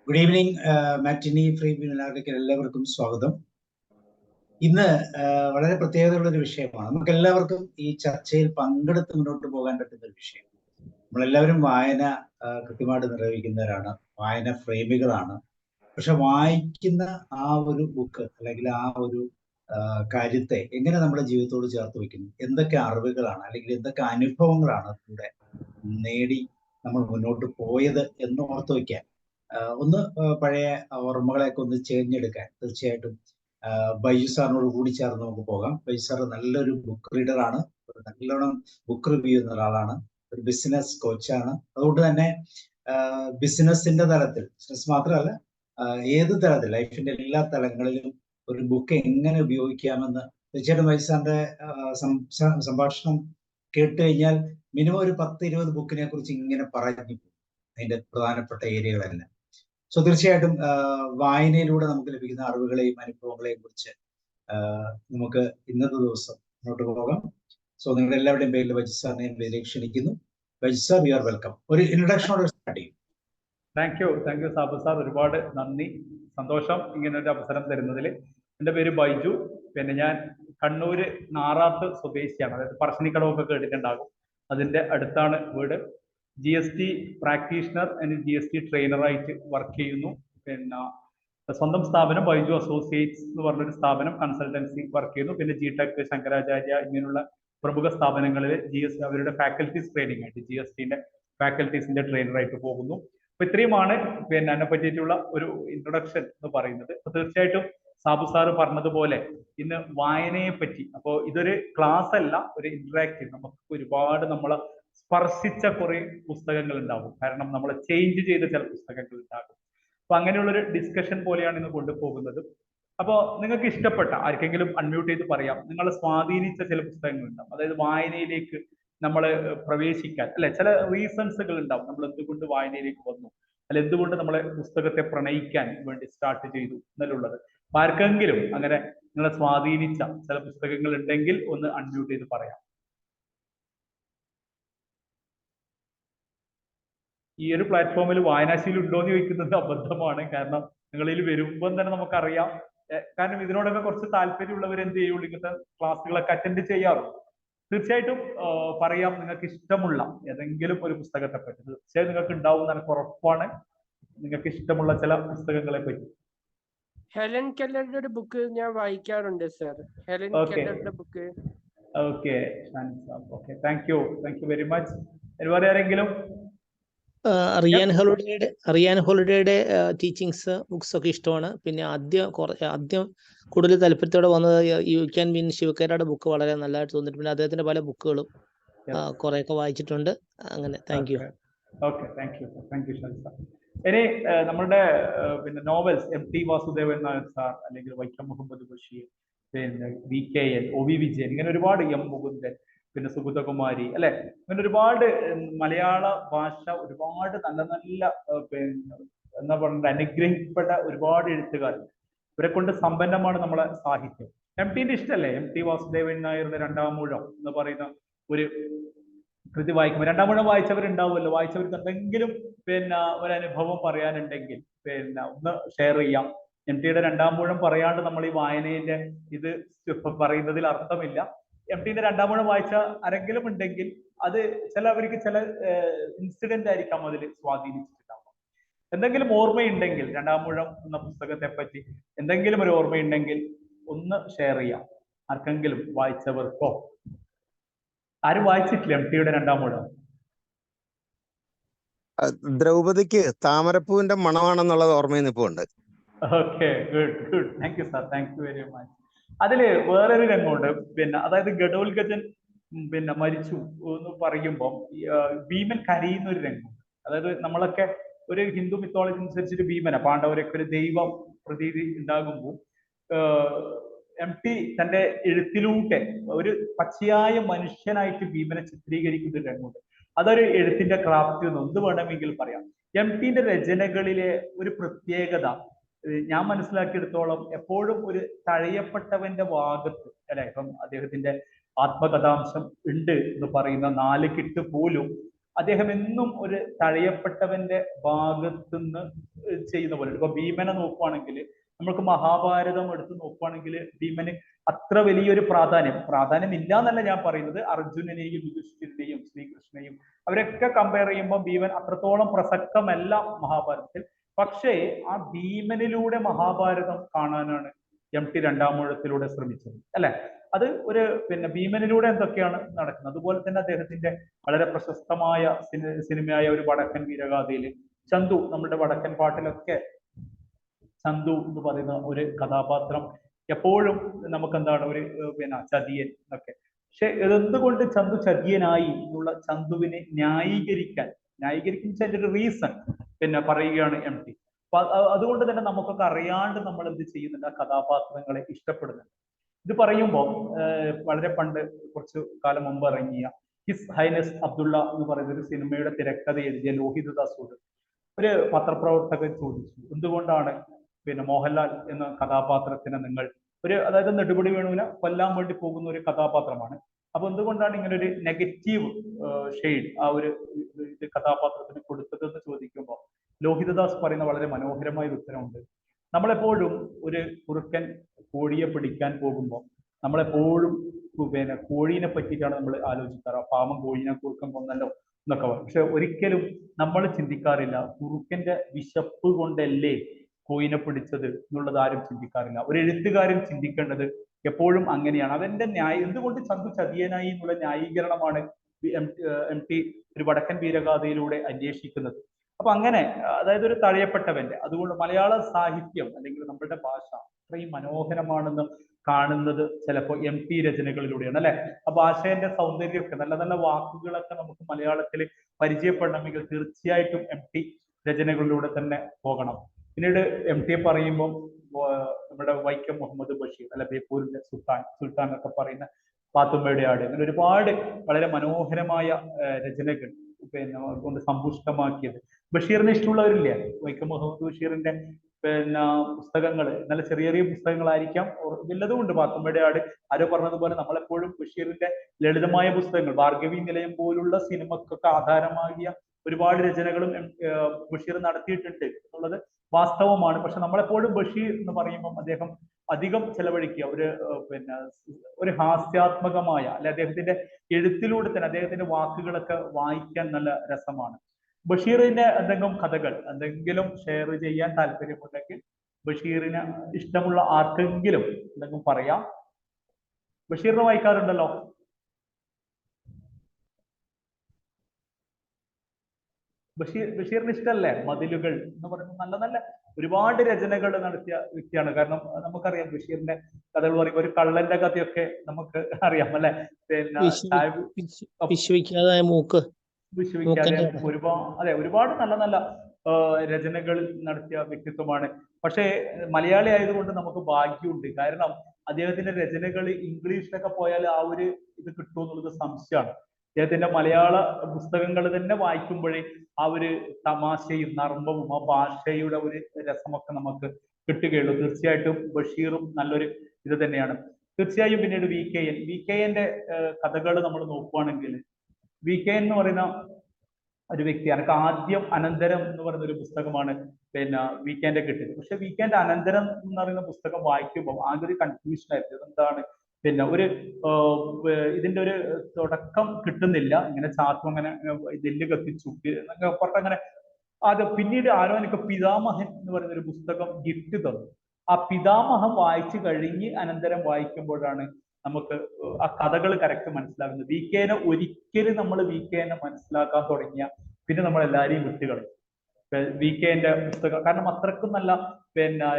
Good evening. Matinee free വെബിനാറിലേക്ക് എല്ലാവർക്കും സ്വാഗതം. ഇന്ന് വളരെ പ്രത്യേകതയുള്ള ഒരു വിഷയമാണ്. നമുക്ക് എല്ലാവർക്കും ഈ ചർച്ചയിൽ പങ്കെടുത്ത് മുന്നോട്ട് പോകാൻ പറ്റുന്ന ഒരു വിഷയം. നമ്മളെല്ലാവരും വായന കൃത്യമായിട്ട് നിർവഹിക്കുന്നവരാണ്, വായന പ്രേമികളാണ്. പക്ഷെ വായിക്കുന്ന ആ ഒരു ബുക്ക് അല്ലെങ്കിൽ ആ ഒരു കാര്യത്തെ എങ്ങനെ നമ്മുടെ ജീവിതത്തോട് ചേർത്ത് വയ്ക്കുന്നു, എന്തൊക്കെ അറിവുകളാണ് അല്ലെങ്കിൽ എന്തൊക്കെ അനുഭവങ്ങളാണ് കൂടെ നേടി നമ്മൾ മുന്നോട്ട് പോയത് എന്ന് ഓർത്ത് വയ്ക്കാൻ, ഒന്ന് പഴയ ഓർമ്മകളെയൊക്കെ ഒന്ന് ചേർന്നെടുക്കാൻ തീർച്ചയായിട്ടും ബൈജു സാറിനോട് കൂടി ചേർന്ന് നമുക്ക് പോകാം. ബൈജു സാർ നല്ലൊരു ബുക്ക് റീഡറാണ്, നല്ലോണം ബുക്ക് റിവ്യൂ ചെയ്യുന്ന ഒരാളാണ്, ഒരു ബിസിനസ് കോച്ചാണ്. അതുകൊണ്ട് തന്നെ ബിസിനസിന്റെ തലത്തിൽ, ബിസിനസ് മാത്രമല്ല ഏത് തലത്തിൽ, ലൈഫിന്റെ എല്ലാ തലങ്ങളിലും ഒരു ബുക്ക് എങ്ങനെ ഉപയോഗിക്കാമെന്ന് തീർച്ചയായിട്ടും ബൈജു സാറിന്റെ സംഭാഷണം കേട്ട് കഴിഞ്ഞാൽ മിനിമം ഒരു 10-20 ബുക്കിനെ കുറിച്ച് ഇങ്ങനെ പറഞ്ഞു അതിന്റെ പ്രധാനപ്പെട്ട ഏരിയകളെല്ലാം. സോ തീർച്ചയായിട്ടും വായനയിലൂടെ നമുക്ക് ലഭിക്കുന്ന അറിവുകളെയും അനുഭവങ്ങളെയും കുറിച്ച് നമുക്ക് ഇന്നത്തെ ദിവസം മുന്നോട്ട് പോകാം. സോ നിങ്ങളുടെ എല്ലാവരുടെയും പേരിൽ ബൈജു സാറിനെ പേരിലേക്ക് ക്ഷണിക്കുന്നു. Baiju sir, you are welcome. ഒരു ഇൻട്രൊഡക്ഷനോട് സ്റ്റാർട്ട് ചെയ്യും. താങ്ക് യു സാബു സാർ, ഒരുപാട് നന്ദി, സന്തോഷം ഇങ്ങനെ ഒരു അവസരം തരുന്നതിൽ. എൻ്റെ പേര് ബൈജു. പിന്നെ ഞാൻ കണ്ണൂര് നാറാത്ത് സ്വദേശിയാണ്, അതായത് പറശ്ശിനിക്കടവൊക്കെ കേട്ടിട്ടുണ്ടാകും, അതിൻ്റെ അടുത്താണ് വീട്. GST പ്രാക്ടീഷണർ ആൻഡ് GST ട്രെയിനറായിട്ട് വർക്ക് ചെയ്യുന്നു. പിന്നെ സ്വന്തം സ്ഥാപനം ബൈജു അസോസിയേറ്റ്സ് എന്ന് പറഞ്ഞൊരു സ്ഥാപനം, കൺസൾട്ടൻസി വർക്ക് ചെയ്യുന്നു. പിന്നെ GTech, ശങ്കരാചാര്യ ഇങ്ങനെയുള്ള പ്രമുഖ സ്ഥാപനങ്ങളിൽ അവരുടെ ഫാക്കൽറ്റീസ് ട്രെയിനിങ് ആയിട്ട് GSTന്റെ ഫാക്കൽറ്റീസിന്റെ ട്രെയിനറായിട്ട് പോകുന്നു. അപ്പൊ ഇത്രയുമാണ് പിന്നെ എന്നെ പറ്റിയിട്ടുള്ള ഒരു ഇൻട്രൊഡക്ഷൻ എന്ന് പറയുന്നത്. അപ്പൊ തീർച്ചയായിട്ടും സാബു സാറ് പറഞ്ഞതുപോലെ ഇന്ന് വായനയെ പറ്റി, അപ്പോൾ ഇതൊരു ക്ലാസ് അല്ല, ഒരു ഇന്ററാക്റ്റീവ്. നമുക്ക് ഒരുപാട് നമ്മളെ സ്പർശിച്ച കുറെ പുസ്തകങ്ങൾ ഉണ്ടാകും, കാരണം നമ്മളെ ചേഞ്ച് ചെയ്ത ചില പുസ്തകങ്ങൾ ഉണ്ടാകും. അപ്പൊ അങ്ങനെയുള്ളൊരു ഡിസ്കഷൻ പോലെയാണ് ഇന്ന് കൊണ്ടുപോകുന്നത്. അപ്പോൾ നിങ്ങൾക്ക് ഇഷ്ടപ്പെട്ട ആർക്കെങ്കിലും അൺമ്യൂട്ട് ചെയ്ത് പറയാം, നിങ്ങളെ സ്വാധീനിച്ച ചില പുസ്തകങ്ങൾ ഉണ്ടാവും, അതായത് വായനയിലേക്ക് നമ്മൾ പ്രവേശിക്കാൻ, അല്ലെ, ചില റീസൺസുകൾ ഉണ്ടാവും, നമ്മൾ എന്തുകൊണ്ട് വായനയിലേക്ക് വന്നു, അല്ല എന്തുകൊണ്ട് നമ്മളെ പുസ്തകത്തെ പ്രണയിക്കാൻ വേണ്ടി സ്റ്റാർട്ട് ചെയ്തു എന്നുള്ളത്. ആർക്കെങ്കിലും അങ്ങനെ നിങ്ങളെ സ്വാധീനിച്ച ചില പുസ്തകങ്ങൾ ഉണ്ടെങ്കിൽ ഒന്ന് അൺമ്യൂട്ട് ചെയ്ത് പറയാം. ഈ ഒരു പ്ലാറ്റ്ഫോമിൽ വായനാശീലം ഉണ്ടോ എന്ന് ചോദിക്കുന്നത് അബദ്ധമാണ്, കാരണം നിങ്ങളിൽ വരുമ്പോൾ തന്നെ നമുക്കറിയാം. കാരണം ഇതിനോടൊക്കെ കുറച്ച് താല്പര്യമുള്ളവർ എന്ത് ചെയ്യുള്ളൂ, ഇങ്ങനത്തെ ക്ലാസ്സുകളൊക്കെ അറ്റൻഡ് ചെയ്യാറുണ്ട്. തീർച്ചയായിട്ടും പറയാം, നിങ്ങൾക്ക് ഇഷ്ടമുള്ള ഏതെങ്കിലും ഒരു പുസ്തകത്തെ പറ്റി തീർച്ചയായും നിങ്ങൾക്ക് ഉണ്ടാവും, എനിക്ക് ഉറപ്പാണ്, നിങ്ങൾക്ക് ഇഷ്ടമുള്ള ചില പുസ്തകങ്ങളെ പറ്റി. ഹെലൻ കെല്ലറുടെ ഒരു ബുക്ക് ഞാൻ വായിക്കാറുണ്ട് സർ. ഹെലൻ കെല്ലറുടെ book. Okay, thank you very much. വേറെ ആരെങ്കിലും? റിയാൻ ഹോളിഡേയുടെ ടീച്ചിങ്സ് ബുക്സ് ഒക്കെ ഇഷ്ടമാണ്. പിന്നെ ആദ്യം കൂടുതൽ താല്പര്യത്തോടെ വന്നത് യു ക്യാൻ വിൻ ശിവകേരയുടെ ബുക്ക് വളരെ നല്ലതായിട്ട് തോന്നിയിട്ട്, പിന്നെ അദ്ദേഹത്തിന്റെ പല ബുക്കുകളും കുറെയൊക്കെ വായിച്ചിട്ടുണ്ട്. അങ്ങനെ thank you. Okay, thank you sir. ഇനി നമ്മളുടെ പിന്നെ novels MT Vasudevan Nair sir, അല്ലെങ്കിൽ വൈക്കം മുഹമ്മദ് ബഷീർ, പിന്നെ VKL, OV വിജയൻ, ഇങ്ങനെ ഒരുപാട്, M മുകുന്ദൻ, പിന്നെ സുഗതകുമാരി, അല്ലെ, അങ്ങനെ ഒരുപാട് മലയാള ഭാഷ ഒരുപാട് നല്ല നല്ല പിന്നെ എന്താ പറയുക അനുഗ്രഹിക്കപ്പെട്ട ഒരുപാട് എഴുത്തുകാർ, ഇവരെ കൊണ്ട് സമ്പന്നമാണ് നമ്മളെ സാഹിത്യം. MTന്റെ ഇഷ്ടമല്ലേ MT വാസുദേവൻ നായരുടെ രണ്ടാമൂഴം എന്ന് പറയുന്ന ഒരു കൃതി വായിക്കുമ്പോൾ, രണ്ടാമൂഴം വായിച്ചവരുണ്ടാവുമല്ലോ, വായിച്ചവർക്ക് എന്തെങ്കിലും പിന്നെ ഒരു അനുഭവം പറയാനുണ്ടെങ്കിൽ പിന്നെ ഒന്ന് ഷെയർ ചെയ്യാം. MTയുടെ രണ്ടാമൂഴം പറയാണ്ട് നമ്മൾ ഈ വായനയിലെ ഇത് പറയുന്നതിൽ അർത്ഥമില്ല. MTന്റെ രണ്ടാമൂഴം വായിച്ച ആരെങ്കിലും ഉണ്ടെങ്കിൽ അത് ചിലവർക്ക് ചില ഇൻസിഡന്റ് ആയിരിക്കാം അതിൽ സ്വാധീനിച്ചിട്ടുണ്ടാവും. എന്തെങ്കിലും ഓർമ്മയുണ്ടെങ്കിൽ രണ്ടാമൂഴം എന്ന പുസ്തകത്തെ പറ്റി എന്തെങ്കിലും ഒരു ഓർമ്മയുണ്ടെങ്കിൽ ഒന്ന് ഷെയർ ചെയ്യാം. ആർക്കെങ്കിലും വായിച്ചവർക്കോ? ആരും വായിച്ചിട്ടില്ല MTയുടെ രണ്ടാമൂഴം? ദ്രൗപദിക്ക് താമരപ്പൂവിന്റെ മണമാണെന്നുള്ളത് ഓർമ്മയിൽ നിൽപ്പുണ്ട്. Okay, good. Thank you sir, thank you very much. അതില് വേറൊരു രംഗമുണ്ട്, പിന്നെ അതായത് ഘടോത്കചൻ പിന്നെ മരിച്ചു എന്ന് പറയുമ്പോൾ ഭീമൻ കരയുന്ന ഒരു രംഗമുണ്ട്. അതായത് നമ്മളൊക്കെ ഒരു ഹിന്ദു മിത്തോളജി അനുസരിച്ചിട്ട് ഭീമന പാണ്ഡവരൊക്കെ ഒരു ദൈവം പ്രതീതി ഉണ്ടാകുമ്പോൾ MT തന്റെ എഴുത്തിലൂടെ ഒരു പച്ചയായ മനുഷ്യനായിട്ട് ഭീമനെ ചിത്രീകരിക്കുന്ന ഒരു രംഗമുണ്ട്. അതൊരു എഴുത്തിന്റെ ക്രാഫ്റ്റ് എന്ന് എന്ത് വേണമെങ്കിൽ പറയാം. MTന്റെ രചനകളിലെ ഒരു പ്രത്യേകത ഞാൻ മനസ്സിലാക്കിയെടുത്തോളം എപ്പോഴും ഒരു തഴയപ്പെട്ടവന്റെ ഭാഗത്ത്, അല്ലെ, ഇപ്പം അദ്ദേഹത്തിന്റെ ആത്മകഥാംശം ഉണ്ട് എന്ന് പറയുന്ന 4 കെട്ട് പോലും അദ്ദേഹം എന്നും ഒരു തഴയപ്പെട്ടവന്റെ ഭാഗത്തുനിന്ന് ചെയ്യുന്ന പോലെ. ഇപ്പൊ ഭീമനെ നോക്കുവാണെങ്കിൽ, നമുക്ക് മഹാഭാരതം എടുത്ത് നോക്കുവാണെങ്കിൽ ഭീമന് അത്ര വലിയൊരു പ്രാധാന്യം ഇല്ല എന്നല്ല ഞാൻ പറയുന്നത്. അർജുനനെയും യുധിഷ്ഠിരനെയും ശ്രീകൃഷ്ണനെയും അവരൊക്കെ കമ്പയർ ചെയ്യുമ്പോൾ ഭീമൻ അത്രത്തോളം പ്രസക്തമല്ല മഹാഭാരതത്തിൽ. പക്ഷേ ആ ഭീമനിലൂടെ മഹാഭാരതം കാണാനാണ് MT രണ്ടാമൂഴത്തിലൂടെ ശ്രമിച്ചത്, അല്ലെ? അത് ഒരു ഭീമനിലൂടെ എന്തൊക്കെയാണ് നടക്കുന്നത്. അതുപോലെ തന്നെ അദ്ദേഹത്തിന്റെ വളരെ പ്രശസ്തമായ സിനിമയായ ഒരു വടക്കൻ വീരഗാഥയിൽ ചന്തു, നമ്മുടെ വടക്കൻ പാട്ടിലൊക്കെ ചന്തു എന്ന് പറയുന്ന ഒരു കഥാപാത്രം എപ്പോഴും നമുക്ക് എന്താണ് ഒരു ചതിയൻ എന്നൊക്കെ. പക്ഷെ എന്തുകൊണ്ട് ചന്തു ചതിയനായി എന്നുള്ള ചന്തുവിനെ ന്യായീകരിക്കാൻ ഒരു റീസൺ പറയുകയാണ് MT. അപ്പൊ അതുകൊണ്ട് തന്നെ നമുക്കൊക്കെ അറിയാണ്ട് നമ്മൾ എന്ത് ചെയ്യുന്നുണ്ട്, ആ കഥാപാത്രങ്ങളെ ഇഷ്ടപ്പെടുന്നുണ്ട്. ഇത് പറയുമ്പോൾ വളരെ പണ്ട് കുറച്ചു കാലം മുമ്പ് ഇറങ്ങിയ ഹിസ് ഹൈനസ് അബ്ദുള്ള എന്ന് പറയുന്ന ഒരു സിനിമയുടെ തിരക്കഥ എഴുതിയ ലോഹിതദാസോട് ഒരു പത്രപ്രവർത്തകൻ ചോദിച്ചു, എന്തുകൊണ്ടാണ് മോഹൻലാൽ എന്ന കഥാപാത്രത്തിന് നിങ്ങൾ അതായത് നെടുമുടി വേണുവിനെ കൊല്ലാൻ വേണ്ടി പോകുന്ന ഒരു കഥാപാത്രമാണ്, അപ്പൊ എന്തുകൊണ്ടാണ് ഇങ്ങനെ ഒരു നെഗറ്റീവ് ഷെയ്ഡ് ആ ഒരു കഥാപാത്രത്തിന് കൊടുത്തതെന്ന് ചോദിക്കുമ്പോൾ ലോഹിതദാസ് പറയുന്ന വളരെ മനോഹരമായ ഒരു ഉത്തരമുണ്ട്. നമ്മളെപ്പോഴും ഒരു കുറുക്കൻ കോഴിയെ പിടിക്കാൻ പോകുമ്പോൾ നമ്മളെപ്പോഴും കോഴീനെ പറ്റിയിട്ടാണ് നമ്മൾ ആലോചിക്കാറ്. പാവം കോഴീനെ കുറുക്കൻ കൊന്നല്ലോ എന്നൊക്കെ പറയും. പക്ഷെ ഒരിക്കലും നമ്മൾ ചിന്തിക്കാറില്ല കുറുക്കന്റെ വിശപ്പ് കൊണ്ടല്ലേ കോയിനെ പിടിച്ചത് എന്നുള്ളത് ആരും ചിന്തിക്കാറില്ല. ഒരു എഴുത്തുകാരൻ ചിന്തിക്കേണ്ടത് എപ്പോഴും അങ്ങനെയാണ്. അവന്റെ എന്തുകൊണ്ട് ചന്തു ചതിയനായി എന്നുള്ള ന്യായീകരണമാണ് MT ഒരു വടക്കൻ വീരഗാഥയിലൂടെ അന്വേഷിക്കുന്നത്. അപ്പൊ അങ്ങനെ അതായത് ഒരു തഴയപ്പെട്ടവന്റെ, അതുകൊണ്ട് മലയാള സാഹിത്യം അല്ലെങ്കിൽ നമ്മുടെ ഭാഷ അത്രയും മനോഹരമാണെന്ന് കാണുന്നത് ചിലപ്പോൾ MT രചനകളിലൂടെയാണ്, അല്ലെ? ആ ഭാഷയുടെ സൗന്ദര്യമൊക്കെ നല്ല നല്ല വാക്കുകളൊക്കെ നമുക്ക് മലയാളത്തിൽ പരിചയപ്പെടണമെങ്കിൽ തീർച്ചയായിട്ടും MT രചനകളിലൂടെ തന്നെ പോകണം. പിന്നീട് MT പറയുമ്പോൾ നമ്മുടെ വൈക്കം മുഹമ്മദ് ബഷീർ, അല്ലെ, ബേപ്പൂരിന്റെ സുൽത്താൻ ഒക്കെ പറയുന്ന പാത്തുമ്മയുടെ ആട്, അങ്ങനെ ഒരുപാട് വളരെ മനോഹരമായ രചനകൾ കൊണ്ട് സമ്പുഷ്ടമാക്കിയത്. ബഷീറിന് ഇഷ്ടമുള്ളവരില്ലേ? വൈക്കം മുഹമ്മദ് ബഷീറിന്റെ പുസ്തകങ്ങൾ നല്ല ചെറിയ ചെറിയ പുസ്തകങ്ങളായിരിക്കാം, വല്ലതും ഉണ്ട്. പാത്തുമ്മയുടെ ആട് ആരോ പറഞ്ഞതുപോലെ നമ്മളെപ്പോഴും ബഷീറിന്റെ ലളിതമായ പുസ്തകങ്ങൾ, ഭാർഗവി നിലയം പോലുള്ള സിനിമക്കൊക്കെ ആധാരമാകിയ ഒരുപാട് രചനകളും ബഷീർ നടത്തിയിട്ടുണ്ട് എന്നുള്ളത് വാസ്തവമാണ്. പക്ഷെ നമ്മളെപ്പോഴും ബഷീർ എന്ന് പറയുമ്പോൾ അദ്ദേഹം അധികം ചെലവഴിക്കുക ഒരു ഹാസ്യാത്മകമായ, അല്ലെ, അദ്ദേഹത്തിന്റെ എഴുത്തിലൂടെ തന്നെ അദ്ദേഹത്തിന്റെ വാക്കുകളൊക്കെ വായിക്കാൻ നല്ല രസമാണ്. ബഷീറിന്റെ എന്തെങ്കിലും കഥകൾ എന്തെങ്കിലും ഷെയർ ചെയ്യാൻ താല്പര്യമുണ്ടെങ്കിൽ ബഷീറിന് ഇഷ്ടമുള്ള ആർക്കെങ്കിലും എന്തെങ്കിലും പറയാം. ബഷീറിനെ വായിക്കാറുണ്ടല്ലോ? ബഷീറിന് ഇഷ്ടമല്ലേ മതിലുകൾ എന്ന് പറയുന്നത്? നല്ല നല്ല ഒരുപാട് രചനകൾ നടത്തിയ വ്യക്തിയാണ്. കാരണം നമുക്കറിയാം ബഷീറിന്റെ കഥകൾ പറയുമ്പോൾ ഒരു കള്ളന്റെ കഥയൊക്കെ നമുക്ക് അറിയാം, അല്ലെ? ഒരുപാട് നല്ല നല്ല രചനകൾ നടത്തിയ വ്യക്തിത്വമാണ്. പക്ഷേ മലയാളി ആയതുകൊണ്ട് നമുക്ക് ഭാഗ്യമുണ്ട്. കാരണം അദ്ദേഹത്തിന്റെ രചനകൾ ഇംഗ്ലീഷിലൊക്കെ പോയാൽ ആ ഒരു ഇത് കിട്ടുമോ എന്നുള്ളത് സംശയമാണ്. അദ്ദേഹത്തിന്റെ മലയാള പുസ്തകങ്ങൾ തന്നെ വായിക്കുമ്പോഴേ ആ ഒരു തമാശയും നർമ്മവും ആ ഭാഷയുടെ ഒരു രസമൊക്കെ നമുക്ക് കിട്ടുകയുള്ളൂ. തീർച്ചയായിട്ടും ബഷീറും നല്ലൊരു ഇത് തന്നെയാണ്. തീർച്ചയായും പിന്നീട് VKN കഥകൾ നമ്മൾ നോക്കുവാണെങ്കിൽ, VKN എന്ന് പറയുന്ന ഒരു വ്യക്തിയാണ്. ആദ്യം അനന്തരം എന്ന് പറയുന്ന ഒരു പുസ്തകമാണ് VKN കിട്ടിയത്. പക്ഷെ VKN അനന്തരം എന്ന് പറയുന്ന പുസ്തകം വായിക്കുമ്പോൾ ആകെ ഒരു കൺഫ്യൂഷൻ ആയിരുന്നു. എന്താണ് ഇതിന്റെ ഒരു തുടക്കം കിട്ടുന്നില്ല, ഇങ്ങനെ ചാർത്തും അങ്ങനെ നെല്ല് കത്തിച്ചു അങ്ങനെ അത്. പിന്നീട് ആരോ എനിക്ക് പിതാമഹൻ എന്ന് പറയുന്ന ഒരു പുസ്തകം ഗിഫ്റ്റ് തന്നു. ആ പിതാമഹം വായിച്ചു കഴിഞ്ഞ് അനന്തരം വായിക്കുമ്പോഴാണ് നമുക്ക് ആ കഥകൾ കറക്റ്റ് മനസ്സിലാകുന്നത്. VKN ഒരിക്കലും നമ്മൾ VKN മനസ്സിലാക്കാൻ തുടങ്ങിയ പിന്നെ നമ്മൾ എല്ലാവരെയും വിട്ടുകളയും VKN പുസ്തകം. കാരണം അത്രക്കും നല്ല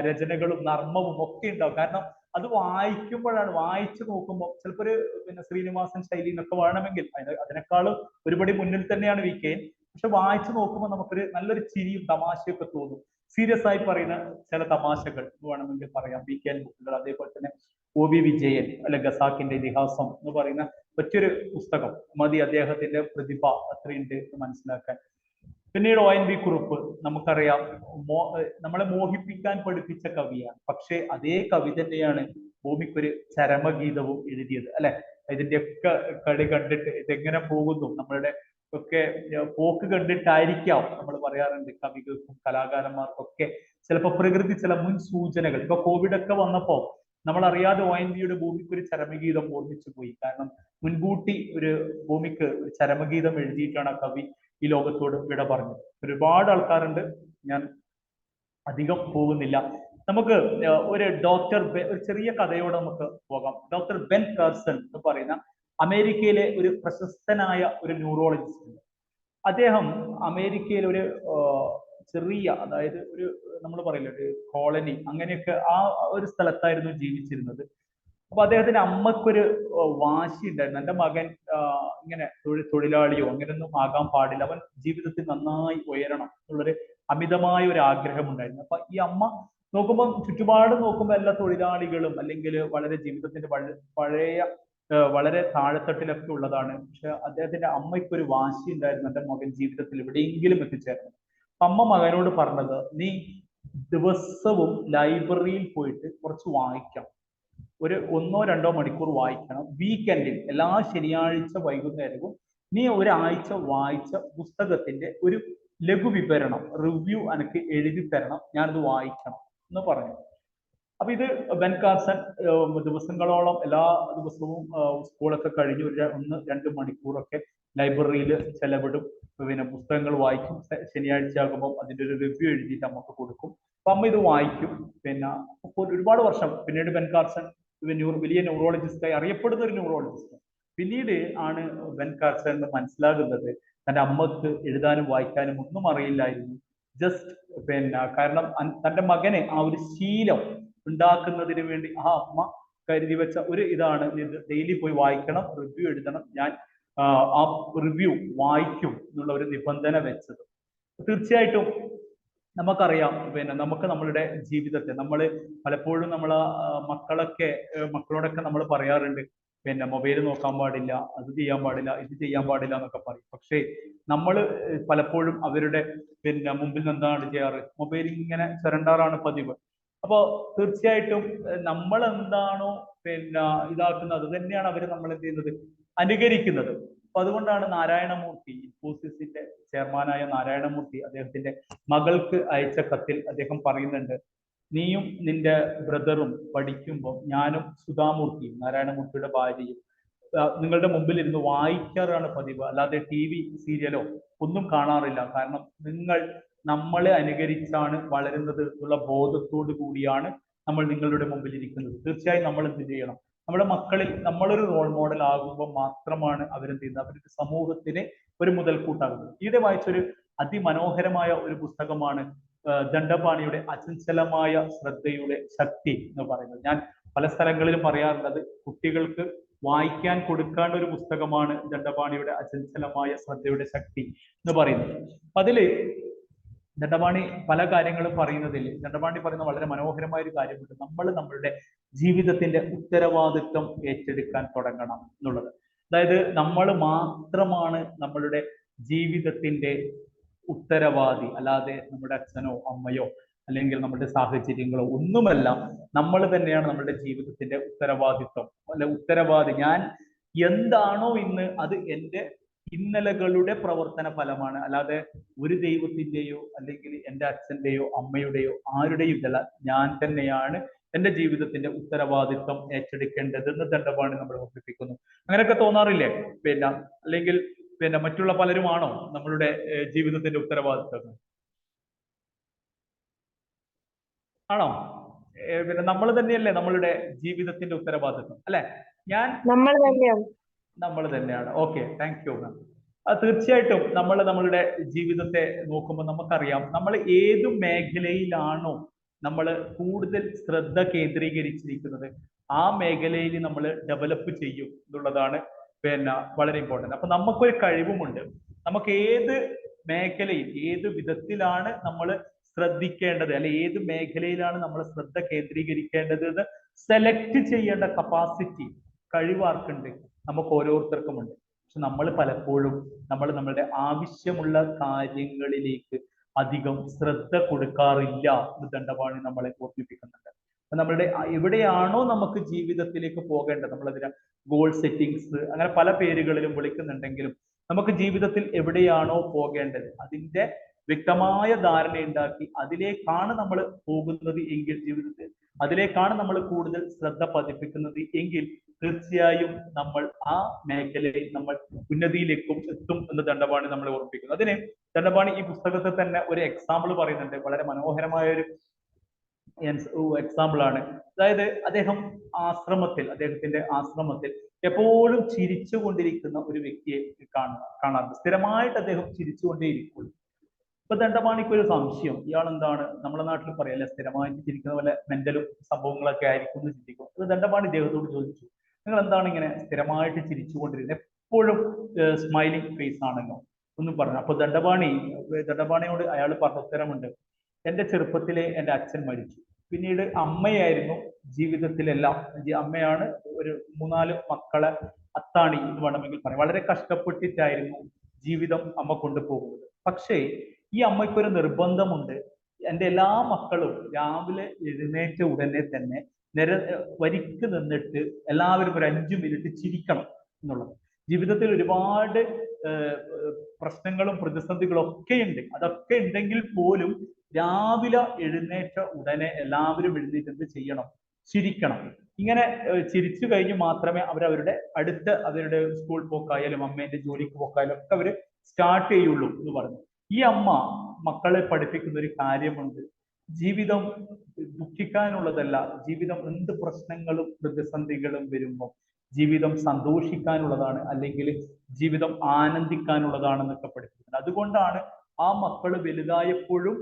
രചനകളും നർമ്മവും ഒക്കെ ഉണ്ടാവും. കാരണം അത് വായിക്കുമ്പോഴാണ്, വായിച്ചു നോക്കുമ്പോൾ ചിലപ്പോൾ ഒരു ശ്രീനിവാസൻ ശൈലി എന്നൊക്കെ വേണമെങ്കിൽ അതിനേക്കാളും ഒരുപടി മുന്നിൽ തന്നെയാണ് VKN. പക്ഷെ വായിച്ചു നോക്കുമ്പോൾ നമുക്കൊരു നല്ലൊരു ചിരിയും തമാശയൊക്കെ തോന്നും. സീരിയസ് ആയി പറയുന്ന ചില തമാശകൾ വേണമെങ്കിൽ പറയാം VKN ബുക്കുകൾ. അതേപോലെ തന്നെ OV വിജയൻ, അല്ലെ, ഖസാക്കിന്റെ ഇതിഹാസം എന്ന് പറയുന്ന മറ്റൊരു പുസ്തകം മതി അദ്ദേഹത്തിന്റെ പ്രതിഭ അത്രയുണ്ട് എന്ന് മനസ്സിലാക്കാൻ. പിന്നീട് ONV കുറുപ്പ്, നമുക്കറിയാം നമ്മളെ മോഹിപ്പിക്കാൻ പഠിപ്പിച്ച കവിയാണ്. പക്ഷെ അതേ കവി തന്നെയാണ് ഭൂമിക്കൊരു ചരമഗീതവും എഴുതിയത്, അല്ലെ? ഇതിന്റെയൊക്കെ കളി കണ്ടിട്ട് ഇതെങ്ങനെ പോകുന്നു, നമ്മളുടെ ഒക്കെ പോക്ക് കണ്ടിട്ടായിരിക്കാം നമ്മൾ പറയാറുണ്ട് കവികൾക്കും കലാകാരന്മാർക്കൊക്കെ ചിലപ്പോൾ പ്രകൃതി ചില മുൻ സൂചനകൾ. ഇപ്പൊ കോവിഡ് ഒക്കെ വന്നപ്പോ നമ്മൾ അറിയാതെ ONV.യുടെ ഭൂമിക്ക് ഒരു ചരമഗീതം ഓർമ്മിച്ചു പോയി. കാരണം മുൻകൂട്ടി ഒരു ഭൂമിക്ക് ഒരു ചരമഗീതം എഴുതിയിട്ടാണ് ആ കവി ഈ ലോകത്തോട് വിട പറഞ്ഞത്. ഒരുപാട് ആൾക്കാരുണ്ട്, ഞാൻ അധികം പോകുന്നില്ല. നമുക്ക് ഒരു ഒരു ചെറിയ കഥയോടെ നമുക്ക് പോകാം. ഡോക്ടർ ബെൻ കാർസൺ എന്ന് പറയുന്ന അമേരിക്കയിലെ ഒരു പ്രശസ്തനായ ഒരു ന്യൂറോളജിസ്റ്റ് ഉണ്ട്. അദ്ദേഹം അമേരിക്കയിൽ ഒരു ചെറിയ, അതായത് ഒരു നമ്മൾ പറയില്ല ഒരു കോളനി, അങ്ങനെയൊക്കെ ആ ഒരു സ്ഥലത്തായിരുന്നു ജീവിച്ചിരുന്നത്. അപ്പൊ അദ്ദേഹത്തിന്റെ അമ്മക്കൊരു വാശി ഉണ്ടായിരുന്നു, എന്റെ മകൻ ഇങ്ങനെ തൊഴിലാളിയോ അങ്ങനെയൊന്നും ആകാൻ പാടില്ല, അവൻ ജീവിതത്തിൽ നന്നായി ഉയരണം എന്നുള്ളൊരു അമിതമായ ഒരു ആഗ്രഹം ഉണ്ടായിരുന്നു. അപ്പൊ ഈ അമ്മ നോക്കുമ്പോൾ ചുറ്റുപാട് നോക്കുമ്പോൾ എല്ലാ തൊഴിലാളികളും അല്ലെങ്കിൽ വളരെ ജീവിതത്തിന്റെ പഴയ വളരെ താഴെത്തട്ടിലൊക്കെ ഉള്ളതാണ്. പക്ഷെ അദ്ദേഹത്തിന്റെ അമ്മയ്ക്ക് ഒരു വാശി ഉണ്ടായിരുന്നു, എന്റെ മകൻ ജീവിതത്തിൽ എവിടെയെങ്കിലും എത്തിച്ചേരണം. അമ്മ മകനോട് പറഞ്ഞത്, നീ ദിവസവും ലൈബ്രറിയിൽ പോയിട്ട് കുറച്ച് വായിക്കണം, ഒരു 1-2 മണിക്കൂർ വായിക്കണം. വീക്കെൻഡിൽ എല്ലാ ശനിയാഴ്ച വൈകുന്നേരവും നീ ഒരാഴ്ച വായിച്ച പുസ്തകത്തിന്റെ ഒരു ലഘുവിവരണം, റിവ്യൂ എനിക്ക് എഴുതി തരണം, ഞാനത് വായിക്കണം എന്ന് പറഞ്ഞു. അപ്പൊ ഇത് ബെൻ കാർസൺ ദിവസങ്ങളോളം എല്ലാ ദിവസവും സ്കൂളൊക്കെ കഴിഞ്ഞ് 1-2 മണിക്കൂറൊക്കെ ലൈബ്രറിയിൽ ചെലവിടും. പിന്നെ പുസ്തകങ്ങൾ വായിക്കും. ശനിയാഴ്ച ആകുമ്പോൾ അതിന്റെ ഒരു റിവ്യൂ എഴുതിയിട്ട് അമ്മക്ക് കൊടുക്കും. അപ്പൊ അമ്മ ഇത് വായിക്കും. പിന്നെ ഒരുപാട് വർഷം പിന്നീട് ബെൻ കാർസൺ വലിയ ന്യൂറോളജിസ്റ്റായി അറിയപ്പെടുന്ന ഒരു ന്യൂറോളജിസ്റ്റ്. പിന്നീട് ആണ് ബെൻ കാർസൺ എന്ന് മനസ്സിലാകുന്നത് തന്റെ അമ്മക്ക് എഴുതാനും വായിക്കാനും ഒന്നും അറിയില്ലായിരുന്നു. ജസ്റ്റ് പിന്നെ കാരണം തന്റെ മകനെ ആ ഒരു ശീലം ഉണ്ടാക്കുന്നതിന് വേണ്ടി ആ അമ്മ കരുതി വെച്ച ഒരു ഇതാണ്, ഡെയിലി പോയി വായിക്കണം, റിവ്യൂ എഴുതണം, ഞാൻ ആ റിവ്യൂ വായിക്കും എന്നുള്ള ഒരു നിബന്ധന വെച്ചത്. തീർച്ചയായിട്ടും നമുക്കറിയാം, പിന്നെ നമുക്ക് നമ്മളുടെ ജീവിതത്തെ നമ്മൾ പലപ്പോഴും മക്കളോടൊക്കെ നമ്മൾ പറയാറുണ്ട്, പിന്നെ മൊബൈൽ നോക്കാൻ പാടില്ല, അത് ചെയ്യാൻ പാടില്ല, ഇത് ചെയ്യാൻ പാടില്ല എന്നൊക്കെ പറയും. പക്ഷേ നമ്മൾ പലപ്പോഴും അവരുടെ പിന്നെ മുമ്പിൽ എന്താണ് ചെയ്യാറ്, മൊബൈൽ ഇങ്ങനെ ചുരണ്ടാറാണ് പതിവ്. അപ്പോ തീർച്ചയായിട്ടും നമ്മൾ എന്താണോ പിന്നെ ഇതാക്കുന്നത് അത് തന്നെയാണ് അവർ നമ്മൾ എന്ത് ചെയ്യുന്നത്, അനുകരിക്കുന്നത്. അപ്പൊ അതുകൊണ്ടാണ് നാരായണമൂർത്തി, ഇൻഫോസിസിന്റെ ചെയർമാനായ നാരായണമൂർത്തി അദ്ദേഹത്തിന്റെ മകൾക്ക് അയച്ച കത്തിൽ അദ്ദേഹം പറയുന്നുണ്ട്, നീയും നിന്റെ ബ്രദറും പഠിക്കുമ്പോൾ ഞാനും സുധാമൂർത്തിയും, നാരായണമൂർത്തിയുടെ ഭാര്യയും, നിങ്ങളുടെ മുമ്പിൽ ഇരുന്ന് വായിക്കാറാണ് പതിവ്, അല്ലാതെ TV സീരിയലോ ഒന്നും കാണാറില്ല. കാരണം നിങ്ങൾ നമ്മളെ അനുകരിച്ചാണ് വളരുന്നത് എന്നുള്ള ബോധത്തോടു കൂടിയാണ് നമ്മൾ നിങ്ങളുടെ മുമ്പിൽ ഇരിക്കുന്നത്. തീർച്ചയായും നമ്മൾ എന്ത് ചെയ്യണം, നമ്മുടെ മക്കളിൽ നമ്മളൊരു റോൾ മോഡൽ ആകുമ്പോൾ മാത്രമാണ് അവരെന്ത് ചെയ്യുന്നത്, അവരുടെ സമൂഹത്തിന് ഒരു മുതൽക്കൂട്ടാകുന്നത്. ഈയിടെ വായിച്ചൊരു അതിമനോഹരമായ ഒരു പുസ്തകമാണ് ദണ്ഡപാണിയുടെ അചഞ്ചലമായ ശ്രദ്ധയുടെ ശക്തി എന്ന് പറയുന്നത്. ഞാൻ പല സ്ഥലങ്ങളിലും പറയാറുള്ളത്, കുട്ടികൾക്ക് വായിക്കാൻ കൊടുക്കേണ്ട ഒരു പുസ്തകമാണ് ദണ്ഡപാണിയുടെ അചഞ്ചലമായ ശ്രദ്ധയുടെ ശക്തി എന്ന് പറയുന്നത്. അതില് ദണ്ഡപാണി പല കാര്യങ്ങളും പറയുന്നതിൽ ദണ്ഡപാണി പറയുന്ന വളരെ മനോഹരമായ ഒരു കാര്യമുണ്ട്, നമ്മൾ നമ്മളുടെ ജീവിതത്തിന്റെ ഉത്തരവാദിത്വം ഏറ്റെടുക്കാൻ തുടങ്ങണം എന്നുള്ളത്. അതായത് നമ്മൾ മാത്രമാണ് നമ്മളുടെ ജീവിതത്തിന്റെ ഉത്തരവാദി, അല്ലാതെ നമ്മുടെ അച്ഛനോ അമ്മയോ അല്ലെങ്കിൽ നമ്മുടെ സാഹചര്യങ്ങളോ ഒന്നുമല്ല. നമ്മൾ തന്നെയാണ് നമ്മുടെ ജീവിതത്തിന്റെ ഉത്തരവാദിത്വം, ഉത്തരവാദി. ഞാൻ എന്താണോ ഇന്ന് അത് എൻ്റെ ഇന്നലകളുടെ പ്രവർത്തന ഫലമാണ്, അല്ലാതെ ഒരു ദൈവത്തിന്റെയോ അല്ലെങ്കിൽ എൻ്റെ അച്ഛന്റെയോ അമ്മയുടെയോ ആരുടെയും ഇതല്ല. ഞാൻ തന്നെയാണ് എൻ്റെ ജീവിതത്തിന്റെ ഉത്തരവാദിത്വം ഏറ്റെടുക്കേണ്ടത് എന്ന് ദണ്ഡപാണി നമ്മൾ ഓർമ്മിപ്പിക്കുന്നു. അങ്ങനെയൊക്കെ തോന്നാറില്ലേ? അല്ലെങ്കിൽ മറ്റുള്ള പലരുമാണോ നമ്മളുടെ ജീവിതത്തിന്റെ ഉത്തരവാദിത്വം? ആണോ? നമ്മൾ തന്നെയല്ലേ നമ്മളുടെ ജീവിതത്തിന്റെ ഉത്തരവാദിത്വം, അല്ലെ? നമ്മൾ തന്നെയാണ്. Okay, thank you ma'am. തീർച്ചയായിട്ടും നമ്മൾ നമ്മളുടെ ജീവിതത്തെ നോക്കുമ്പോൾ നമുക്കറിയാം, നമ്മൾ ഏത് മേഖലയിലാണോ നമ്മൾ കൂടുതൽ ശ്രദ്ധ കേന്ദ്രീകരിച്ചിരിക്കുന്നത് ആ മേഖലയിൽ നമ്മൾ ഡെവലപ്പ് ചെയ്യും എന്നുള്ളതാണ് വളരെ ഇമ്പോർട്ടന്റ്. അപ്പൊ നമുക്കൊരു കഴിവുമുണ്ട്. നമുക്ക് ഏത് മേഖലയിൽ ഏത് വിധത്തിലാണ് നമ്മൾ ശ്രദ്ധിക്കേണ്ടത്, അല്ലെ ഏത് മേഖലയിലാണ് നമ്മൾ ശ്രദ്ധ കേന്ദ്രീകരിക്കേണ്ടത് എന്ന് സെലക്ട് ചെയ്യേണ്ട കപ്പാസിറ്റി, കഴിവാർക്കുണ്ട്, നമുക്ക് ഓരോരുത്തർക്കുമുണ്ട്. പക്ഷെ നമ്മൾ പലപ്പോഴും നമ്മളുടെ ആവശ്യമുള്ള കാര്യങ്ങളിലേക്ക് അധികം ശ്രദ്ധ കൊടുക്കാറില്ല എന്ന് ദണ്ഡപാണി നമ്മളെ ഓർമ്മിപ്പിക്കുന്നുണ്ട്. നമ്മളുടെ എവിടെയാണോ നമുക്ക് ജീവിതത്തിലേക്ക് പോകേണ്ടത്, നമ്മളതിനെ ഗോൾ സെറ്റിങ്സ് അങ്ങനെ പല പേരുകളിലും വിളിക്കുന്നുണ്ടെങ്കിലും നമുക്ക് ജീവിതത്തിൽ എവിടെയാണോ പോകേണ്ടത് അതിന്റെ വ്യക്തമായ ധാരണയുണ്ടാക്കി അതിലേക്കാണ് നമ്മൾ പോകുന്നത് എങ്കിൽ, ജീവിതത്തിൽ അതിലേക്കാണ് നമ്മൾ കൂടുതൽ ശ്രദ്ധ പതിപ്പിക്കുന്നത് എങ്കിൽ തീർച്ചയായും നമ്മൾ ആ മേഖലയിൽ നമ്മൾ ഉന്നതിയിലേക്കും എത്തും എന്ന് ദണ്ഡപാണി നമ്മളെ ഓർമ്മിപ്പിക്കുന്നു. അതിന് ദണ്ഡപാണി ഈ പുസ്തകത്തിൽ തന്നെ ഒരു എക്സാമ്പിൾ പറയുന്നുണ്ട്, വളരെ മനോഹരമായ ഒരു എക്സാമ്പിൾ ആണ്. അതായത് അദ്ദേഹത്തിന്റെ ആശ്രമത്തിൽ എപ്പോഴും ചിരിച്ചുകൊണ്ടിരിക്കുന്ന ഒരു വ്യക്തിയെ കാണാറുണ്ട്. സ്ഥിരമായിട്ട് അദ്ദേഹം ചിരിച്ചുകൊണ്ടേയിരിക്കുള്ളൂ. ഇപ്പൊ ദണ്ഡപാണിക്ക് ഒരു സംശയം, ഇയാൾ എന്താണ് നമ്മുടെ നാട്ടിൽ പറയല്ലേ സ്ഥിരമായിട്ട് ചിരിക്കുന്ന പോലെ മെന്റലും സംഭവങ്ങളൊക്കെ ആയിരിക്കും എന്ന് ചിന്തിക്കും. അത് ദണ്ഡപാണി ഇദ്ദേഹത്തോട് ചോദിച്ചു, നിങ്ങൾ എന്താണ് ഇങ്ങനെ സ്ഥിരമായിട്ട് ചിരിച്ചുകൊണ്ടിരുന്നത്, എപ്പോഴും സ്മൈലിംഗ് ഫേസ് ആണല്ലോ ഒന്നും പറഞ്ഞു. അപ്പൊ ദണ്ഡപാണിയോട് അയാൾ പറഞ്ഞ ഉത്തരമുണ്ട്, എന്റെ ചെറുപ്പത്തിലെ എൻ്റെ അച്ഛൻ മരിച്ചു, പിന്നീട് അമ്മയായിരുന്നു ജീവിതത്തിലെല്ലാം. അമ്മയാണ് ഒരു 3-4 മക്കളെ അത്താണി എന്ന് വേണമെങ്കിൽ പറയാം. വളരെ കഷ്ടപ്പെട്ടിട്ടായിരുന്നു ജീവിതം അമ്മ കൊണ്ടുപോകുന്നത്. പക്ഷേ ഈ അമ്മയ്ക്കൊരു നിർബന്ധമുണ്ട്, എൻ്റെ എല്ലാ മക്കളും രാവിലെ എഴുന്നേറ്റ ഉടനെ തന്നെ വരിക്ക് നിന്നിട്ട് എല്ലാവരും ഒരു 5 മിനിറ്റ് ചിരിക്കണം എന്നുള്ളത്. ജീവിതത്തിൽ ഒരുപാട് പ്രശ്നങ്ങളും പ്രതിസന്ധികളും ഒക്കെ ഉണ്ട്. അതൊക്കെ ഉണ്ടെങ്കിൽ പോലും രാവിലെ എഴുന്നേറ്റ ഉടനെ എല്ലാവരും എഴുന്നേറ്റ് എന്ത് ചെയ്യണം? ചിരിക്കണം. ഇങ്ങനെ ചിരിച്ചു കഴിഞ്ഞ് മാത്രമേ അവരുടെ സ്കൂൾ പോക്കായാലും അമ്മേന്റെ ജോലിക്ക് പോക്കായാലും ഒക്കെ അവര് സ്റ്റാർട്ട് ചെയ്യുള്ളൂ എന്ന് പറഞ്ഞു. ഈ അമ്മ മക്കളെ പഠിപ്പിക്കുന്ന ഒരു കാര്യമുണ്ട്, ജീവിതം ദുഃഖിക്കാനുള്ളതല്ല, ജീവിതം എന്ത് പ്രശ്നങ്ങളും പ്രതിസന്ധികളും വരുമ്പോൾ ജീവിതം സന്തോഷിക്കാനുള്ളതാണ്, അല്ലെങ്കിൽ ജീവിതം ആനന്ദിക്കാനുള്ളതാണെന്നൊക്കെ പഠിപ്പിക്കുന്നത്. അതുകൊണ്ടാണ് ആ മക്കള് വലുതായപ്പോഴും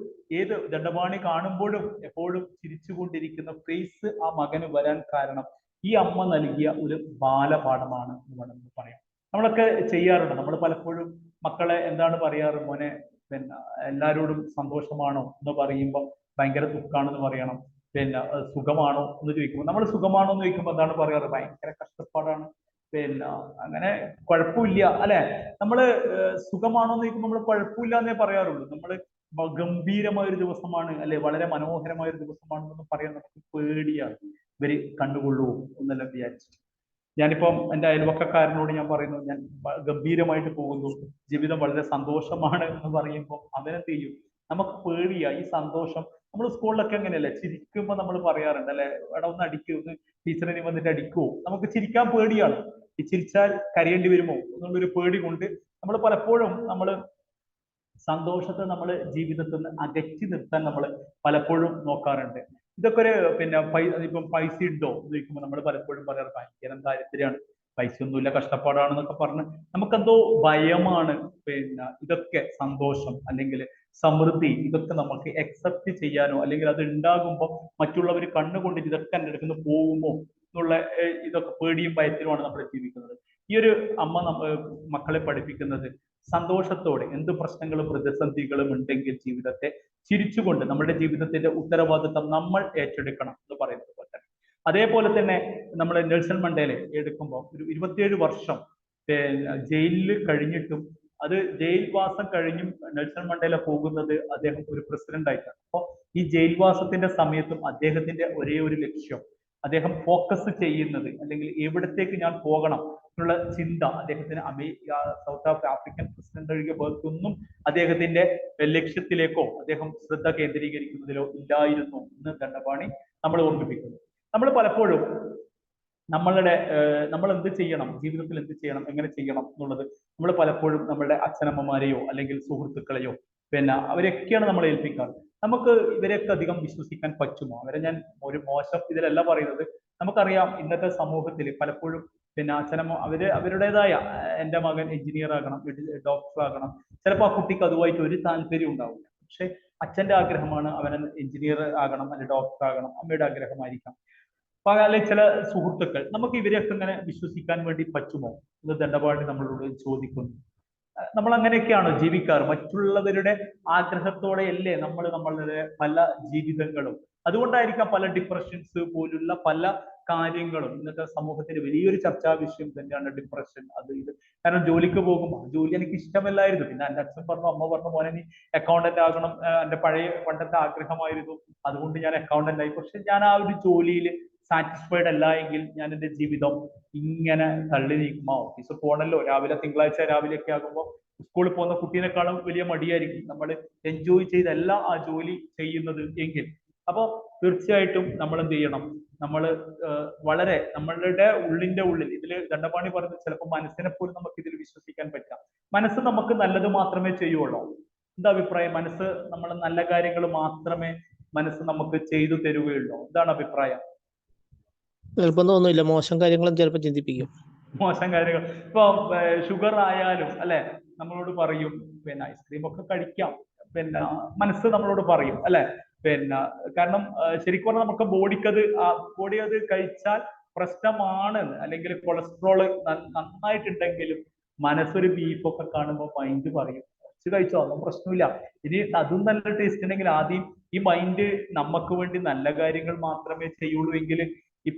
ദണ്ഡപാണി കാണുമ്പോഴും എപ്പോഴും ചിരിച്ചുകൊണ്ടിരിക്കുന്ന ഫേസ് ആ മകന് വരാൻ കാരണം ഈ അമ്മ നൽകിയ ഒരു ബാലപാഠമാണ് എന്ന് വേണമെങ്കിൽ പറയാം. നമ്മളൊക്കെ ചെയ്യാറുണ്ട്. നമ്മൾ പലപ്പോഴും മക്കളെ എന്താണ് പറയാറ്, മോനെ പിന്നെ എല്ലാവരോടും സന്തോഷമാണോ എന്ന് പറയുമ്പോൾ ഭയങ്കര ദുഃഖാണെന്ന് പറയണം. പിന്നെ സുഖമാണോ എന്ന് ചോദിക്കുമ്പോൾ നമ്മൾ സുഖമാണോ എന്ന് ചോദിക്കുമ്പോൾ എന്താണ് പറയാറ്, ഭയങ്കര കഷ്ടപ്പാടാണ്, പിന്നെ അങ്ങനെ കുഴപ്പമില്ല അല്ലെ. നമ്മള് സുഖമാണോ എന്ന് ചോദിക്കുമ്പോൾ നമ്മൾ കുഴപ്പമില്ല എന്നേ പറയാറുള്ളൂ. നമ്മള് ഗംഭീരമായ ഒരു ദിവസമാണ് അല്ലെ, വളരെ മനോഹരമായ ഒരു ദിവസമാണെന്നൊന്നും പറയാൻ നമുക്ക് പേടിയാണ്, ഇവര് കണ്ടുകൊള്ളൂ എന്നെല്ലാം വിചാരിച്ചു. ഞാനിപ്പം എൻ്റെ അയൽവക്കക്കാരനോട് ഞാൻ പറയുന്നു, ഞാൻ ഗംഭീരമായിട്ട് പോകുന്നു, ജീവിതം വളരെ സന്തോഷമാണ് എന്ന് പറയുമ്പോൾ അവനെന്ത് ചെയ്യും? നമുക്ക് പേടിയാ ഈ സന്തോഷം. നമ്മൾ സ്കൂളിലൊക്കെ അങ്ങനെയല്ലേ, ചിരിക്കുമ്പോൾ നമ്മൾ പറയാറുണ്ട് അല്ലെ, എടാ ഒന്ന് അടിക്കൂ, ഒന്ന് ടീച്ചറിനെ വന്നിട്ട് അടിക്കുവോ. നമുക്ക് ചിരിക്കാൻ പേടിയാണ്, ഈ ചിരിച്ചാൽ കരയേണ്ടി വരുമോ എന്നുള്ളൊരു പേടി കൊണ്ട് നമ്മൾ പലപ്പോഴും സന്തോഷത്തെ നമ്മൾ ജീവിതത്തിൽ നിന്ന് അകറ്റി നിർത്താൻ നമ്മൾ പലപ്പോഴും നോക്കാറുണ്ട്. ഇതൊക്കെ ഒരു ഇപ്പം പൈസ ഉണ്ടോ എന്ന് ചോദിക്കുമ്പോൾ നമ്മൾ പലപ്പോഴും പറയാറ് ഭയങ്കര ദാരിദ്ര്യമാണ്, പൈസ ഒന്നുമില്ല, കഷ്ടപ്പാടാണെന്നൊക്കെ പറഞ്ഞ് നമുക്കെന്തോ ഭയമാണ്. ഇതൊക്കെ സന്തോഷം അല്ലെങ്കിൽ സമൃദ്ധി ഇതൊക്കെ നമുക്ക് അക്സെപ്റ്റ് ചെയ്യാനോ അല്ലെങ്കിൽ അത് ഉണ്ടാകുമ്പോൾ മറ്റുള്ളവർ കണ്ണുകൊണ്ടിട്ട് ഇതൊക്കെ എൻ്റെ അടുത്ത് പോകുമോ എന്നുള്ള ഇതൊക്കെ പേടിയും ഭയത്തിലുമാണ് നമ്മൾ ജീവിക്കുന്നത്. ഈ ഒരു അമ്മ മക്കളെ പഠിപ്പിക്കുന്നത് സന്തോഷത്തോടെ എന്ത് പ്രശ്നങ്ങളും പ്രതിസന്ധികളും ഉണ്ടെങ്കിൽ ജീവിതത്തെ ചിരിച്ചുകൊണ്ട് നമ്മുടെ ജീവിതത്തിന്റെ ഉത്തരവാദിത്തം നമ്മൾ ഏറ്റെടുക്കണം എന്ന് പറയുന്നത് പോലെ തന്നെ. അതേപോലെ തന്നെ നമ്മൾ നെൽസൺ മണ്ടേലെ എടുക്കുമ്പോൾ ഒരു 27 വർഷം ജയിലിൽ കഴിഞ്ഞിട്ടും അത് ജയിൽവാസം കഴിഞ്ഞും നെൽസൺ മണ്ടേല പോകുന്നത് അദ്ദേഹം ഒരു പ്രസിഡന്റ് ആയിട്ടാണ്. അപ്പോൾ ഈ ജയിൽവാസത്തിന്റെ സമയത്തും അദ്ദേഹത്തിന്റെ ഒരേ ഒരു ലക്ഷ്യം, അദ്ദേഹം ഫോക്കസ് ചെയ്യുന്നത് അല്ലെങ്കിൽ എവിടത്തേക്ക് ഞാൻ പോകണം എന്നുള്ള ചിന്ത അദ്ദേഹത്തിന് സൗത്ത് ആഫ്രിക്കൻ പ്രസിഡന്റ് ഒഴികെ വേർക്കൊന്നും അദ്ദേഹത്തിന്റെ ലക്ഷ്യത്തിലേക്കോ അദ്ദേഹം ശ്രദ്ധ കേന്ദ്രീകരിക്കുന്നതിലോ ഇല്ലായിരുന്നു എന്ന് ദണ്ഡപാണി നമ്മൾ ഓർമ്മിപ്പിക്കുന്നു. നമ്മൾ പലപ്പോഴും നമ്മൾ എന്ത് ചെയ്യണം, ജീവിതത്തിൽ എന്ത് ചെയ്യണം, എങ്ങനെ ചെയ്യണം എന്നുള്ളത് നമ്മൾ പലപ്പോഴും നമ്മുടെ അച്ഛനമ്മമാരെയോ അല്ലെങ്കിൽ സുഹൃത്തുക്കളെയോ അവരെയൊക്കെയാണ് നമ്മൾ ഏൽപ്പിക്കാറ്. നമുക്ക് ഇവരെയൊക്കെ അധികം വിശ്വസിക്കാൻ പറ്റുമോ? അവരെ ഞാൻ ഒരു മോശം ഇതിലല്ല പറയുന്നത്. നമുക്കറിയാം ഇന്നത്തെ സമൂഹത്തിൽ പലപ്പോഴും അച്ഛനമ്മ അവരുടേതായ എൻ്റെ മകൻ എഞ്ചിനീയർ ആകണം, ഡോക്ടർ ആകണം, ചിലപ്പോൾ ആ കുട്ടിക്ക് അതുമായിട്ട് ഒരു താല്പര്യം ഉണ്ടാവില്ല. പക്ഷെ അച്ഛന്റെ ആഗ്രഹമാണ് അവൻ എഞ്ചിനീയർ ആകണം അല്ലെങ്കിൽ ഡോക്ടർ ആകണം, അമ്മയുടെ ആഗ്രഹമായിരിക്കാം. അല്ലെങ്കിൽ ചില സുഹൃത്തുക്കൾ, നമുക്ക് ഇവരെയൊക്കെ ഇങ്ങനെ വിശ്വസിക്കാൻ വേണ്ടി പറ്റുമോ എന്ന് ദണ്ഡപാണി നമ്മളോട് ചോദിക്കുന്നു. നമ്മൾ അങ്ങനെയൊക്കെയാണോ ജീവിക്കാറ്? മറ്റുള്ളവരുടെ ആഗ്രഹത്തോടെയല്ലേ നമ്മളുടെ പല ജീവിതങ്ങളും? അതുകൊണ്ടായിരിക്കാം പല ഡിപ്രഷൻസ് പോലുള്ള പല കാര്യങ്ങളും ഇന്നത്തെ സമൂഹത്തിന് വലിയൊരു ചർച്ചാ വിഷയം തന്നെയാണ് ഡിപ്രഷൻ, അത് ഇത്. കാരണം ജോലിക്ക് പോകുമ്പോൾ ജോലി എനിക്ക് ഇഷ്ടമല്ലായിരുന്നു, പിന്നെ എൻ്റെ അച്ഛൻ പറഞ്ഞു, അമ്മ പറഞ്ഞു, മോനെ നീ അക്കൗണ്ടന്റ് ആകണം, എൻ്റെ പണ്ടത്തെ ആഗ്രഹമായിരുന്നു, അതുകൊണ്ട് ഞാൻ അക്കൗണ്ടന്റ് ആയി. പക്ഷെ ഞാൻ ആ ഒരു ജോലിയിൽ സാറ്റിസ്ഫൈഡ് അല്ല എങ്കിൽ ഞാൻ എൻ്റെ ജീവിതം ഇങ്ങനെ തള്ളി നീക്കുമോ? ഓഫീസിൽ പോകണല്ലോ, രാവിലെ തിങ്കളാഴ്ച രാവിലെയൊക്കെ ആകുമ്പോൾ സ്കൂളിൽ പോകുന്ന കുട്ടീനെക്കാളും വലിയ മടിയായിരിക്കും നമ്മൾ എൻജോയ് ചെയ്തല്ല ആ ജോലി ചെയ്യുന്നത് എങ്കിൽ. അപ്പോൾ തീർച്ചയായിട്ടും നമ്മൾ എന്ത് ചെയ്യണം? നമ്മൾ വളരെ നമ്മളുടെ ഉള്ളിന്റെ ഉള്ളിൽ ഇതിൽ ദണ്ഡപാണി പറഞ്ഞത് ചിലപ്പോൾ മനസ്സിനെ പോലും നമുക്ക് ഇതിൽ വിശ്വസിക്കാൻ പറ്റാം. മനസ്സ് നമുക്ക് നല്ലത് മാത്രമേ ചെയ്യുള്ളൂ. എന്താ അഭിപ്രായം? മനസ്സ് നമ്മൾ നല്ല കാര്യങ്ങൾ മാത്രമേ മനസ്സ് നമുക്ക് ചെയ്തു തരുകയുള്ളൂ. എന്താണ് അഭിപ്രായം? നിർബന്ധമൊന്നുമില്ല, മോശം കാര്യങ്ങളും ചിലപ്പോൾ ചിന്തിപ്പിക്കും. മോശം കാര്യങ്ങൾ ഇപ്പൊ ഷുഗർ ആയാലും അല്ലെ, നമ്മളോട് പറയും പിന്നെ ഐസ്ക്രീം ഒക്കെ കഴിക്കാം, പിന്നെ മനസ്സ് നമ്മളോട് പറയും അല്ലെ. പിന്നെ കാരണം ശരിക്കും പറഞ്ഞാൽ നമുക്ക് ബോഡി അത് കഴിച്ചാൽ പ്രശ്നമാണ്, അല്ലെങ്കിൽ കൊളസ്ട്രോള് നന്നായിട്ടുണ്ടെങ്കിലും മനസ്സൊരു ബീഫൊക്കെ കാണുമ്പോൾ മൈൻഡ് പറയും കുറച്ച് കഴിച്ചോ, അതൊന്നും പ്രശ്നമില്ല, ഇനി അതും നല്ല ടേസ്റ്റ് ഉണ്ടെങ്കിൽ ആദ്യം ഈ മൈൻഡ് നമുക്ക് വേണ്ടി നല്ല കാര്യങ്ങൾ മാത്രമേ ചെയ്യുള്ളൂ എങ്കിൽ ഈ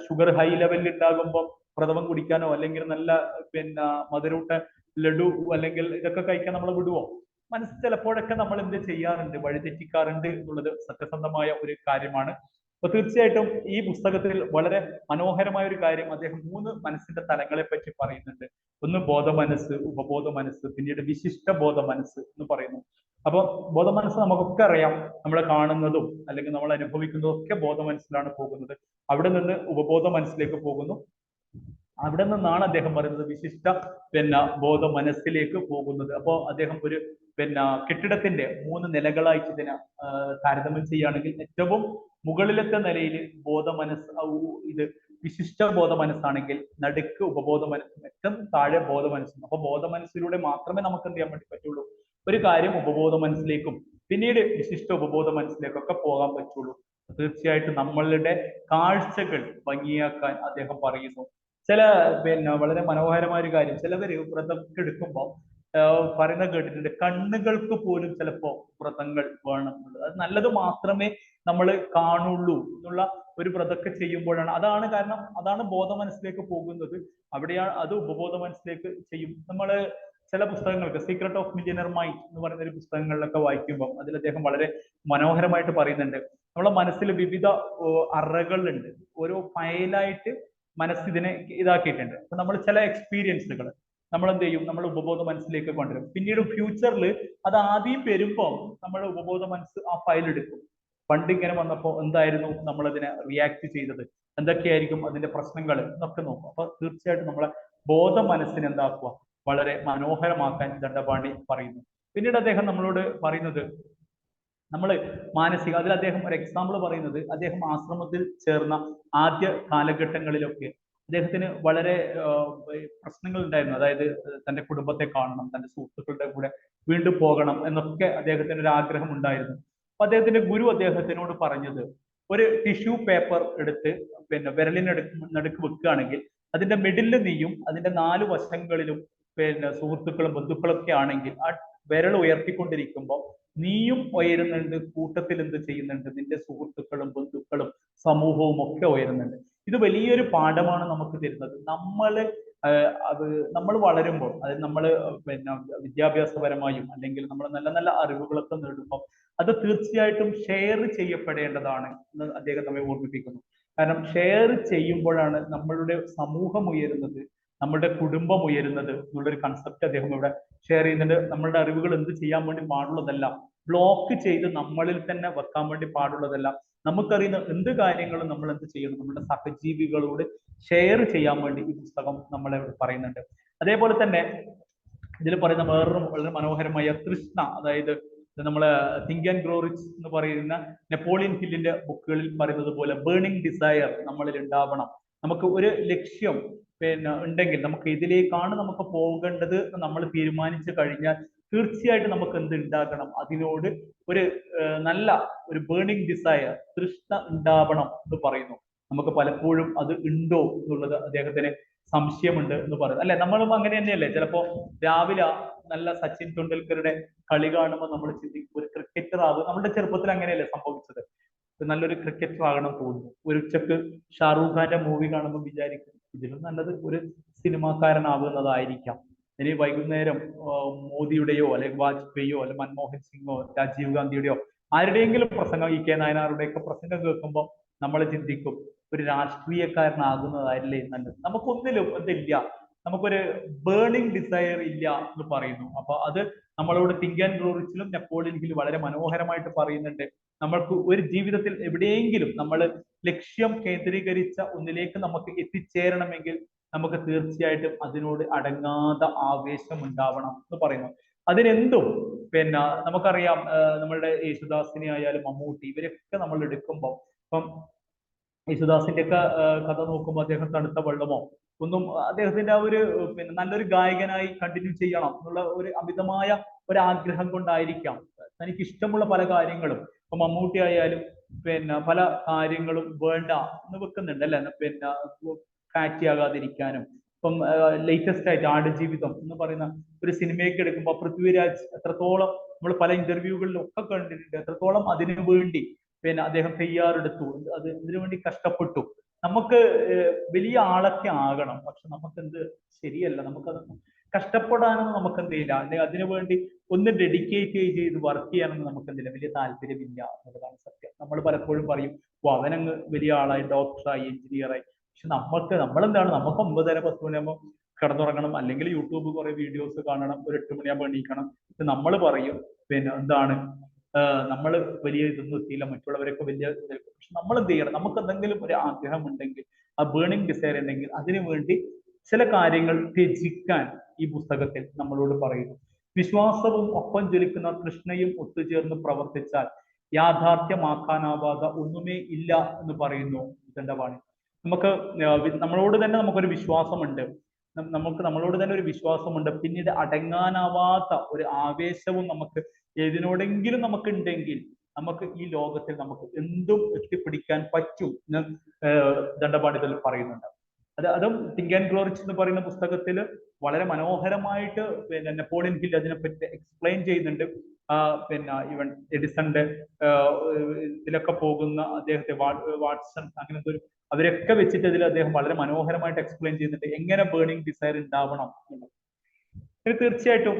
ഷുഗർ ഹൈ ലെവലിൽ ഉണ്ടാകുമ്പോൾ പ്രഥമം കുടിക്കാനോ അല്ലെങ്കിൽ നല്ല പിന്നെ മധുരൂട്ട ലഡു അല്ലെങ്കിൽ ഇതൊക്കെ കഴിക്കാൻ നമ്മൾ വിടുവോ? മനസ്സ് ചിലപ്പോഴൊക്കെ നമ്മൾ എന്ത് ചെയ്യാറുണ്ട്, വഴിതെറ്റിക്കാറുണ്ട് എന്നുള്ളത് സത്യസന്ധമായ ഒരു കാര്യമാണ്. അപ്പൊ തീർച്ചയായിട്ടും ഈ പുസ്തകത്തിൽ വളരെ മനോഹരമായ ഒരു കാര്യം അദ്ദേഹം 3 മനസ്സിന്റെ തലങ്ങളെ പറ്റി പറയുന്നുണ്ട്. ഒന്ന് ബോധ മനസ്സ്, ഉപബോധ മനസ്സ്, പിന്നീട് വിശിഷ്ട ബോധ മനസ്സ് എന്ന് പറയുന്നു. അപ്പൊ ബോധ മനസ്സ് നമുക്കൊക്കെ അറിയാം, നമ്മൾ കാണുന്നതും അല്ലെങ്കിൽ നമ്മൾ അനുഭവിക്കുന്നതും ഒക്കെ ബോധ മനസ്സിലാണ് പോകുന്നത്. അവിടെ നിന്ന് ഉപബോധ മനസ്സിലേക്ക് പോകുന്നു. അവിടെ നിന്നാണ് അദ്ദേഹം പറയുന്നത് വിശിഷ്ട പിന്നെ ബോധ മനസ്സിലേക്ക് പോകുന്നത്. അപ്പോൾ അദ്ദേഹം ഒരു പിന്നെ കെട്ടിടത്തിന്റെ 3 നിലകളായിട്ട് ഇതിനെ താരതമ്യം ചെയ്യുകയാണെങ്കിൽ ഏറ്റവും മുകളിലത്തെ നിലയിൽ ബോധ മനസ്സ് ഇത് വിശിഷ്ട ബോധ മനസ്സാണെങ്കിൽ നടുക്ക് ഉപബോധ മനസ്സും ഏറ്റവും താഴെ ബോധ മനസ്സും. അപ്പൊ ബോധ മനസ്സിലൂടെ മാത്രമേ നമുക്ക് എന്ത് ചെയ്യാൻ വേണ്ടി പറ്റുള്ളൂ, ഒരു കാര്യം ഉപബോധ മനസ്സിലേക്കും പിന്നീട് വിശിഷ്ട ഉപബോധ മനസ്സിലേക്കൊക്കെ പോകാൻ പറ്റുള്ളൂ. തീർച്ചയായിട്ടും നമ്മളുടെ കാഴ്ചകൾ ഭംഗിയാക്കാൻ അദ്ദേഹം പറയുന്നു. ചില പിന്നെ വളരെ മനോഹരമായ ഒരു കാര്യം, ചിലവര് വ്രതമൊക്കെ എടുക്കുമ്പോൾ പറയുന്നത് കേട്ടിട്ടുണ്ട്, കണ്ണുകൾക്ക് പോലും ചിലപ്പോ വ്രതങ്ങൾ വേണം എന്നുള്ളത്. അത് നല്ലത് മാത്രമേ നമ്മൾ കാണുള്ളൂ എന്നുള്ള ഒരു വ്രതമൊക്കെ ചെയ്യുമ്പോഴാണ് കാരണം അതാണ് ബോധ മനസ്സിലേക്ക് പോകുന്നത്. അവിടെയാണ് അത് ഉപബോധ മനസ്സിലേക്ക് ചെയ്യും. നമ്മൾ ചില പുസ്തകങ്ങൾക്ക് സീക്രട്ട് ഓഫ് മില്യനർ മൈൻഡ് എന്ന് പറയുന്ന ഒരു പുസ്തകങ്ങളിലൊക്കെ വായിക്കുമ്പോൾ അതിൽ അദ്ദേഹം വളരെ മനോഹരമായിട്ട് പറയുന്നുണ്ട്, നമ്മളെ മനസ്സിൽ വിവിധ അറകളുണ്ട്, ഓരോ ഫയലായിട്ട് മനസ്സിതിനെ ഇതാക്കിയിട്ടുണ്ട്. അപ്പൊ നമ്മൾ ചില എക്സ്പീരിയൻസുകൾ നമ്മൾ എന്ത് ചെയ്യും, നമ്മൾ ഉപബോധ മനസ്സിലേക്ക് കൊണ്ടുവരും. പിന്നീട് ഫ്യൂച്ചറിൽ അത് ആദ്യം വരുമ്പോൾ നമ്മൾ ഉപബോധ മനസ്സ് ആ ഫയൽ എടുക്കും. പണ്ട് ഇങ്ങനെ വന്നപ്പോൾ എന്തായിരുന്നു നമ്മൾ അതിനെ റിയാക്ട് ചെയ്തത്, എന്തൊക്കെയായിരിക്കും അതിന്റെ പ്രശ്നങ്ങൾ എന്നൊക്കെ നോക്കും. അപ്പൊ തീർച്ചയായിട്ടും നമ്മളെ ബോധ മനസ്സിനെ എന്താക്കുക, വളരെ മനോഹരമാക്കാൻ ദണ്ഡപാണി പറയുന്നു. പിന്നീട് അദ്ദേഹം നമ്മളോട് പറയുന്നത് നമ്മൾ മാനസിക, അതിൽ അദ്ദേഹം ഒരു എക്സാമ്പിൾ പറയുന്നത്, അദ്ദേഹം ആശ്രമത്തിൽ ചേർന്ന ആദ്യ കാലഘട്ടങ്ങളിലൊക്കെ അദ്ദേഹത്തിന് വളരെ പ്രശ്നങ്ങൾ ഉണ്ടായിരുന്നു. അതായത് തന്റെ കുടുംബത്തെ കാണണം, തന്റെ സുഹൃത്തുക്കളുടെ കൂടെ വീണ്ടും പോകണം എന്നൊക്കെ അദ്ദേഹത്തിന് ഒരു ആഗ്രഹം ഉണ്ടായിരുന്നു. അപ്പൊ അദ്ദേഹത്തിന്റെ ഗുരു അദ്ദേഹത്തിനോട് പറഞ്ഞത്, ഒരു ടിഷ്യൂ പേപ്പർ എടുത്ത് പിന്നെ നടുക്ക് വെക്കുകയാണെങ്കിൽ അതിന്റെ മിഡിൽ നീയും അതിന്റെ 4 വശങ്ങളിലും പിന്നെ സുഹൃത്തുക്കളും ബന്ധുക്കളൊക്കെ ആണെങ്കിൽ ആ വിരൽ ഉയർത്തിക്കൊണ്ടിരിക്കുമ്പോൾ നീയും ഉയരുന്നുണ്ട്, കൂട്ടത്തിൽ എന്ത് ചെയ്യുന്നുണ്ട്, നിന്റെ സുഹൃത്തുക്കളും ബന്ധുക്കളും സമൂഹവും ഒക്കെ ഉയരുന്നുണ്ട്. ഇത് വലിയൊരു പാഠമാണ് നമുക്ക് തരുന്നത്. നമ്മൾ വളരുമ്പോൾ, അതായത് നമ്മൾ പിന്നെ വിദ്യാഭ്യാസപരമായും അല്ലെങ്കിൽ നമ്മൾ നല്ല നല്ല അറിവുകളൊക്കെ നേടുമ്പോൾ അത് തീർച്ചയായിട്ടും ഷെയർ ചെയ്യപ്പെടേണ്ടതാണ് എന്ന് അദ്ദേഹം നമ്മെ ഓർമ്മിപ്പിക്കുന്നു. കാരണം ഷെയർ ചെയ്യുമ്പോഴാണ് നമ്മളുടെ സമൂഹം ഉയരുന്നത്, നമ്മുടെ കുടുംബം ഉയരുന്നത് എന്നുള്ളൊരു കൺസെപ്റ്റ് അദ്ദേഹം ഇവിടെ ഷെയർ ചെയ്യുന്നുണ്ട്. നമ്മളുടെ അറിവുകൾ എന്ത് ചെയ്യാൻ വേണ്ടി പാടുള്ളതല്ല, ബ്ലോക്ക് ചെയ്ത് നമ്മളിൽ തന്നെ വെക്കാൻ വേണ്ടി പാടുള്ളതല്ല. നമുക്കറിയുന്ന എന്ത് കാര്യങ്ങളും നമ്മൾ എന്ത് ചെയ്യുന്നു, നമ്മുടെ സഹജീവികളോട് ഷെയർ ചെയ്യാൻ വേണ്ടി ഈ പുസ്തകം നമ്മളെ പറയുന്നുണ്ട്. അതേപോലെ തന്നെ ഇതിൽ പറയുന്ന വേറൊരു വളരെ മനോഹരമായ തൃഷ്ണ, അതായത് നമ്മള് തിങ്ക് ആൻഡ് ഗ്രോ റിച്ച് എന്ന് പറയുന്ന നെപ്പോളിയൻ ഹില്ലിന്റെ ബുക്കുകളിൽ പറയുന്നത് പോലെ ബേണിംഗ് ഡിസയർ നമ്മളിൽ ഉണ്ടാവണം. നമുക്ക് ഒരു ലക്ഷ്യം പിന്നെ ഉണ്ടെങ്കിൽ നമുക്ക് ഇതിലേക്കാണ് നമുക്ക് പോകേണ്ടത് നമ്മൾ തീരുമാനിച്ചു കഴിഞ്ഞാൽ തീർച്ചയായിട്ടും നമുക്ക് എന്ത് ഉണ്ടാകണം, അതിനോട് ഒരു നല്ല ഒരു ബേണിംഗ് ഡിസയർ, തൃഷ്ണ ഉണ്ടാവണം എന്ന് പറയുന്നു. നമുക്ക് പലപ്പോഴും അത് ഉണ്ടോ എന്നുള്ളത് അദ്ദേഹത്തിന് സംശയമുണ്ട് എന്ന് പറയുന്നത് അല്ലെ. നമ്മളും അങ്ങനെ തന്നെയല്ലേ, ചിലപ്പോ രാവിലെ നല്ല സച്ചിൻ ടെണ്ടുൽക്കറുടെ കളി കാണുമ്പോൾ നമ്മൾ ചിന്തിക്കും ഒരു ക്രിക്കറ്റർ ആകും. നമ്മുടെ ചെറുപ്പത്തിൽ അങ്ങനെയല്ലേ സംഭവിച്ചത്, നല്ലൊരു ക്രിക്കറ്റർ ആകണം തോന്നുന്നു. ഒരു ഉച്ചക്ക് ഷാറൂഖ് ഖാന്റെ മൂവി കാണുമ്പോൾ വിചാരിക്കും ഇതിലും നല്ലത് ഒരു സിനിമാക്കാരനാകുന്നതായിരിക്കാം. ഇനി വൈകുന്നേരം മോദിയുടെയോ അല്ലെങ്കിൽ വാജ്പേയിയോ അല്ലെങ്കിൽ മൻമോഹൻ സിംഗോ രാജീവ് ഗാന്ധിയുടെയോ ആരുടെയെങ്കിലും പ്രസംഗം, ഇ കെ നായനാരുടെയൊക്കെ പ്രസംഗം കേൾക്കുമ്പോൾ നമ്മൾ ചിന്തിക്കും ഒരു രാഷ്ട്രീയക്കാരനാകുന്നതല്ലേ നല്ലത്. നമുക്കൊന്നിലും ഇതില്ല, നമുക്കൊരു ബേണിംഗ് ഡിസയർ ഇല്ല എന്ന് പറയുന്നു. അപ്പൊ അത് നമ്മളോട് തിങ്ക് ആൻഡ് ഗ്രോ റിച്ചിലും നെപ്പോളിയൻ ഹിൽ വളരെ മനോഹരമായിട്ട് പറയുന്നുണ്ട്. നമ്മൾക്ക് ഒരു ജീവിതത്തിൽ എവിടെയെങ്കിലും നമ്മൾ ലക്ഷ്യം കേന്ദ്രീകരിച്ച ഒന്നിലേക്ക് നമുക്ക് എത്തിച്ചേരണമെങ്കിൽ നമുക്ക് തീർച്ചയായിട്ടും അതിനോട് അടങ്ങാത്ത ആവേശം ഉണ്ടാവണം എന്ന് പറയുന്നു. അതിനെന്തും പിന്നെ നമുക്കറിയാം, നമ്മളുടെ യേശുദാസിനെ ആയാലും മമ്മൂട്ടി ഇവരൊക്കെ നമ്മൾ എടുക്കുമ്പോൾ, ഇപ്പം യേശുദാസിന്റെ ഒക്കെ കഥ നോക്കുമ്പോൾ അദ്ദേഹം തണുത്ത വെള്ളമോ ഒന്നും, അദ്ദേഹത്തിന്റെ ആ ഒരു പിന്നെ നല്ലൊരു ഗായകനായി കണ്ടിന്യൂ ചെയ്യണം എന്നുള്ള ഒരു അമിതമായ ഒരു ആഗ്രഹം കൊണ്ടായിരിക്കാം തനിക്ക് ഇഷ്ടമുള്ള പല കാര്യങ്ങളും. ഇപ്പൊ മമ്മൂട്ടി ആയാലും പിന്നെ പല കാര്യങ്ങളും വേണ്ട എന്ന് വെക്കുന്നുണ്ട് അല്ലെ, പിന്നെ ഫാറ്റിയാകാതിരിക്കാനും. ഇപ്പം ലേറ്റസ്റ്റ് ആയിട്ട് ആടുജീവിതം എന്ന് പറയുന്ന ഒരു സിനിമയൊക്കെ എടുക്കുമ്പോൾ പൃഥ്വിരാജ് എത്രത്തോളം നമ്മൾ പല ഇന്റർവ്യൂകളിലും ഒക്കെ കണ്ടിട്ടുണ്ട്, എത്രത്തോളം അതിനു വേണ്ടി പിന്നെ അദ്ദേഹം തയ്യാറെടുത്തു, അത് ഇതിനു വേണ്ടി കഷ്ടപ്പെട്ടു. നമുക്ക് വലിയ ആളൊക്കെ ആകണം, പക്ഷെ നമുക്കെന്ത് ശരിയല്ല, നമുക്കതൊന്നും കഷ്ടപ്പെടാനൊന്നും നമുക്ക് എന്തില്ല, അല്ലെങ്കിൽ അതിനുവേണ്ടി ഒന്ന് ഡെഡിക്കേറ്റ് ചെയ്ത് വർക്ക് ചെയ്യാനൊന്നും നമുക്ക് എന്തില്ല, വലിയ താല്പര്യമില്ല എന്നുള്ളതാണ് സത്യം. നമ്മൾ പലപ്പോഴും പറയും, ഓ അവനങ്ങ് വലിയ ആളായി, ഡോക്ടറായി, എഞ്ചിനീയറായി. പക്ഷെ നമ്മളെന്താണ്, നമുക്ക് 9:30-10 മണിയാകുമ്പോൾ കിടന്നുറങ്ങണം, അല്ലെങ്കിൽ യൂട്യൂബ് കുറെ വീഡിയോസ് കാണണം, ഒരു 8 മണിയാകുമ്പോൾ എണീക്കണം. നമ്മൾ പറയും പിന്നെ എന്താണ്, നമ്മൾ വലിയ ഇതൊന്നും എത്തിയില്ല, മറ്റുള്ളവരൊക്കെ വലിയ. പക്ഷെ നമ്മൾ എന്ത് ചെയ്യണം, നമുക്ക് എന്തെങ്കിലും ഒരു ആഗ്രഹം ഉണ്ടെങ്കിൽ, ആ ബേണിംഗ് ഡിസയർ ഉണ്ടെങ്കിൽ അതിനു വേണ്ടി ചില കാര്യങ്ങൾ ത്യജിക്കാൻ ഈ പുസ്തകത്തിൽ നമ്മളോട് പറയുന്നു. വിശ്വാസവും ഒപ്പം ജ്വലിക്കുന്ന തൃഷ്ണയും ഒത്തുചേർന്ന് പ്രവർത്തിച്ചാൽ യാഥാർത്ഥ്യമാക്കാനാവാത ഒന്നുമേ ഇല്ല എന്ന് പറയുന്നു ദണ്ഡപാണി. നമുക്ക് നമ്മളോട് തന്നെ നമുക്കൊരു വിശ്വാസമുണ്ട്, നമ്മളോട് തന്നെ ഒരു വിശ്വാസമുണ്ട്, പിന്നീട് അടങ്ങാനാവാത്ത ഒരു ആവേശവും നമുക്ക് ഏതിനോടെങ്കിലും നമുക്ക് ഉണ്ടെങ്കിൽ നമുക്ക് ഈ ലോകത്തിൽ നമുക്ക് എന്തും എത്തിപ്പിടിക്കാൻ പറ്റും എന്ന് ദണ്ഡപാണിയിൽ പറയുന്നുണ്ട്. അതും തിങ്ക് ആൻഡ് ഗ്രോ റിച്ച് എന്ന് പറയുന്ന പുസ്തകത്തിൽ വളരെ മനോഹരമായിട്ട് പിന്നെ നെപ്പോളിയൻ ഹിൽ അതിനെപ്പറ്റി എക്സ്പ്ലെയിൻ ചെയ്യുന്നുണ്ട്. പിന്നെ ഈവൻ എഡിസന്റെ ഇതിലൊക്കെ പോകുന്ന അദ്ദേഹത്തെ വാട്സൺ അങ്ങനത്തെ ഒരു അവരൊക്കെ വെച്ചിട്ട് ഇതിൽ അദ്ദേഹം വളരെ മനോഹരമായിട്ട് എക്സ്പ്ലെയിൻ ചെയ്യുന്നുണ്ട് എങ്ങനെ ബേണിംഗ് ഡിസയർ ഉണ്ടാവണം എന്നുള്ളത്. തീർച്ചയായിട്ടും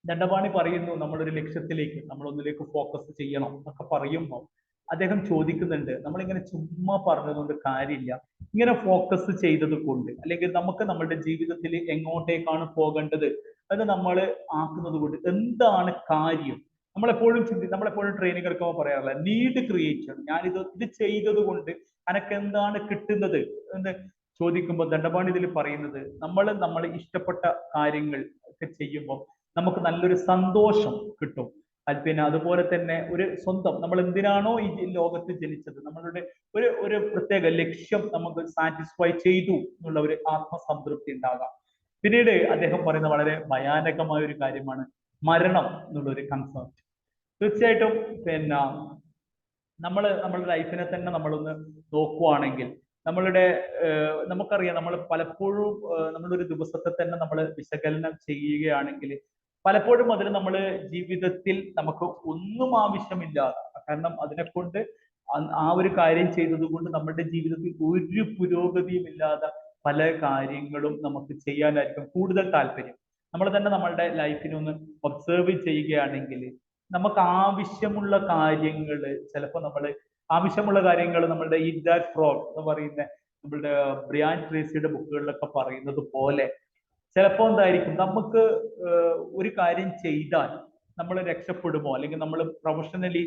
ദണ്ഡപാണി പറയുന്നു, നമ്മളൊരു ലക്ഷ്യത്തിലേക്ക് നമ്മളൊന്നിലേക്ക് ഫോക്കസ് ചെയ്യണം എന്നൊക്കെ പറയുമ്പോൾ അദ്ദേഹം ചോദിക്കുന്നുണ്ട്, നമ്മളിങ്ങനെ ചുമ്മാ പറഞ്ഞതുകൊണ്ട് കാര്യമില്ല, ഇങ്ങനെ ഫോക്കസ് ചെയ്തത് കൊണ്ട്, അല്ലെങ്കിൽ നമുക്ക് നമ്മളുടെ ജീവിതത്തിൽ എങ്ങോട്ടേക്കാണ് പോകേണ്ടത് അത് നമ്മൾ ആക്കുന്നത് കൊണ്ട് എന്താണ് കാര്യം. നമ്മളെപ്പോഴും നമ്മളെപ്പോഴും ട്രെയിനിങ് എടുക്കുമ്പോൾ പറയാറില്ല, നീഡ് ക്രിയേറ്റ് ചെയ്യണം. ഇത് ചെയ്തത് കൊണ്ട് അനക്ക് എന്താണ് കിട്ടുന്നത് എന്ന് ചോദിക്കുമ്പോൾ ദണ്ഡപാണി ഇതിൽ പറയുന്നത്, നമ്മൾ ഇഷ്ടപ്പെട്ട കാര്യങ്ങൾ ഒക്കെ ചെയ്യുമ്പോൾ നമുക്ക് നല്ലൊരു സന്തോഷം കിട്ടും. പിന്നെ അതുപോലെ തന്നെ ഒരു സ്വന്തം നമ്മൾ എന്തിനാണോ ഈ ലോകത്ത് ജനിച്ചത്, നമ്മളുടെ ഒരു പ്രത്യേക ലക്ഷ്യം നമുക്ക് സാറ്റിസ്ഫൈ ചെയ്തു എന്നുള്ള ഒരു ആത്മസംതൃപ്തി ഉണ്ടാകാം. പിന്നീട് അദ്ദേഹം പറയുന്ന വളരെ ഭയാനകമായ ഒരു കാര്യമാണ് മരണം എന്നുള്ള ഒരു കൺസെപ്റ്റ്. തീർച്ചയായിട്ടും പിന്നെ നമ്മളുടെ ലൈഫിനെ തന്നെ നമ്മളൊന്ന് നോക്കുവാണെങ്കിൽ നമുക്കറിയാം, നമ്മൾ പലപ്പോഴും നമ്മളൊരു ദിവസത്തെ തന്നെ നമ്മൾ വിശകലനം ചെയ്യുകയാണെങ്കിൽ പലപ്പോഴും അതിൽ നമ്മൾ ജീവിതത്തിൽ നമുക്ക് ഒന്നും ആവശ്യമില്ലാതെ, കാരണം അതിനെക്കൊണ്ട് ആ ഒരു കാര്യം ചെയ്തത് കൊണ്ട് നമ്മുടെ ജീവിതത്തിൽ ഒരു പുരോഗതിയും ഇല്ലാതെ പല കാര്യങ്ങളും നമുക്ക് ചെയ്യാനായിരിക്കും കൂടുതൽ താല്പര്യം. നമ്മൾ തന്നെ നമ്മളുടെ ലൈഫിനൊന്ന് ഒബ്സർവ് ചെയ്യുകയാണെങ്കിൽ നമുക്ക് ആവശ്യമുള്ള കാര്യങ്ങൾ നമ്മളുടെ ഈറ്റ് ദാറ്റ് ഫ്രോഗ് എന്ന് പറയുന്ന നമ്മളുടെ ബ്രിയാൻ ട്രേസിയുടെ ബുക്കുകളിലൊക്കെ പറയുന്നത് പോലെ ചിലപ്പോൾ എന്തായിരിക്കും, നമുക്ക് ഒരു കാര്യം ചെയ്താൽ നമ്മൾ രക്ഷപ്പെടുമോ, അല്ലെങ്കിൽ നമ്മൾ പ്രൊഫഷണലി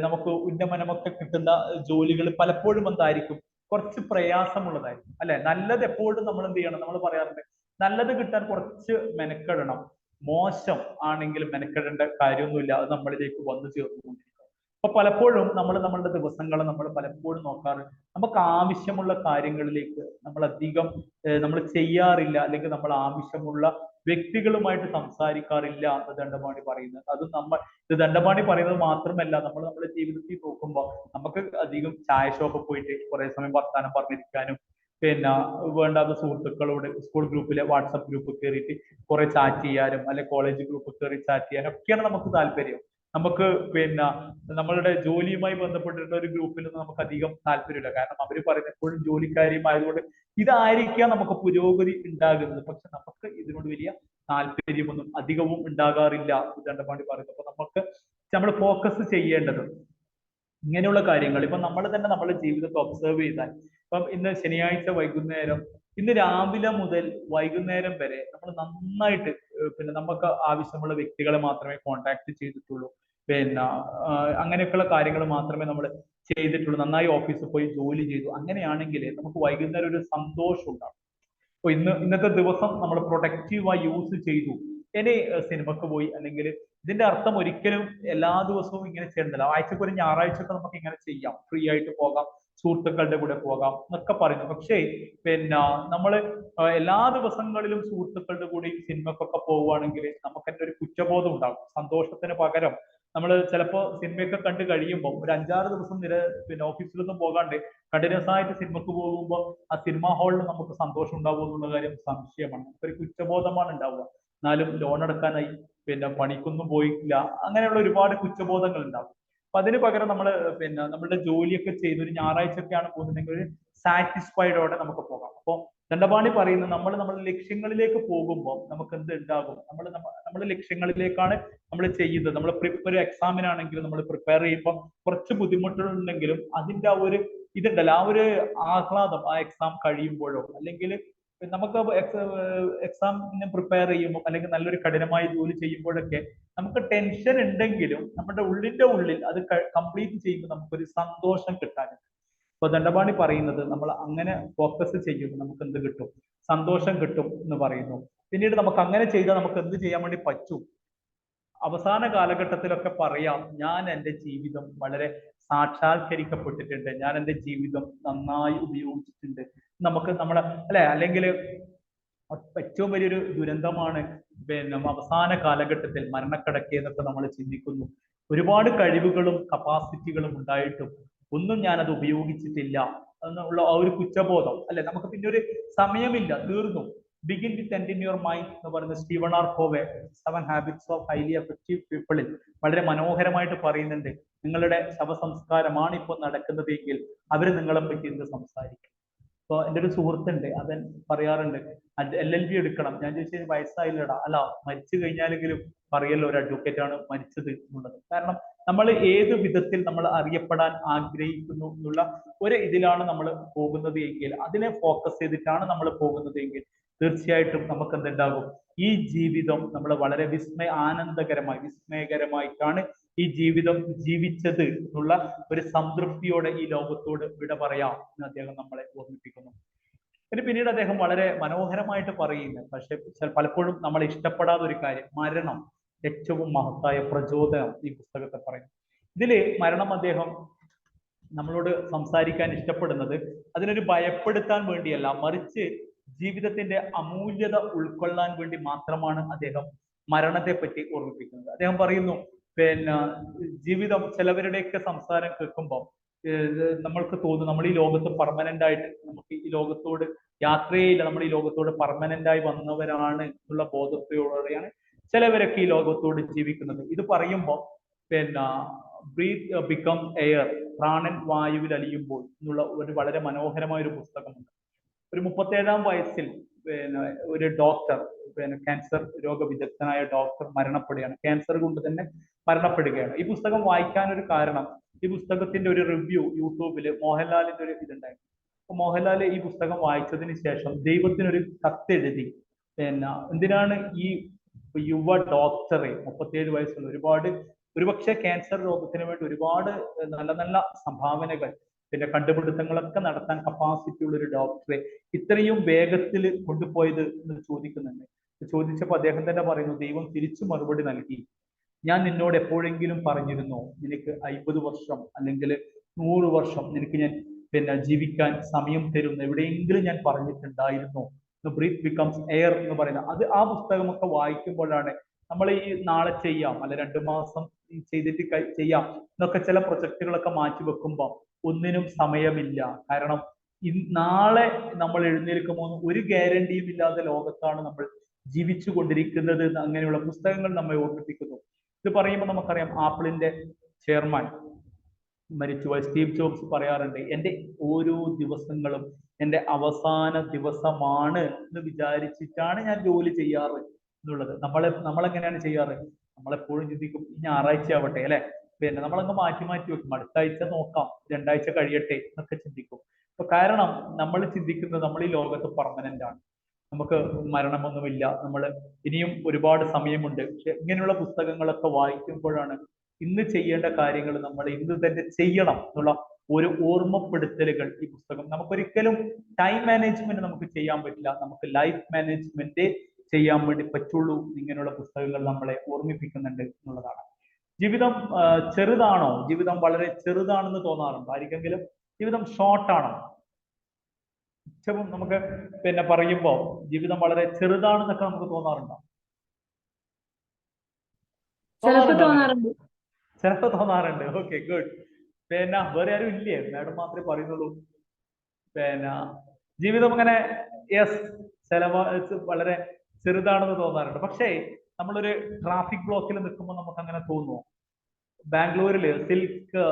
നമുക്ക് ഉന്നമനമൊക്കെ കിട്ടുന്ന ജോലികൾ പലപ്പോഴും എന്തായിരിക്കും, കുറച്ച് പ്രയാസമുള്ളതായിരിക്കും അല്ലെ. നല്ലത് എപ്പോഴും നമ്മൾ എന്ത് ചെയ്യണം, നമ്മൾ പറയാറുണ്ട് നല്ലത് കിട്ടാൻ കുറച്ച് മെനക്കെടണം, മോശം ആണെങ്കിൽ മെനക്കെടേണ്ട കാര്യമൊന്നുമില്ല, അത് നമ്മളിലേക്ക് വന്നു ചേർന്നുകൊണ്ടിരിക്കും. അപ്പൊ പലപ്പോഴും നമ്മളുടെ ദിവസങ്ങളെ നമ്മൾ പലപ്പോഴും നോക്കാറ് നമുക്ക് ആവശ്യമുള്ള കാര്യങ്ങളിലേക്ക് നമ്മൾ ചെയ്യാറില്ല, അല്ലെങ്കിൽ നമ്മൾ ആവശ്യമുള്ള വ്യക്തികളുമായിട്ട് സംസാരിക്കാറില്ല എന്ന് ദണ്ഡപാണി പറയുന്നത്. ഇത് ദണ്ഡപാണി പറയുന്നത് മാത്രമല്ല, നമ്മുടെ ജീവിതത്തിൽ നോക്കുമ്പോൾ നമുക്ക് അധികം ചായ ഷോപ്പിൽ പോയിട്ട് കുറെ സമയം വർത്താനം പറഞ്ഞിരിക്കാനും, പിന്നെ വേണ്ടാത്ത സുഹൃത്തുക്കളോട് സ്കൂൾ ഗ്രൂപ്പിലെ വാട്സപ്പ് ഗ്രൂപ്പ് കയറിയിട്ട് കുറെ ചാറ്റ് ചെയ്യാനും, അല്ലെ കോളേജ് ഗ്രൂപ്പ് കയറി ചാറ്റ് ചെയ്യാനും ഒക്കെയാണ് നമുക്ക് താല്പര്യം. നമുക്ക് പിന്നെ നമ്മളുടെ ജോലിയുമായി ബന്ധപ്പെട്ടിട്ടുള്ള ഒരു ഗ്രൂപ്പിലൊന്നും നമുക്ക് അധികം താല്പര്യമില്ല, കാരണം അവർ പറയുന്നത് എപ്പോഴും ജോലിക്കാരിയുമായതുകൊണ്ട് ഇതായിരിക്കാം നമുക്ക് പുരോഗതി ഉണ്ടാകുന്നത്. പക്ഷെ നമുക്ക് ഇതിനോട് വലിയ താല്പര്യമൊന്നും അധികവും ഉണ്ടാകാറില്ല ദണ്ഡപാണി പറയുന്നത്. അപ്പൊ നമ്മൾ ഫോക്കസ് ചെയ്യേണ്ടത് ഇങ്ങനെയുള്ള കാര്യങ്ങൾ ഇപ്പൊ നമ്മൾ തന്നെ നമ്മുടെ ജീവിതത്തെ ഒബ്സർവ് ചെയ്താൽ, ഇപ്പം ഇന്ന് ശനിയാഴ്ച വൈകുന്നേരം, ഇന്ന് രാവിലെ മുതൽ വൈകുന്നേരം വരെ നമ്മൾ നന്നായിട്ട് പിന്നെ നമുക്ക് ആവശ്യമുള്ള വ്യക്തികളെ മാത്രമേ കോൺടാക്ട് ചെയ്തിട്ടുള്ളൂ. പിന്നെ അങ്ങനെയൊക്കെയുള്ള കാര്യങ്ങൾ മാത്രമേ നമ്മൾ ചെയ്തിട്ടുള്ളൂ. നന്നായി ഓഫീസിൽ പോയി ജോലി ചെയ്തു. അങ്ങനെയാണെങ്കിൽ നമുക്ക് വൈകുന്നേരം ഒരു സന്തോഷം ഉണ്ടാവും. അപ്പൊ ഇന്നത്തെ ദിവസം നമ്മൾ പ്രൊഡക്റ്റീവായി യൂസ് ചെയ്തു. ഇനി സിനിമക്ക് പോയി, അല്ലെങ്കിൽ ഇതിന്റെ അർത്ഥം ഒരിക്കലും എല്ലാ ദിവസവും ഇങ്ങനെ ചെയ്യണ്ടല്ലോ. ആഴ്ചക്ക് ഒരു ഞായറാഴ്ചയൊക്കെ നമുക്ക് ഇങ്ങനെ ചെയ്യാം, ഫ്രീ ആയിട്ട് പോകാം, സുഹൃത്തുക്കളുടെ കൂടെ പോകാം എന്നൊക്കെ പറയുന്നു. പക്ഷേ പിന്നെ നമ്മൾ എല്ലാ ദിവസങ്ങളിലും സുഹൃത്തുക്കളുടെ കൂടെ സിനിമക്കൊക്കെ പോവുകയാണെങ്കിൽ നമുക്ക് തന്നെ ഒരു കുറ്റബോധം ഉണ്ടാകും. സന്തോഷത്തിന് പകരം നമ്മൾ ചിലപ്പോൾ സിനിമയൊക്കെ കണ്ട് കഴിയുമ്പോൾ ഒരു 5-6 ദിവസം പിന്നെ ഓഫീസിലൊന്നും പോകാണ്ട് കണ്ടിന്യൂസ് ആയിട്ട് സിനിമക്ക് പോകുമ്പോൾ ആ സിനിമാ ഹാളിൽ നമുക്ക് സന്തോഷം ഉണ്ടാവുക എന്നുള്ള കാര്യം സംശയമാണ്. ഒരു കുറ്റബോധമാണ് ഉണ്ടാവുക. എന്നാലും ലോൺ അടക്കാനായി, പിന്നെ പണിക്കൊന്നും പോയിട്ടില്ല, അങ്ങനെയുള്ള ഒരുപാട് കുറ്റബോധങ്ങൾ ഉണ്ടാവും. അപ്പൊ അതിന് പകരം നമ്മൾ പിന്നെ നമ്മളുടെ ജോലിയൊക്കെ ചെയ്ത് ഒരു ഞായറാഴ്ചയൊക്കെയാണ് പോകുന്നതെങ്കിൽ ഒരു സാറ്റിസ്ഫൈഡോടെ നമുക്ക് പോകാം. അപ്പോൾ ദണ്ഡപാണി പറയുന്നത് നമ്മുടെ ലക്ഷ്യങ്ങളിലേക്ക് പോകുമ്പോൾ നമുക്ക് എന്ത് ഉണ്ടാകും? നമ്മുടെ ലക്ഷ്യങ്ങളിലേക്കാണ് നമ്മൾ ചെയ്യുന്നത്. നമ്മൾ ഒരു എക്സാമിനാണെങ്കിലും നമ്മൾ പ്രിപ്പയർ ചെയ്യുമ്പോൾ കുറച്ച് ബുദ്ധിമുട്ടുകളുണ്ടെങ്കിലും അതിന്റെ ആ ഒരു ഇതുണ്ടല്ലോ, ആ ഒരു ആഹ്ലാദം ആ എക്സാം കഴിയുമ്പോഴോ, അല്ലെങ്കിൽ നമുക്ക് എക്സാമിന് പ്രിപ്പയർ ചെയ്യുമ്പോൾ, അല്ലെങ്കിൽ നല്ലൊരു കഠിനമായ ജോലി ചെയ്യുമ്പോഴൊക്കെ നമുക്ക് ടെൻഷൻ ഉണ്ടെങ്കിലും നമ്മുടെ ഉള്ളിന്റെ ഉള്ളിൽ അത് കംപ്ലീറ്റ് ചെയ്യുമ്പോൾ നമുക്കൊരു സന്തോഷം കിട്ടാനുണ്ട്. ഇപ്പൊ ദണ്ഡപാണി പറയുന്നത് നമ്മൾ അങ്ങനെ ഫോക്കസ് ചെയ്യുമ്പോൾ നമുക്ക് എന്ത് കിട്ടും? സന്തോഷം കിട്ടും എന്ന് പറയുന്നു. പിന്നീട് നമുക്ക് അങ്ങനെ ചെയ്താൽ നമുക്ക് എന്ത് ചെയ്യാൻ വേണ്ടി പറ്റും? അവസാന കാലഘട്ടത്തിലൊക്കെ പറയാം, ഞാൻ എൻ്റെ ജീവിതം വളരെ സാക്ഷാത്കരിക്കപ്പെട്ടിട്ടുണ്ട്, ഞാൻ എൻ്റെ ജീവിതം നന്നായി ഉപയോഗിച്ചിട്ടുണ്ട്. നമുക്ക് നമ്മളെ അല്ലെ, അല്ലെങ്കിൽ ഏറ്റവും വലിയൊരു ദുരന്തമാണ് പിന്നെ അവസാന കാലഘട്ടത്തിൽ മരണക്കിടക്ക് എന്നൊക്കെ നമ്മൾ ചിന്തിക്കുന്നു. ഒരുപാട് കഴിവുകളും കപ്പാസിറ്റികളും ഉണ്ടായിട്ടും ഒന്നും ഞാനത് ഉപയോഗിച്ചിട്ടില്ല എന്നുള്ള ആ ഒരു കുറ്റബോധം അല്ലെ. നമുക്ക് പിന്നെ ഒരു സമയമില്ല, തീർന്നു. Begin with end in your mind എന്ന് പറയുന്ന Steven R Covey 7 habits of highly effective പീപ്പിളിൽ വളരെ മനോഹരമായിട്ട് പറയുന്നുണ്ട്, നിങ്ങളുടെ ശവസംസ്കാരമാണ് ഇപ്പോൾ നടക്കുന്നത് എങ്കിൽ അവർ നിങ്ങളെ പറ്റി എന്ത് സംസാരിക്കും. ഇപ്പൊ എൻ്റെ ഒരു സുഹൃത്തുണ്ട്, അവൻ പറയാറുണ്ട് LLB എടുക്കണം. ഞാൻ ചോദിച്ചാൽ വയസ്സായില്ലടാ. അല്ല, മരിച്ചു കഴിഞ്ഞാലെങ്കിലും പറയല്ലോ ഒരു അഡ്വക്കേറ്റ് ആണ് മരിച്ചത് എന്നുള്ളത്. കാരണം നമ്മൾ ഏത് വിധത്തിൽ നമ്മൾ അറിയപ്പെടാൻ ആഗ്രഹിക്കുന്നു എന്നുള്ള ഒരു ഇതിലാണ് നമ്മൾ പോകുന്നത് എങ്കിൽ, അതിനെ ഫോക്കസ് ചെയ്തിട്ടാണ് നമ്മൾ പോകുന്നത് എങ്കിൽ തീർച്ചയായിട്ടും നമുക്ക് എന്തുണ്ടാകും? ഈ ജീവിതം നമ്മൾ വളരെ വിസ്മയകരമായിട്ടാണ് ഈ ജീവിതം ജീവിച്ചത് എന്നുള്ള ഒരു സംതൃപ്തിയോടെ ഈ ലോകത്തോട് വിട പറയാം എന്ന് അദ്ദേഹം നമ്മളെ ഓർമ്മിപ്പിക്കുന്നു. പിന്നീട് അദ്ദേഹം വളരെ മനോഹരമായിട്ട് പറയുന്നത്, പക്ഷെ പലപ്പോഴും നമ്മൾ ഇഷ്ടപ്പെടാത്ത ഒരു കാര്യം, മരണം ഏറ്റവും മഹത്തായ പ്രചോദനം ഈ പുസ്തകത്തെ പറയുന്നു. ഇതില് മരണം അദ്ദേഹം നമ്മളോട് സംസാരിക്കാൻ ഇഷ്ടപ്പെടുന്നത് അതിനൊരു ഭയപ്പെടുത്താൻ വേണ്ടിയല്ല, മറിച്ച് ജീവിതത്തിന്റെ അമൂല്യത ഉൾക്കൊള്ളാൻ വേണ്ടി മാത്രമാണ് അദ്ദേഹം മരണത്തെ പറ്റി ഓർമ്മിപ്പിക്കുന്നത്. അദ്ദേഹം പറയുന്നു, പിന്നെ ജീവിതം, ചിലവരുടെയൊക്കെ സംസാരം കേൾക്കുമ്പോൾ നമ്മൾക്ക് തോന്നും നമ്മൾ ഈ ലോകത്ത് പെർമനന്റ് ആയിട്ട്, നമുക്ക് ഈ ലോകത്തോട് യാത്രയില്ല, നമ്മൾ ഈ ലോകത്തോട് പെർമനന്റ് ആയി വന്നവരാണ് എന്നുള്ള ബോധത്തോടെയാണ് ചിലവരൊക്കെ ഈ ലോകത്തോട് ജീവിക്കുന്നത്. ഇത് പറയുമ്പോൾ പിന്നെ ബ്രീത്ത് ബിക്കം എയർ, പ്രാണൻ വായുവിൽ അലിയുമ്പോൾ എന്നുള്ള ഒരു വളരെ മനോഹരമായ ഒരു പുസ്തകമുണ്ട്. ഒരു 37-ാം വയസ്സിൽ പിന്നെ ഒരു ഡോക്ടർ, പിന്നെ ക്യാൻസർ രോഗവിദഗ്ധനായ ഡോക്ടർ മരണപ്പെടുകയാണ്. ക്യാൻസർ കൊണ്ട് തന്നെ മരണപ്പെടുകയാണ്. ഈ പുസ്തകം വായിക്കാനൊരു കാരണം, ഈ പുസ്തകത്തിന്റെ ഒരു റിവ്യൂ യൂട്യൂബില് മോഹൻലാലിന്റെ ഒരു ഇതുണ്ടായിരുന്നു. അപ്പൊ മോഹൻലാൽ ഈ പുസ്തകം വായിച്ചതിന് ശേഷം ദൈവത്തിനൊരു കത്തെഴുതി. പിന്നെ എന്തിനാണ് ഈ യുവ ഡോക്ടറെ, 37 വയസ്സുള്ള, ഒരുപക്ഷെ ക്യാൻസർ രോഗത്തിന് വേണ്ടി ഒരുപാട് നല്ല നല്ല സംഭാവനകൾ, പിന്നെ കണ്ടുപിടുത്തങ്ങളൊക്കെ നടത്താൻ കപ്പാസിറ്റി ഉള്ള ഒരു ഡോക്ടറെ ഇത്രയും വേഗത്തിൽ കൊണ്ടുപോയത് എന്ന് ചോദിക്കുന്നുണ്ട്. ചോദിച്ചപ്പോൾ അദ്ദേഹം തന്നെ പറയുന്നു, ദൈവം തിരിച്ചു മറുപടി നൽകി, ഞാൻ നിന്നോട് എപ്പോഴെങ്കിലും പറഞ്ഞിരുന്നോ നിനക്ക് 50 വർഷം അല്ലെങ്കിൽ 100 വർഷം നിനക്ക് ഞാൻ പിന്നെ ജീവിക്കാൻ സമയം തരുന്നു, എവിടെയെങ്കിലും ഞാൻ പറഞ്ഞിട്ടുണ്ടായിരുന്നോ? ബ്രീത്ത് ബിക്കംസ് എയർ എന്ന് പറയുന്നത് അത് ആ പുസ്തകമൊക്കെ വായിക്കുമ്പോഴാണ് നമ്മൾ ഈ നാളെ ചെയ്യാം, അല്ലെ 2 മാസം ചെയ്തിട്ട് ചെയ്യാം എന്നൊക്കെ ചില പ്രൊജക്ടുകളൊക്കെ മാറ്റി വെക്കുമ്പോൾ ഒന്നിനും സമയമില്ല. കാരണം നാളെ നമ്മൾ എഴുന്നേൽക്കുമ്പോൾ ഒരു ഗ്യാരണ്ടിയും ഇല്ലാത്ത ലോകത്താണ് നമ്മൾ ജീവിച്ചു കൊണ്ടിരിക്കുന്നത്. അങ്ങനെയുള്ള പുസ്തകങ്ങൾ നമ്മെ ഓർമ്മിപ്പിക്കുന്നു. ഇത് പറയുമ്പോൾ നമുക്കറിയാം, ആപ്പിളിന്റെ ചെയർമാൻ മരിച്ചുപോയ സ്റ്റീവ് ജോബ്സ് പറയാറുണ്ട്, എൻ്റെ ഓരോ ദിവസങ്ങളും എൻ്റെ അവസാന ദിവസമാണ് എന്ന് വിചാരിച്ചിട്ടാണ് ഞാൻ ജോലി ചെയ്യാറ് എന്നുള്ളത്. നമ്മളെങ്ങനെയാണ് ചെയ്യാറ്? നമ്മളെപ്പോഴും ചിന്തിക്കും, ഞായറാഴ്ച ആവട്ടെ അല്ലെ, പിന്നെ നമ്മളങ്ങ് മാറ്റി മാറ്റി വെക്കും. അടുത്ത ആഴ്ച നോക്കാം, 2 ആഴ്ച കഴിയട്ടെ എന്നൊക്കെ ചിന്തിക്കും. അപ്പൊ കാരണം നമ്മൾ ചിന്തിക്കുന്നത് നമ്മൾ ഈ ലോകത്ത് പെർമനന്റ് ആണ്, നമുക്ക് മരണമൊന്നുമില്ല, നമ്മൾ ഇനിയും ഒരുപാട് സമയമുണ്ട്. പക്ഷെ ഇങ്ങനെയുള്ള പുസ്തകങ്ങളൊക്കെ വായിക്കുമ്പോഴാണ് ഇന്ന് ചെയ്യേണ്ട കാര്യങ്ങൾ നമ്മൾ ഇന്ന് തന്നെ ചെയ്യണം എന്നുള്ള ഒരു ഓർമ്മപ്പെടുത്തലുകൾ ഈ പുസ്തകം. നമുക്കൊരിക്കലും ടൈം മാനേജ്മെന്റ് നമുക്ക് ചെയ്യാൻ പറ്റില്ല, നമുക്ക് ലൈഫ് മാനേജ്മെന്റ് ചെയ്യാൻ വേണ്ടി പറ്റുള്ളൂ. ഇങ്ങനെയുള്ള പുസ്തകങ്ങൾ നമ്മളെ ഓർമ്മിപ്പിക്കുന്നുണ്ട് എന്നുള്ളതാണ്. ജീവിതം ചെറുതാണോ? ജീവിതം വളരെ ചെറുതാണെന്ന് തോന്നാറുണ്ടോ ആർക്കെങ്കിലും? ജീവിതം ഷോർട്ടാണോ? ഏറ്റവും നമുക്ക് പിന്നെ പറയുമ്പോൾ ജീവിതം വളരെ ചെറുതാണെന്നൊക്കെ നമുക്ക് തോന്നാറുണ്ടോ? ചിലപ്പോ തോന്നാറുണ്ട്. Okay, good. പിന്നെ വേറെ ആരും ഇല്ലേ? മാഡം മാത്രമേ പറയുന്നുള്ളൂ. പിന്നെ ജീവിതം അങ്ങനെ യെസ് വളരെ ചെറുതാണെന്ന് തോന്നാറുണ്ട്. പക്ഷേ നമ്മളൊരു ട്രാഫിക് ബ്ലോക്കിൽ നിൽക്കുമ്പോൾ നമുക്ക് അങ്ങനെ തോന്നുമോ? ബാംഗ്ലൂരില് സിൽക്ക്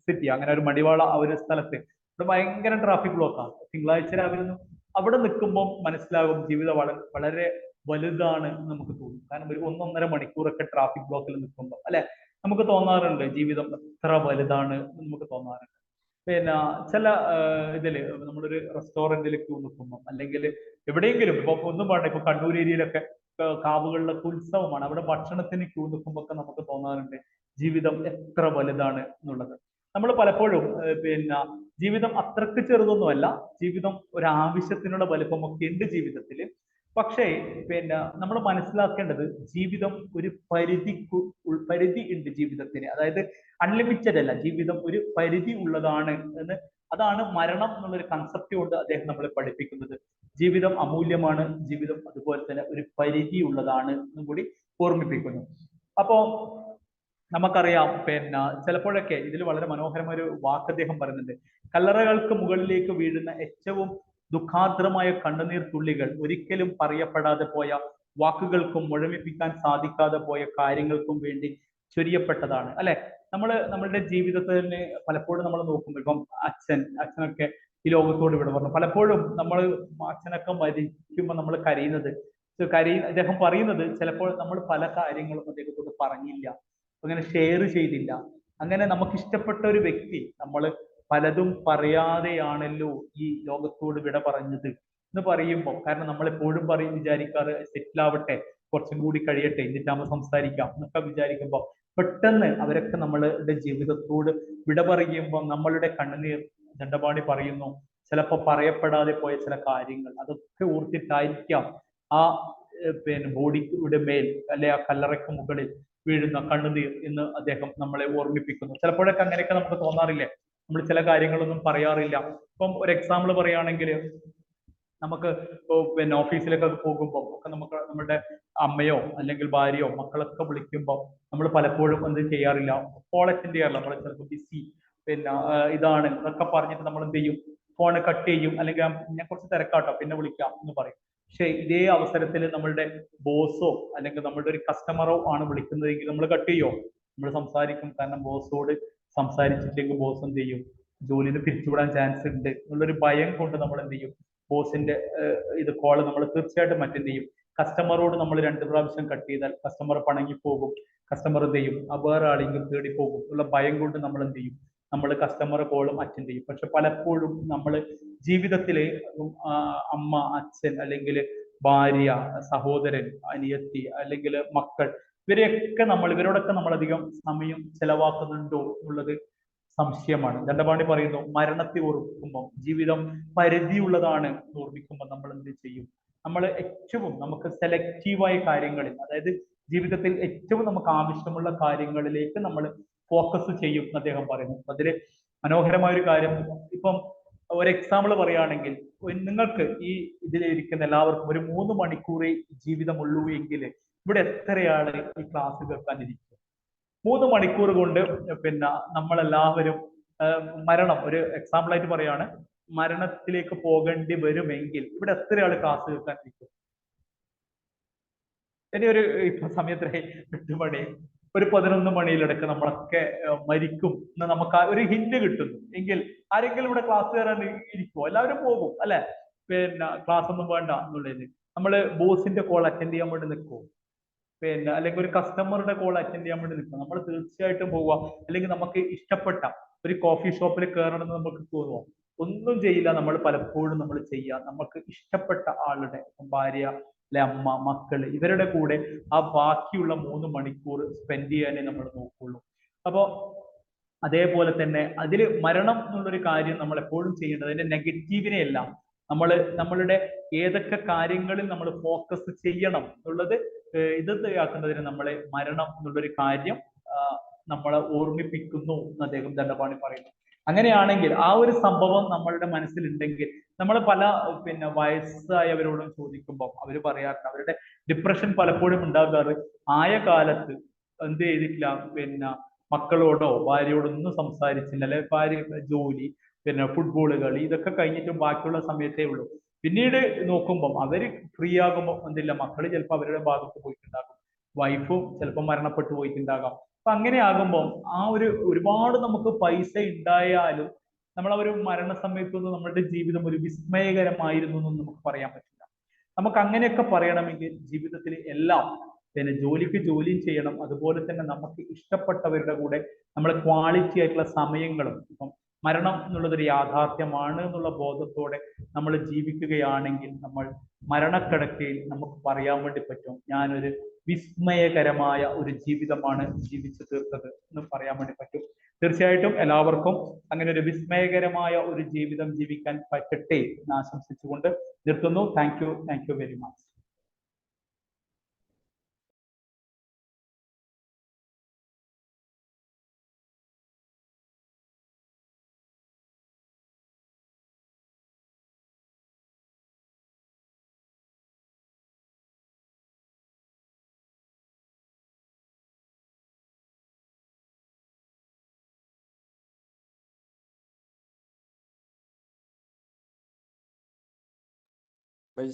സിറ്റി, അങ്ങനെ ഒരു മടിവാള ഒരു സ്ഥലത്ത് ഇവിടെ ഭയങ്കര ട്രാഫിക് ബ്ലോക്കാണ്. തിങ്കളാഴ്ച രാവിലെ അവിടെ നിൽക്കുമ്പോൾ മനസ്സിലാകും ജീവിതം വളരെ വലുതാണ് നമുക്ക് തോന്നും. കാരണം ഒരു 1-1.5 മണിക്കൂറൊക്കെ ട്രാഫിക് ബ്ലോക്കിൽ നിൽക്കുമ്പോൾ അല്ലെ നമുക്ക് തോന്നാറുണ്ട് ജീവിതം എത്ര വലുതാണ് നമുക്ക് തോന്നാറുണ്ട്. പിന്നെ ചില ഇതില് നമ്മളൊരു റെസ്റ്റോറന്റിൽ ക്യൂ നിൽക്കുമ്പോൾ അല്ലെങ്കിൽ എവിടെയെങ്കിലും ഇപ്പൊ ഒന്നും വേണ്ട, ഇപ്പൊ കണ്ണൂർ ഏരിയയിലൊക്കെ കാവുകളിലൊക്കെ ഉത്സവമാണ്, അവിടെ ഭക്ഷണത്തിന് ക്യൂ നിൽക്കുമ്പോൾ ഒക്കെ നമുക്ക് തോന്നാറുണ്ട് ജീവിതം എത്ര വലുതാണ് എന്നുള്ളത്. നമ്മൾ പലപ്പോഴും പിന്നെ ജീവിതം അത്രക്ക് ചെറുതൊന്നുമല്ല, ജീവിതം ഒരു ആവശ്യത്തിനുള്ള വലുപ്പമൊക്കെ ഉണ്ട് ജീവിതത്തിൽ. പക്ഷേ പിന്നെ നമ്മൾ മനസ്സിലാക്കേണ്ടത് ജീവിതം ഒരു പരിധി ഉണ്ട് ജീവിതത്തിന്. അതായത് അൺലിമിറ്റഡ് അല്ല, ജീവിതം ഒരു പരിധി ഉള്ളതാണ് എന്ന്. അതാണ് മരണം എന്നുള്ളൊരു കൺസെപ്റ്റ് കൊണ്ട് അദ്ദേഹം നമ്മളെ പഠിപ്പിക്കുന്നത്. ജീവിതം അമൂല്യമാണ്, ജീവിതം അതുപോലെ തന്നെ ഒരു പരിധി ഉള്ളതാണ് എന്നും കൂടി ഓർമ്മിപ്പിക്കുന്നു. അപ്പോ നമുക്കറിയാം പിന്നെ ചിലപ്പോഴൊക്കെ ഇതിൽ വളരെ മനോഹരമായ ഒരു വാക്ക് അദ്ദേഹം പറയുന്നുണ്ട്. കല്ലറകൾക്ക് മുകളിലേക്ക് വീഴുന്ന ഏറ്റവും ദുഃഖാർദ്രമായ കണ്ണുനീർ തുള്ളികൾ ഒരിക്കലും പറയപ്പെടാതെ പോയ വാക്കുകൾക്കും മുഴമിപ്പിക്കാൻ സാധിക്കാതെ പോയ കാര്യങ്ങൾക്കും വേണ്ടി ചൊരിയപ്പെട്ടതാണ് അല്ലെ. നമ്മളുടെ ജീവിതത്തിന് പലപ്പോഴും നമ്മൾ നോക്കുമ്പോൾ ഇപ്പം അച്ഛനൊക്കെ ഈ ലോകത്തോട് വിട പറഞ്ഞു. പലപ്പോഴും നമ്മൾ അച്ഛനൊക്കെ മരിക്കുമ്പോൾ നമ്മൾ കരയുന്നത് അദ്ദേഹം പറയുന്നത് ചിലപ്പോൾ നമ്മൾ പല കാര്യങ്ങളും അദ്ദേഹത്തോട് പറഞ്ഞില്ല, അങ്ങനെ ഷെയർ ചെയ്തില്ല. അങ്ങനെ നമുക്ക് ഇഷ്ടപ്പെട്ട ഒരു വ്യക്തി നമ്മൾ പലതും പറയാതെയാണല്ലോ ഈ ലോകത്തോട് വിട പറഞ്ഞത് എന്ന് പറയുമ്പോൾ, കാരണം നമ്മൾ എപ്പോഴും വിചാരിക്കാറ് സെറ്റിൽ ആവട്ടെ, കുറച്ചും കൂടി കഴിയട്ടെ, എന്നിട്ടാകുമ്പോൾ സംസാരിക്കാം എന്നൊക്കെ വിചാരിക്കുമ്പോൾ പെട്ടെന്ന് അവരൊക്കെ നമ്മളുടെ ജീവിതത്തോട് വിട പറയുമ്പോൾ നമ്മളുടെ കണ്ണുനീർ ദണ്ഡപാണി പറയുന്നു. ചിലപ്പോൾ പറയപ്പെടാതെ പോയ ചില കാര്യങ്ങൾ അതൊക്കെ ഓർത്തിട്ടായിരിക്കാം ആ പിന്നെ ബോഡിയുടെ മേൽ അല്ലെ ആ കല്ലറയ്ക്ക് മുകളിൽ വീഴുന്ന കണ്ണുനീർ എന്ന് അദ്ദേഹം നമ്മളെ ഓർമ്മിപ്പിക്കുന്നു. ചിലപ്പോഴൊക്കെ അങ്ങനെയൊക്കെ നമുക്ക് തോന്നാറില്ലേ, നമ്മൾ ചില കാര്യങ്ങളൊന്നും പറയാറില്ല. ഇപ്പം ഒരു എക്സാമ്പിൾ പറയുകയാണെങ്കിൽ നമുക്ക് പിന്നെ ഓഫീസിലൊക്കെ പോകുമ്പോൾ ഒക്കെ നമുക്ക് നമ്മുടെ അമ്മയോ അല്ലെങ്കിൽ ഭാര്യയോ മക്കളൊക്കെ വിളിക്കുമ്പോൾ നമ്മൾ പലപ്പോഴും എന്ത് ചെയ്യാറില്ല, കോൾ അറ്റൻഡ് ചെയ്യാറില്ല. നമ്മൾ ചിലപ്പോൾ ബിസി പിന്നെ ഇതാണ് എന്നൊക്കെ പറഞ്ഞിട്ട് നമ്മൾ എന്ത് ചെയ്യും, ഫോൺ കട്ട് ചെയ്യും, അല്ലെങ്കിൽ ഞാൻ കുറച്ച് തിരക്കാട്ടോ പിന്നെ വിളിക്കാം എന്ന് പറയും. പക്ഷെ ഇതേ അവസരത്തിൽ നമ്മളുടെ ബോസോ അല്ലെങ്കിൽ നമ്മളുടെ ഒരു കസ്റ്റമറോ ആണ് വിളിക്കുന്നതെങ്കിൽ നമ്മൾ കട്ട് ചെയ്യോ? നമ്മൾ സംസാരിക്കും. കാരണം ബോസോട് സംസാരിച്ചില്ലെങ്കിൽ ബോസ് എന്ത് ചെയ്യും, ജോലിയിൽ നിന്ന് പിരിച്ചുവിടാൻ ചാൻസ് ഉണ്ട് എന്നുള്ളൊരു ഭയം കൊണ്ട് നമ്മൾ എന്ത് ചെയ്യും, ബോസിന്റെ ഇത് കോള് നമ്മൾ തീർച്ചയായിട്ടും അറ്റൻഡ് ചെയ്യും. കസ്റ്റമറോട് നമ്മൾ 2 പ്രാവശ്യം കട്ട് ചെയ്താൽ കസ്റ്റമർ പണങ്ങി പോകും, കസ്റ്റമർ എന്ത് ചെയ്യും, വേറെ ആളെങ്കിലും തേടി പോകും ഉള്ള ഭയം കൊണ്ട് നമ്മൾ എന്ത് ചെയ്യും, നമ്മൾ കസ്റ്റമർ കോളും അറ്റൻഡ് ചെയ്യും. പക്ഷെ പലപ്പോഴും നമ്മൾ ജീവിതത്തിലെ അമ്മ, അച്ഛൻ അല്ലെങ്കിൽ ഭാര്യ, സഹോദരൻ, അനിയത്തി അല്ലെങ്കിൽ മക്കൾ ഇവരോടൊക്കെ നമ്മൾ അധികം സമയം ചെലവാക്കുന്നുണ്ടോ എന്നുള്ളത് സംശയമാണ്. ദണ്ഡപാണി പറയുന്നു, മരണത്തെ ഓർക്കുമ്പോൾ ജീവിതം പരിധിയുള്ളതാണ് ഓർമ്മിക്കുമ്പോൾ നമ്മൾ എന്ത് ചെയ്യും, നമ്മൾ ഏറ്റവും നമുക്ക് സെലക്റ്റീവായ കാര്യങ്ങളിൽ, അതായത് ജീവിതത്തിൽ ഏറ്റവും നമുക്ക് ആവശ്യമുള്ള കാര്യങ്ങളിലേക്ക് നമ്മൾ ഫോക്കസ് ചെയ്യും എന്ന് അദ്ദേഹം പറയുന്നു. അതിൽ മനോഹരമായ ഒരു കാര്യം, ഇപ്പം ഒരു എക്സാമ്പിൾ പറയുകയാണെങ്കിൽ നിങ്ങൾക്ക് ഈ ഇതിലിരിക്കുന്ന എല്ലാവർക്കും ഒരു 3 മണിക്കൂറേ ജീവിതമുള്ളൂ എങ്കിൽ ഇവിടെ എത്രയാണ് ഈ ക്ലാസ് കേൾക്കാനിരിക്കുക? 3 മണിക്കൂർ കൊണ്ട് പിന്നെ നമ്മളെല്ലാവരും മരണം, ഒരു എക്സാമ്പിൾ ആയിട്ട് പറയാണ്, മരണത്തിലേക്ക് പോകേണ്ടി വരുമെങ്കിൽ ഇവിടെ എത്രയാണ് ക്ലാസ് കേൾക്കാനിരിക്കും? ഇനി ഒരു ഇപ്പൊ സമയത്ത് 8 മണി, ഒരു 11 മണിയിലടക്കം നമ്മളൊക്കെ മരിക്കും എന്ന് നമുക്ക് ഒരു ഹിന്റ് കിട്ടുന്നു എങ്കിൽ ആരെങ്കിലും ഇവിടെ ക്ലാസ് കയറാൻ ഇരിക്കുമോ? എല്ലാവരും പോകും അല്ലെ, പിന്നെ ക്ലാസ് ഒന്നും വേണ്ട എന്നുള്ളതിന്. നമ്മള് ബോസിന്റെ കോൾ അറ്റൻഡ് ചെയ്യാൻ വേണ്ടി നിൽക്കുമോ? പിന്നെ അല്ലെങ്കിൽ ഒരു കസ്റ്റമറുടെ കോൾ അറ്റൻഡ് ചെയ്യാൻ വേണ്ടി നിൽക്കുക, നമ്മൾ തീർച്ചയായിട്ടും പോവുക. അല്ലെങ്കിൽ നമുക്ക് ഇഷ്ടപ്പെട്ട ഒരു കോഫി ഷോപ്പിൽ കയറണം എന്ന് നമുക്ക് തോന്നുമോ? ഒന്നും ചെയ്യില്ല. നമ്മൾ പലപ്പോഴും നമ്മൾ ചെയ്യുക നമുക്ക് ഇഷ്ടപ്പെട്ട ആളുടെ ഭാര്യ അല്ലെ അമ്മ മക്കള് ഇവരുടെ കൂടെ ആ ബാക്കിയുള്ള 3 മണിക്കൂർ സ്പെൻഡ് ചെയ്യാനേ നമ്മൾ നോക്കുള്ളൂ. അപ്പോ അതേപോലെ തന്നെ അതിൽ മരണം എന്നുള്ളൊരു കാര്യം നമ്മൾ എപ്പോഴും ചെയ്യേണ്ടത് അതിന്റെ നെഗറ്റീവിനെ എല്ലാം നമ്മളുടെ ഏതൊക്കെ കാര്യങ്ങളിൽ നമ്മൾ ഫോക്കസ് ചെയ്യണം എന്നുള്ളത് ഇതാക്കുന്നതിന് നമ്മളെ മരണം എന്നുള്ളൊരു കാര്യം നമ്മളെ ഓർമ്മിപ്പിക്കുന്നു എന്ന് അദ്ദേഹം ദണ്ഡപാണി പറയുന്നു. അങ്ങനെയാണെങ്കിൽ ആ ഒരു സംഭവം നമ്മളുടെ മനസ്സിലുണ്ടെങ്കിൽ നമ്മൾ പല വയസ്സായവരോടും ചോദിക്കുമ്പോൾ അവർ പറയാറുണ്ട് അവരുടെ ഡിപ്രഷൻ പലപ്പോഴും ഉണ്ടാകാറ് ആയ കാലത്ത് എന്ത് ചെയ്തിട്ടില്ല, മക്കളോടോ ഭാര്യയോടോ ഒന്നും സംസാരിച്ചില്ല, അല്ലെ ഭാര്യ ജോലി ഫുട്ബോൾ കളി ഇതൊക്കെ കഴിഞ്ഞിട്ടും ബാക്കിയുള്ള സമയത്തേ ഉള്ളൂ. പിന്നീട് നോക്കുമ്പോൾ അവര് ഫ്രീ ആകുമ്പോൾ എന്തില്ല മക്കള് ചിലപ്പോൾ അവരുടെ ഭാഗത്ത് പോയിട്ടുണ്ടാകും, വൈഫും ചിലപ്പോൾ മരണപ്പെട്ടു പോയിട്ടുണ്ടാകാം. അപ്പൊ അങ്ങനെ ആകുമ്പോൾ ആ ഒരുപാട് നമുക്ക് പൈസ ഉണ്ടായാലും നമ്മൾ ആ ഒരു മരണസമയത്തൊന്നും നമ്മളുടെ ജീവിതം ഒരു വിസ്മയകരമായിരുന്നു എന്നൊന്നും നമുക്ക് പറയാൻ പറ്റില്ല. നമുക്ക് അങ്ങനെയൊക്കെ പറയണമെങ്കിൽ ജീവിതത്തിൽ എല്ലാം ജോലിക്ക് ജോലിയും ചെയ്യണം, അതുപോലെ തന്നെ നമുക്ക് ഇഷ്ടപ്പെട്ടവരുടെ കൂടെ നമ്മൾ ക്വാളിറ്റി ആയിട്ടുള്ള സമയങ്ങളും ഇപ്പം മരണം എന്നുള്ളതൊരു യാഥാർത്ഥ്യമാണ് എന്നുള്ള ബോധത്തോടെ നമ്മൾ ജീവിക്കുകയാണെങ്കിൽ നമ്മൾ മരണക്കിടക്കയിൽ നമുക്ക് പറയാൻ വേണ്ടി പറ്റും ഞാനൊരു വിസ്മയകരമായ ഒരു ജീവിതമാണ് ജീവിച്ചു തീർത്തത് എന്ന് പറയാൻ വേണ്ടി പറ്റും. തീർച്ചയായിട്ടും എല്ലാവർക്കും അങ്ങനെ ഒരു വിസ്മയകരമായ ഒരു ജീവിതം ജീവിക്കാൻ പറ്റട്ടെ എന്ന് ആശംസിച്ചുകൊണ്ട് നിർത്തുന്നു. Thank you very much.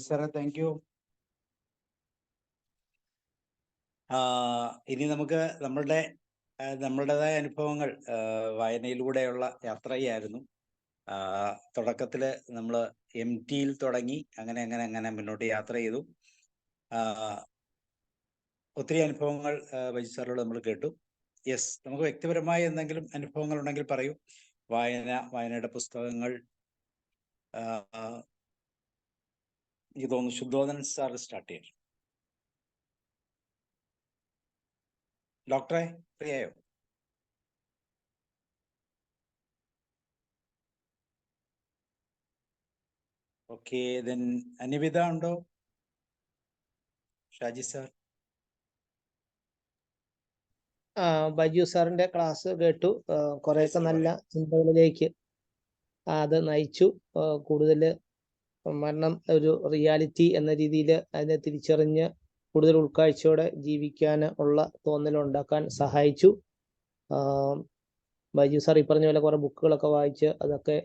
സാറേ താങ്ക് യു. ഇനി നമുക്ക് നമ്മളുടേതായ അനുഭവങ്ങൾ വായനയിലൂടെയുള്ള യാത്രയായിരുന്നു. തുടക്കത്തിൽ നമ്മൾ MT തുടങ്ങി അങ്ങനെ മുന്നോട്ട് യാത്ര ചെയ്തു. ഒത്തിരി അനുഭവങ്ങൾ ബൈജു സാറിനോട് നമ്മൾ കേട്ടു. യെസ്, നമുക്ക് വ്യക്തിപരമായ എന്തെങ്കിലും അനുഭവങ്ങൾ ഉണ്ടെങ്കിൽ പറയൂ. വായനയുടെ പുസ്തകങ്ങൾ എനിക്ക് തോന്നുന്നു ശുദ്ധോധനൻ സാർ സ്റ്റാർട്ട് ചെയ്യും. ഡോക്ടറെ ഫ്രീ ആയോ? ഓക്കെ, ദെൻ അനിവിത ഉണ്ടോ? ഷാജി സാർ? ബൈജു സാറിന്റെ ക്ലാസ് കേട്ടു. കുറെയൊക്കെ നല്ല ചിന്തകളിലേക്ക് അത് നയിച്ചു. കൂടുതൽ മരണം ഒരു റിയാലിറ്റി എന്ന രീതിയിൽ അതിനെ തിരിച്ചറിഞ്ഞ് കൂടുതൽ ഉൾക്കാഴ്ചയോടെ ജീവിക്കാൻ ഉള്ള തോന്നലുണ്ടാക്കാൻ സഹായിച്ചു. ബൈജു സാർ ഈ പറഞ്ഞ പോലെ കുറെ ബുക്കുകളൊക്കെ വായിച്ച് അതൊക്കെ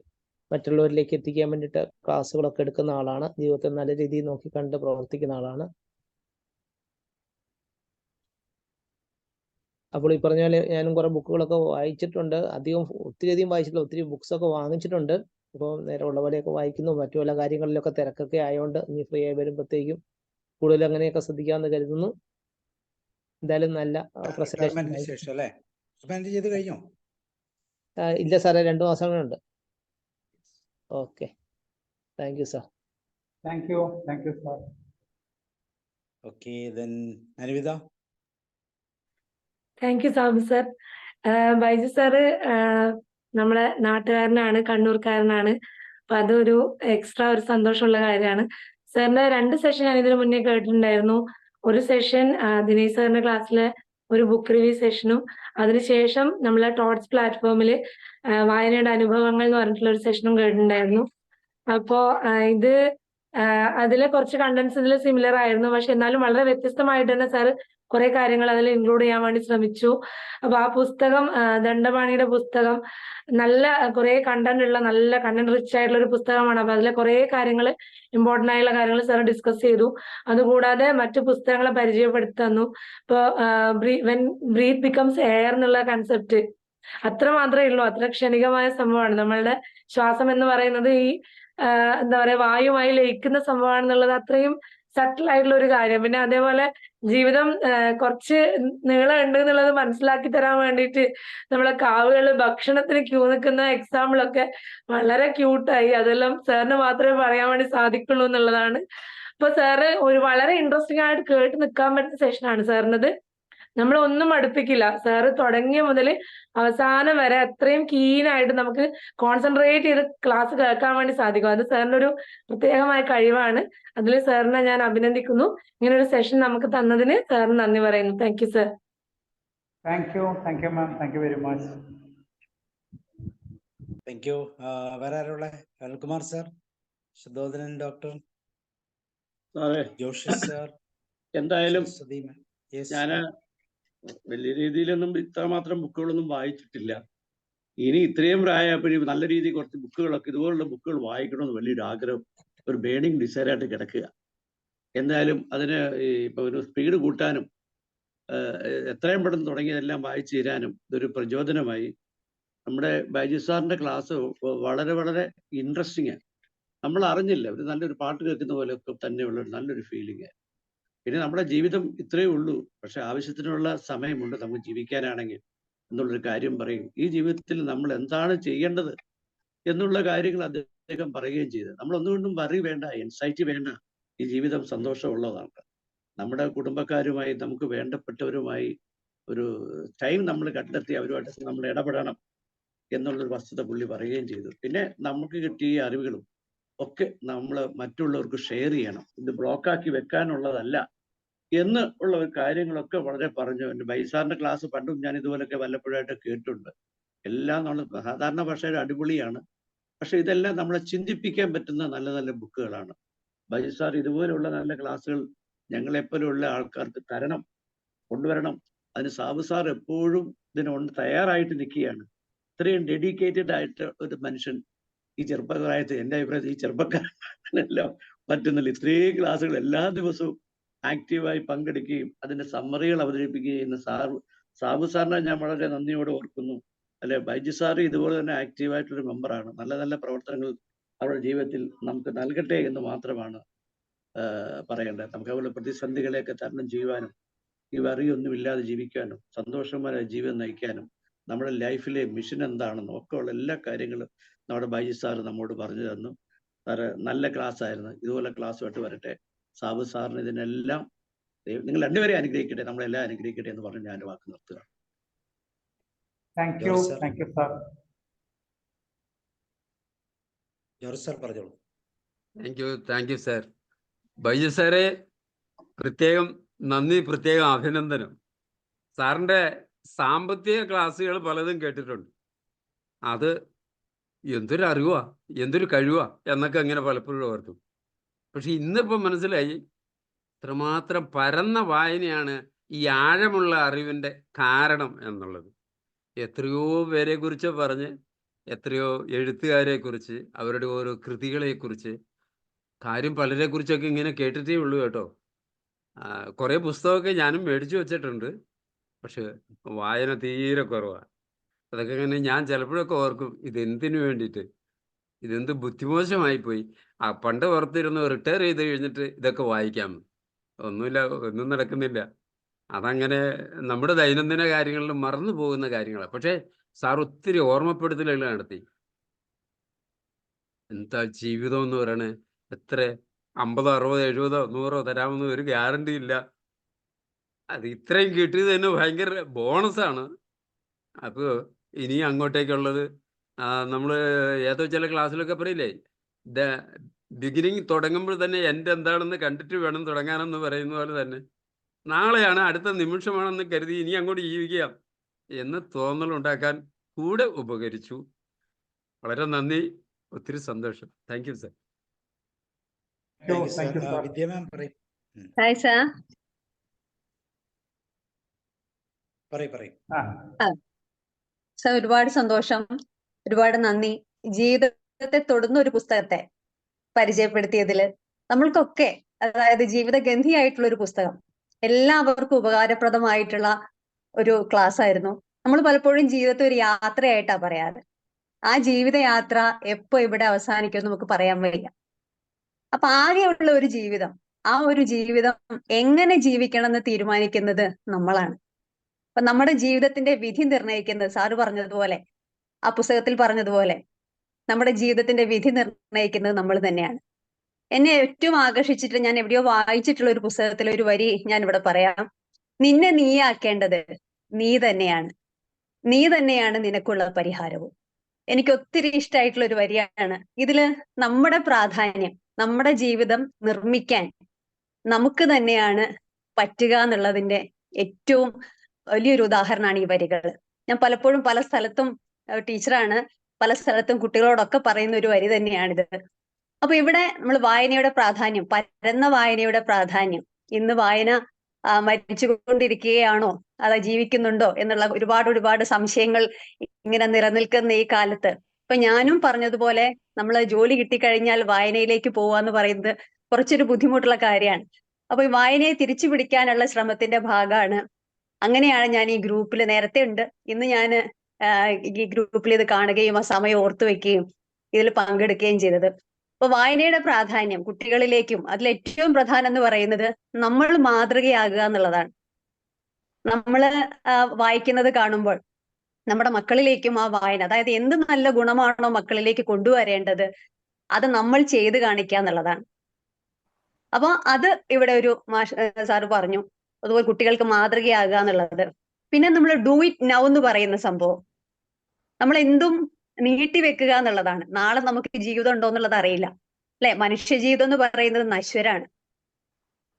മറ്റുള്ളവരിലേക്ക് എത്തിക്കാൻ വേണ്ടിയിട്ട് ക്ലാസ്സുകളൊക്കെ എടുക്കുന്ന ആളാണ്. ജീവിതത്തെ നല്ല രീതിയിൽ നോക്കിക്കണ്ട് പ്രവർത്തിക്കുന്ന ആളാണ്. അപ്പോൾ ഈ പറഞ്ഞ പോലെ ഞാനും കുറെ ബുക്കുകളൊക്കെ വായിച്ചിട്ടുണ്ട്. ഒത്തിരി അധികം വായിച്ചിട്ടില്ല, ഒത്തിരി ബുക്സ് ഒക്കെ വാങ്ങിച്ചിട്ടുണ്ട്. അപ്പോൾ നേരെ ഉള്ള പോലെയൊക്കെ വായിക്കുന്നു. മറ്റു പല കാര്യങ്ങളിലൊക്കെ തിരക്കൊക്കെ ആയതുകൊണ്ട് ഇനി ഫ്രീ ആയി വരുമ്പോഴത്തേക്കും കൂടുതൽ അങ്ങനെയൊക്കെ ശ്രദ്ധിക്കാമെന്ന് കരുതുന്നു. എന്തായാലും നല്ല പ്രസന്റേഷൻ. ഇല്ല സാറേ, 2 മാസങ്ങളുണ്ട്. Okay, thank you sir. Thank you sir. Okay, then Anivitha. Thank you Sabu sir. Baiju sir നമ്മളെ നാട്ടുകാരനാണ്, കണ്ണൂർക്കാരനാണ്. അപ്പൊ അതൊരു എക്സ്ട്രാ ഒരു സന്തോഷമുള്ള കാര്യമാണ്. സാറിന്റെ 2 സെഷൻ ഞാൻ ഇതിനു മുന്നേ കേട്ടിട്ടുണ്ടായിരുന്നു. ഒരു സെഷൻ ദിനേശ് സാറിന്റെ ക്ലാസ്സിലെ ഒരു ബുക്ക് റിവ്യൂ സെഷനും, അതിനുശേഷം നമ്മളെ ടോട്സ് പ്ലാറ്റ്ഫോമിൽ വായനയുടെ അനുഭവങ്ങൾ എന്ന് പറഞ്ഞിട്ടുള്ള ഒരു സെഷനും കേട്ടിട്ടുണ്ടായിരുന്നു. അപ്പോ ഇത് അതിലെ കുറച്ച് കണ്ടന്റ്സ് ഇതിൽ സിമിലർ ആയിരുന്നു, പക്ഷെ എന്നാലും വളരെ വ്യത്യസ്തമായിട്ട് തന്നെ സാർ കുറെ കാര്യങ്ങൾ അതിൽ ഇൻക്ലൂഡ് ചെയ്യാൻ വേണ്ടി ശ്രമിച്ചു. അപ്പൊ ആ പുസ്തകം, ദണ്ഡപാണിയുടെ പുസ്തകം, നല്ല കുറെ കണ്ടന്റ് ഉള്ള നല്ല കണ്ടന്റ് റിച്ച് ആയിട്ടുള്ള ഒരു പുസ്തകമാണ്. അപ്പൊ അതിലെ കുറെ കാര്യങ്ങൾ, ഇമ്പോർട്ടന്റ് ആയിട്ടുള്ള കാര്യങ്ങൾ സാർ ഡിസ്കസ് ചെയ്തു. അതുകൂടാതെ മറ്റു പുസ്തകങ്ങളെ പരിചയപ്പെടുത്തി തന്നു. ഇപ്പൊ വെൻ ബ്രീത്ത് ബിക്കംസ് എയർ എന്നുള്ള കൺസെപ്റ്റ് അത്ര മാത്രമേ ഉള്ളൂ. അത്ര ക്ഷണികമായ സംഭവമാണ്. നമ്മളുടെ ശ്വാസം എന്ന് പറയുന്നത് ഈ എന്താ പറയാ വായുമായി ലയിക്കുന്ന സംഭവമാണെന്നുള്ളത് അത്രയും സട്ടിൽ ആയിട്ടുള്ള ഒരു കാര്യം. പിന്നെ അതേപോലെ ജീവിതം കുറച്ച് നീളം ഉണ്ട് എന്നുള്ളത് മനസ്സിലാക്കി തരാൻ വേണ്ടിയിട്ട് നമ്മളെ കാവുകള് ഭക്ഷണത്തിന് ക്യൂ നിൽക്കുന്ന എക്സാമ്പിളൊക്കെ വളരെ ക്യൂട്ടായി. അതെല്ലാം സാറിന് മാത്രമേ പറയാൻ വേണ്ടി സാധിക്കുള്ളൂ എന്നുള്ളതാണ്. അപ്പൊ സാറ് ഒരു വളരെ ഇൻട്രസ്റ്റിംഗ് ആയിട്ട് കേട്ട് നിൽക്കാൻ പറ്റുന്ന സെഷനാണ് സാറിനത്. നമ്മളൊന്നും അടുപ്പിക്കില്ല. സാറ് തുടങ്ങിയ മുതൽ അവസാനം വരെ അത്രയും കീനായിട്ട് നമുക്ക് കോൺസെൻട്രേറ്റ് ചെയ്ത് ക്ലാസ് കേൾക്കാൻ വേണ്ടി സാധിക്കും. അത് സാറിന്റെ ഒരു പ്രത്യേകമായ കഴിവാണ്. അതിൽ സാറിനെ ഞാൻ അഭിനന്ദിക്കുന്നു. ഇങ്ങനെ ഒരു സെഷൻ നമുക്ക് തന്നതിന് സാറിന് നന്ദി പറയുന്നു. Thank you sir. Thank you ma'am, thank you very much. Thank U. വേറെ ആരുള്ള? അനിൽകുമാർ സാർ, ശുദ്ധോധനൻ ഡോക്ടർ, സാറേ, ജോഷി സാർ, എന്തായാലും സദീമ. ഞാൻ വലിയ രീതിയിലൊന്നും ഇത്രമാത്രം ബുക്കുകളൊന്നും വായിച്ചിട്ടില്ല. ഇനി ഇത്രയും പ്രായപ്പോഴും നല്ല രീതിയിൽ കുറച്ച് ബുക്കുകളൊക്കെ ഇതുപോലുള്ള ബുക്കുകൾ വായിക്കണമെന്ന് വലിയൊരു ആഗ്രഹം, ഒരു ബേണിംഗ് ഡിസൈറായിട്ട് കിടക്കുക. എന്തായാലും അതിന് ഇപ്പൊ ഒരു സ്പീഡ് കൂട്ടാനും എത്രയും പെട്ടെന്ന് തുടങ്ങിയതെല്ലാം വായിച്ചു തീരാനും ഇതൊരു പ്രചോദനമായി. നമ്മുടെ ബൈജു സാറിന്റെ ക്ലാസ് വളരെ വളരെ ഇൻട്രസ്റ്റിംഗ് ആണ്. നമ്മൾ അറിഞ്ഞില്ല, ഒരു നല്ലൊരു പാട്ട് കേൾക്കുന്ന പോലെയൊക്കെ തന്നെയുള്ള ഒരു നല്ലൊരു ഫീലിംഗ്. പിന്നെ നമ്മുടെ ജീവിതം ഇത്രയേ ഉള്ളൂ, പക്ഷെ ആവശ്യത്തിനുള്ള സമയമുണ്ട് നമുക്ക് ജീവിക്കാനാണെങ്കിൽ എന്നുള്ളൊരു കാര്യം പറയും. ഈ ജീവിതത്തിൽ നമ്മൾ എന്താണ് ചെയ്യേണ്ടത് എന്നുള്ള കാര്യങ്ങൾ അദ്ദേഹം പറയുകയും ചെയ്തു. നമ്മൾ ഒന്നുകൊണ്ടും വറി വേണ്ട, എൻസൈറ്റി വേണ്ട. ഈ ജീവിതം സന്തോഷമുള്ളതാണ്. നമ്മുടെ കുടുംബക്കാരുമായി, നമുക്ക് വേണ്ടപ്പെട്ടവരുമായി ഒരു ടൈം നമ്മൾ കണ്ടെത്തി അവരുമായിട്ട് നമ്മൾ ഇടപെടണം എന്നുള്ളൊരു വസ്തുത പുള്ളി പറയുകയും ചെയ്തു. പിന്നെ നമുക്ക് കിട്ടിയ അറിവുകളും ഒക്കെ നമ്മൾ മറ്റുള്ളവർക്ക് ഷെയർ ചെയ്യണം. ഇത് ബ്ലോക്കാക്കി വെക്കാനുള്ളതല്ല എന്ന് ഉള്ള കാര്യങ്ങളൊക്കെ വളരെ പറഞ്ഞു. എൻ്റെ ബൈസാറിന്റെ ക്ലാസ് പണ്ടും ഞാൻ ഇതുപോലൊക്കെ വല്ലപ്പോഴായിട്ട് കേട്ടിട്ടുണ്ട്. എല്ലാം നമ്മൾ സാധാരണ ഭാഷയിൽ അടിപൊളിയാണ്, പക്ഷെ ഇതെല്ലാം നമ്മളെ ചിന്തിപ്പിക്കാൻ പറ്റുന്ന നല്ല നല്ല ബുക്കുകളാണ്. ബൈസാർ ഇതുപോലുള്ള നല്ല ക്ലാസ്സുകൾ ഞങ്ങളെപ്പോലുള്ള ആൾക്കാർക്ക് കൊണ്ടുവരണം. അതിന് സാബു സാർ എപ്പോഴും ഇതിനൊന്ന് തയ്യാറായിട്ട് നിൽക്കുകയാണ്. ഇത്രയും ഡെഡിക്കേറ്റഡ് ആയിട്ട് ഒരു മനുഷ്യൻ ഈ ചെറുപ്പക്കാരായിട്ട്, എൻ്റെ അഭിപ്രായത്തിൽ ഈ ചെറുപ്പക്കാരെല്ലാം പറ്റുന്നില്ല. ഇത്രയും ക്ലാസ്സുകൾ എല്ലാ ദിവസവും ആക്റ്റീവായി പങ്കെടുക്കുകയും അതിന്റെ സമ്മറികൾ അവതരിപ്പിക്കുകയും ചെയ്യുന്ന സാബു സാറിനെ ഞാൻ വളരെ നന്ദിയോടെ ഓർക്കുന്നു. അല്ലെ, ബൈജു സാർ ഇതുപോലെ തന്നെ ആക്റ്റീവായിട്ടൊരു മെമ്പറാണ്. നല്ല നല്ല പ്രവർത്തനങ്ങൾ അവരുടെ ജീവിതത്തിൽ നമുക്ക് നൽകട്ടെ എന്ന് മാത്രമാണ് പറയേണ്ടത്. നമുക്ക് അതുപോലെ പ്രതിസന്ധികളെയൊക്കെ തരണം ചെയ്യുവാനും ഈ വറിയൊന്നുമില്ലാതെ ജീവിക്കാനും സന്തോഷമായ ജീവിതം നയിക്കാനും നമ്മുടെ ലൈഫിലെ മിഷൻ എന്താണെന്നും ഒക്കെ ഉള്ള എല്ലാ കാര്യങ്ങളും നമ്മുടെ ബൈജു സാർ നമ്മോട് പറഞ്ഞു തന്നു. സാറ് നല്ല ക്ലാസ് ആയിരുന്നു. ഇതുപോലെ ക്ലാസ്സുമായിട്ട് വരട്ടെ. സാബു സാറിന് ഇതിനെല്ലാം നിങ്ങൾ രണ്ടുപേരെ അനുഗ്രഹിക്കട്ടെ, നമ്മളെല്ലാം അനുഗ്രഹിക്കട്ടെ എന്ന് പറഞ്ഞ് ഞാൻ വാക്ക് നിർത്തുക. Thank you sir. George sir പറഞ്ഞോളൂ. Thank you sir. ബൈജു സാറെ പ്രത്യേകം നന്ദി, പ്രത്യേകം അഭിനന്ദനം. സാറിൻ്റെ സാമ്പത്തിക ക്ലാസ്സുകൾ പലതും കേട്ടിട്ടുണ്ട്. അത് എന്തൊരു അറിവാ, എന്തൊരു കഴിവാ എന്നൊക്കെ അങ്ങനെ പലപ്പോഴും ഓർക്കും. പക്ഷെ ഇന്നിപ്പം മനസ്സിലായി ഇത്രമാത്രം പരന്ന വായനയാണ് ഈ ആഴമുള്ള അറിവിൻ്റെ കാരണം എന്നുള്ളത്. എത്രയോ പേരെക്കുറിച്ച് പറഞ്ഞ്, എത്രയോ എഴുത്തുകാരെക്കുറിച്ച്, അവരുടെ ഓരോ കൃതികളെക്കുറിച്ച് കാര്യം പലരെക്കുറിച്ചൊക്കെ ഇങ്ങനെ കേട്ടിട്ടേ ഉള്ളൂ കേട്ടോ. കുറേ പുസ്തകമൊക്കെ ഞാനും മേടിച്ചു വച്ചിട്ടുണ്ട്, പക്ഷെ വായന തീരെ കുറവാണ്. അതൊക്കെ ഇങ്ങനെ ഞാൻ ചിലപ്പോഴൊക്കെ ഓർക്കും, ഇതെന്തിനു വേണ്ടിയിട്ട്, ഇതെന്ത് ബുദ്ധിമോശമായിപ്പോയി. പണ്ട് ഓർത്തിരുന്നു റിട്ടയർ ചെയ്ത് കഴിഞ്ഞിട്ട് ഇതൊക്കെ വായിക്കാം. ഒന്നുമില്ല, ഒന്നും നടക്കുന്നില്ല. അതങ്ങനെ നമ്മുടെ ദൈനംദിന കാര്യങ്ങളിൽ മറന്നു പോകുന്ന കാര്യങ്ങളാണ്. പക്ഷേ സാർ ഒത്തിരി ഓർമ്മപ്പെടുത്തലുകൾ നടത്തി. എന്താ ജീവിതം എന്ന് പറയണേ, എത്ര 50, 60, 70, 100 തരാമെന്ന് ഒരു ഗ്യാരണ്ടി ഇല്ല. അത് ഇത്രയും കിട്ടിയത് തന്നെ ഭയങ്കര ബോണസാണ്. അപ്പോൾ ഇനി അങ്ങോട്ടേക്കുള്ളത് നമ്മൾ ഏതോ ചില ക്ലാസ്സിലൊക്കെ പറയില്ലേ, ബിഗിനിങ് തുടങ്ങുമ്പോൾ തന്നെ എൻ്റെ എന്താണെന്ന് കണ്ടിട്ട് വേണം തുടങ്ങാനെന്ന് പറയുന്ന പോലെ തന്നെ നാളെയാണ്, അടുത്ത നിമിഷമാണെന്ന് കരുതി ഇനി അങ്ങോട്ട് ജീവിക്കാം എന്ന് തോന്നലുണ്ടാക്കാൻ കൂടെ ഉപകരിച്ചു. വളരെ നന്ദി, ഒത്തിരി സന്തോഷം. Thank you sir. Hi sir. Sir ഒരുപാട് സന്തോഷം, ഒരുപാട് നന്ദി. ജീവിതത്തെ തൊടുന്ന ഒരു പുസ്തകത്തെ പരിചയപ്പെടുത്തിയതിൽ നമ്മൾക്കൊക്കെ, അതായത് ജീവിതഗന്ധിയായിട്ടുള്ള ഒരു പുസ്തകം, എല്ലാവർക്കും ഉപകാരപ്രദമായിട്ടുള്ള ഒരു ക്ലാസ് ആയിരുന്നു. നമ്മൾ പലപ്പോഴും ജീവിതത്തെ ഒരു യാത്രയായിട്ടാ പറയാറ്. ആ ജീവിതയാത്ര എപ്പോ ഇവിടെ അവസാനിക്കുമെന്ന് നമുക്ക് പറയാൻ വയ്യ. അപ്പൊ ആകെയുള്ള ഒരു ജീവിതം, ആ ഒരു ജീവിതം എങ്ങനെ ജീവിക്കണം എന്ന് തീരുമാനിക്കുന്നത് നമ്മളാണ്. അപ്പൊ നമ്മുടെ ജീവിതത്തിന്റെ വിധി നിർണ്ണയിക്കുന്നത് സാറ് പറഞ്ഞതുപോലെ, ആ പുസ്തകത്തിൽ പറഞ്ഞതുപോലെ, നമ്മുടെ ജീവിതത്തിന്റെ വിധി നിർണ്ണയിക്കുന്നത് നമ്മൾ തന്നെയാണ്. എന്നെ ഏറ്റവും ആകർഷിച്ചിട്ട് ഞാൻ എവിടെയോ വായിച്ചിട്ടുള്ള ഒരു പുസ്തകത്തിലെ ഒരു വരി ഞാൻ ഇവിടെ പറയാം. നിന്നെ നീയാക്കേണ്ടത് നീ തന്നെയാണ്, നീ തന്നെയാണ് നിനക്കുള്ള പരിഹാരവും. എനിക്ക് ഒത്തിരി ഇഷ്ടമായിട്ടുള്ള ഒരു വരിയാണ്. ഇതില് നമ്മുടെ പ്രാധാന്യം, നമ്മുടെ ജീവിതം നിർമ്മിക്കാൻ നമുക്ക് തന്നെയാണ് പറ്റുക എന്നുള്ളതിന്റെ ഏറ്റവും വലിയൊരു ഉദാഹരണമാണ് ഈ വരികൾ. ഞാൻ പലപ്പോഴും പല സ്ഥലത്തും ടീച്ചറാണ്, പല സ്ഥലത്തും കുട്ടികളോടൊക്കെ പറയുന്ന ഒരു വരി തന്നെയാണിത്. അപ്പൊ ഇവിടെ നമ്മൾ വായനയുടെ പ്രാധാന്യം, പരന്ന വായനയുടെ പ്രാധാന്യം, ഇന്ന് വായന മരിച്ചുകൊണ്ടിരിക്കുകയാണോ അതോ ജീവിക്കുന്നുണ്ടോ എന്നുള്ള ഒരുപാട് സംശയങ്ങൾ ഇങ്ങനെ നിലനിൽക്കുന്ന ഈ കാലത്ത് ഇപ്പൊ ഞാനും പറഞ്ഞതുപോലെ നമ്മൾ ജോലി കിട്ടിക്കഴിഞ്ഞാൽ വായനയിലേക്ക് പോവാന്ന് പറയുന്നത് കുറച്ചൊരു ബുദ്ധിമുട്ടുള്ള കാര്യമാണ്. അപ്പൊ ഈ വായനയെ തിരിച്ചു പിടിക്കാനുള്ള ശ്രമത്തിന്റെ ഭാഗമാണ്. അങ്ങനെയാണ് ഞാൻ ഈ ഗ്രൂപ്പിൽ നേരത്തെ ഉണ്ട്, ഇന്ന് ഞാൻ ഈ ഗ്രൂപ്പിൽ ഇത് കാണുകയും ആ സമയം ഓർത്തു വെക്കുകയും ഇതിൽ പങ്കെടുക്കുകയും ചെയ്തത്. അപ്പൊ വായനയുടെ പ്രാധാന്യം കുട്ടികളിലേക്കും, അതിൽ ഏറ്റവും പ്രധാനം എന്ന് പറയുന്നത് നമ്മൾ മാതൃകയാകുക എന്നുള്ളതാണ്. നമ്മള് വായിക്കുന്നത് കാണുമ്പോൾ നമ്മുടെ മക്കളിലേക്കും ആ വായന, അതായത് എന്ത് നല്ല ഗുണമാണോ മക്കളിലേക്ക് കൊണ്ടുവരേണ്ടത് അത് നമ്മൾ ചെയ്ത് കാണിക്കുക എന്നുള്ളതാണ്. അപ്പൊ അത് ഇവിടെ ഒരു സാറ് പറഞ്ഞു, അതുപോലെ കുട്ടികൾക്ക് മാതൃകയാകുക എന്നുള്ളത്. പിന്നെ നമ്മൾ ഡു ഇറ്റ് നൗ എന്ന് പറയുന്ന സംഭവം, നമ്മൾ എന്തും നീട്ടി വെക്കുക എന്നുള്ളതാണ്. നാളെ നമുക്ക് ജീവിതം ഉണ്ടോ എന്നുള്ളത് അറിയില്ല, അല്ലെ? മനുഷ്യ ജീവിതം എന്ന് പറയുന്നത് നശ്വരാണ്.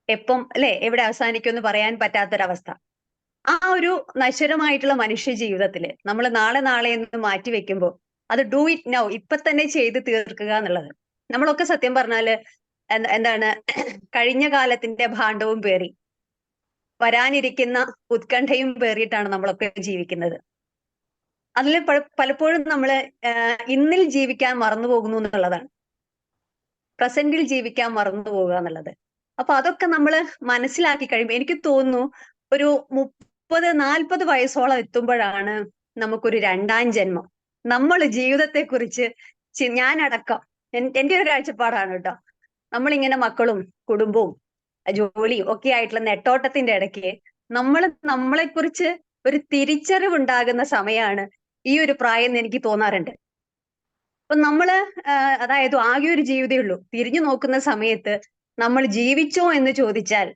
എപ്പം അല്ലെ എവിടെ അവസാനിക്കും എന്ന് പറയാൻ പറ്റാത്തൊരവസ്ഥ. ആ ഒരു നശ്വരമായിട്ടുള്ള മനുഷ്യ ജീവിതത്തില് നമ്മൾ നാളെ എന്ന് മാറ്റി വെക്കുമ്പോൾ അത് ഡു ഇറ്റ് നൗ, ഇപ്പൊ തന്നെ ചെയ്ത് തീർക്കുക എന്നുള്ളത്. നമ്മളൊക്കെ സത്യം പറഞ്ഞാല് എന്താണ്, കഴിഞ്ഞ കാലത്തിന്റെ ഭാണ്ഡവും പേറി വരാനിരിക്കുന്ന ഉത്കണ്ഠയും പേറിയിട്ടാണ് നമ്മളൊക്കെ ജീവിക്കുന്നത്. അതിൽ പലപ്പോഴും നമ്മള് ഇന്നിൽ ജീവിക്കാൻ മറന്നു പോകുന്നു എന്നുള്ളതാണ്, പ്രസന്റിൽ ജീവിക്കാൻ മറന്നു പോകുക എന്നുള്ളത്. അപ്പൊ അതൊക്കെ നമ്മൾ മനസ്സിലാക്കി കഴിയുമ്പോൾ എനിക്ക് തോന്നുന്നു ഒരു 30-40 വയസ്സോളം എത്തുമ്പോഴാണ് നമുക്കൊരു രണ്ടാം ജന്മം, നമ്മൾ ജീവിതത്തെ കുറിച്ച് ഞാനടക്കം എന്റെ ഒരു കാഴ്ചപ്പാടാണ് കേട്ടോ. നമ്മളിങ്ങനെ മക്കളും കുടുംബവും ജോലിയും ഒക്കെ ആയിട്ടുള്ള നെട്ടോട്ടത്തിന്റെ ഇടയ്ക്ക് നമ്മളെ കുറിച്ച് ഒരു തിരിച്ചറിവുണ്ടാകുന്ന സമയമാണ് ഈ ഒരു പ്രായം എന്ന് എനിക്ക് തോന്നാറുണ്ട്. അപ്പൊ നമ്മള് അതായത് ആകെ ഒരു ജീവിതമേ ഉള്ളൂ, തിരിഞ്ഞു നോക്കുന്ന സമയത്ത് നമ്മൾ ജീവിച്ചോ എന്ന് ചോദിച്ചാൽ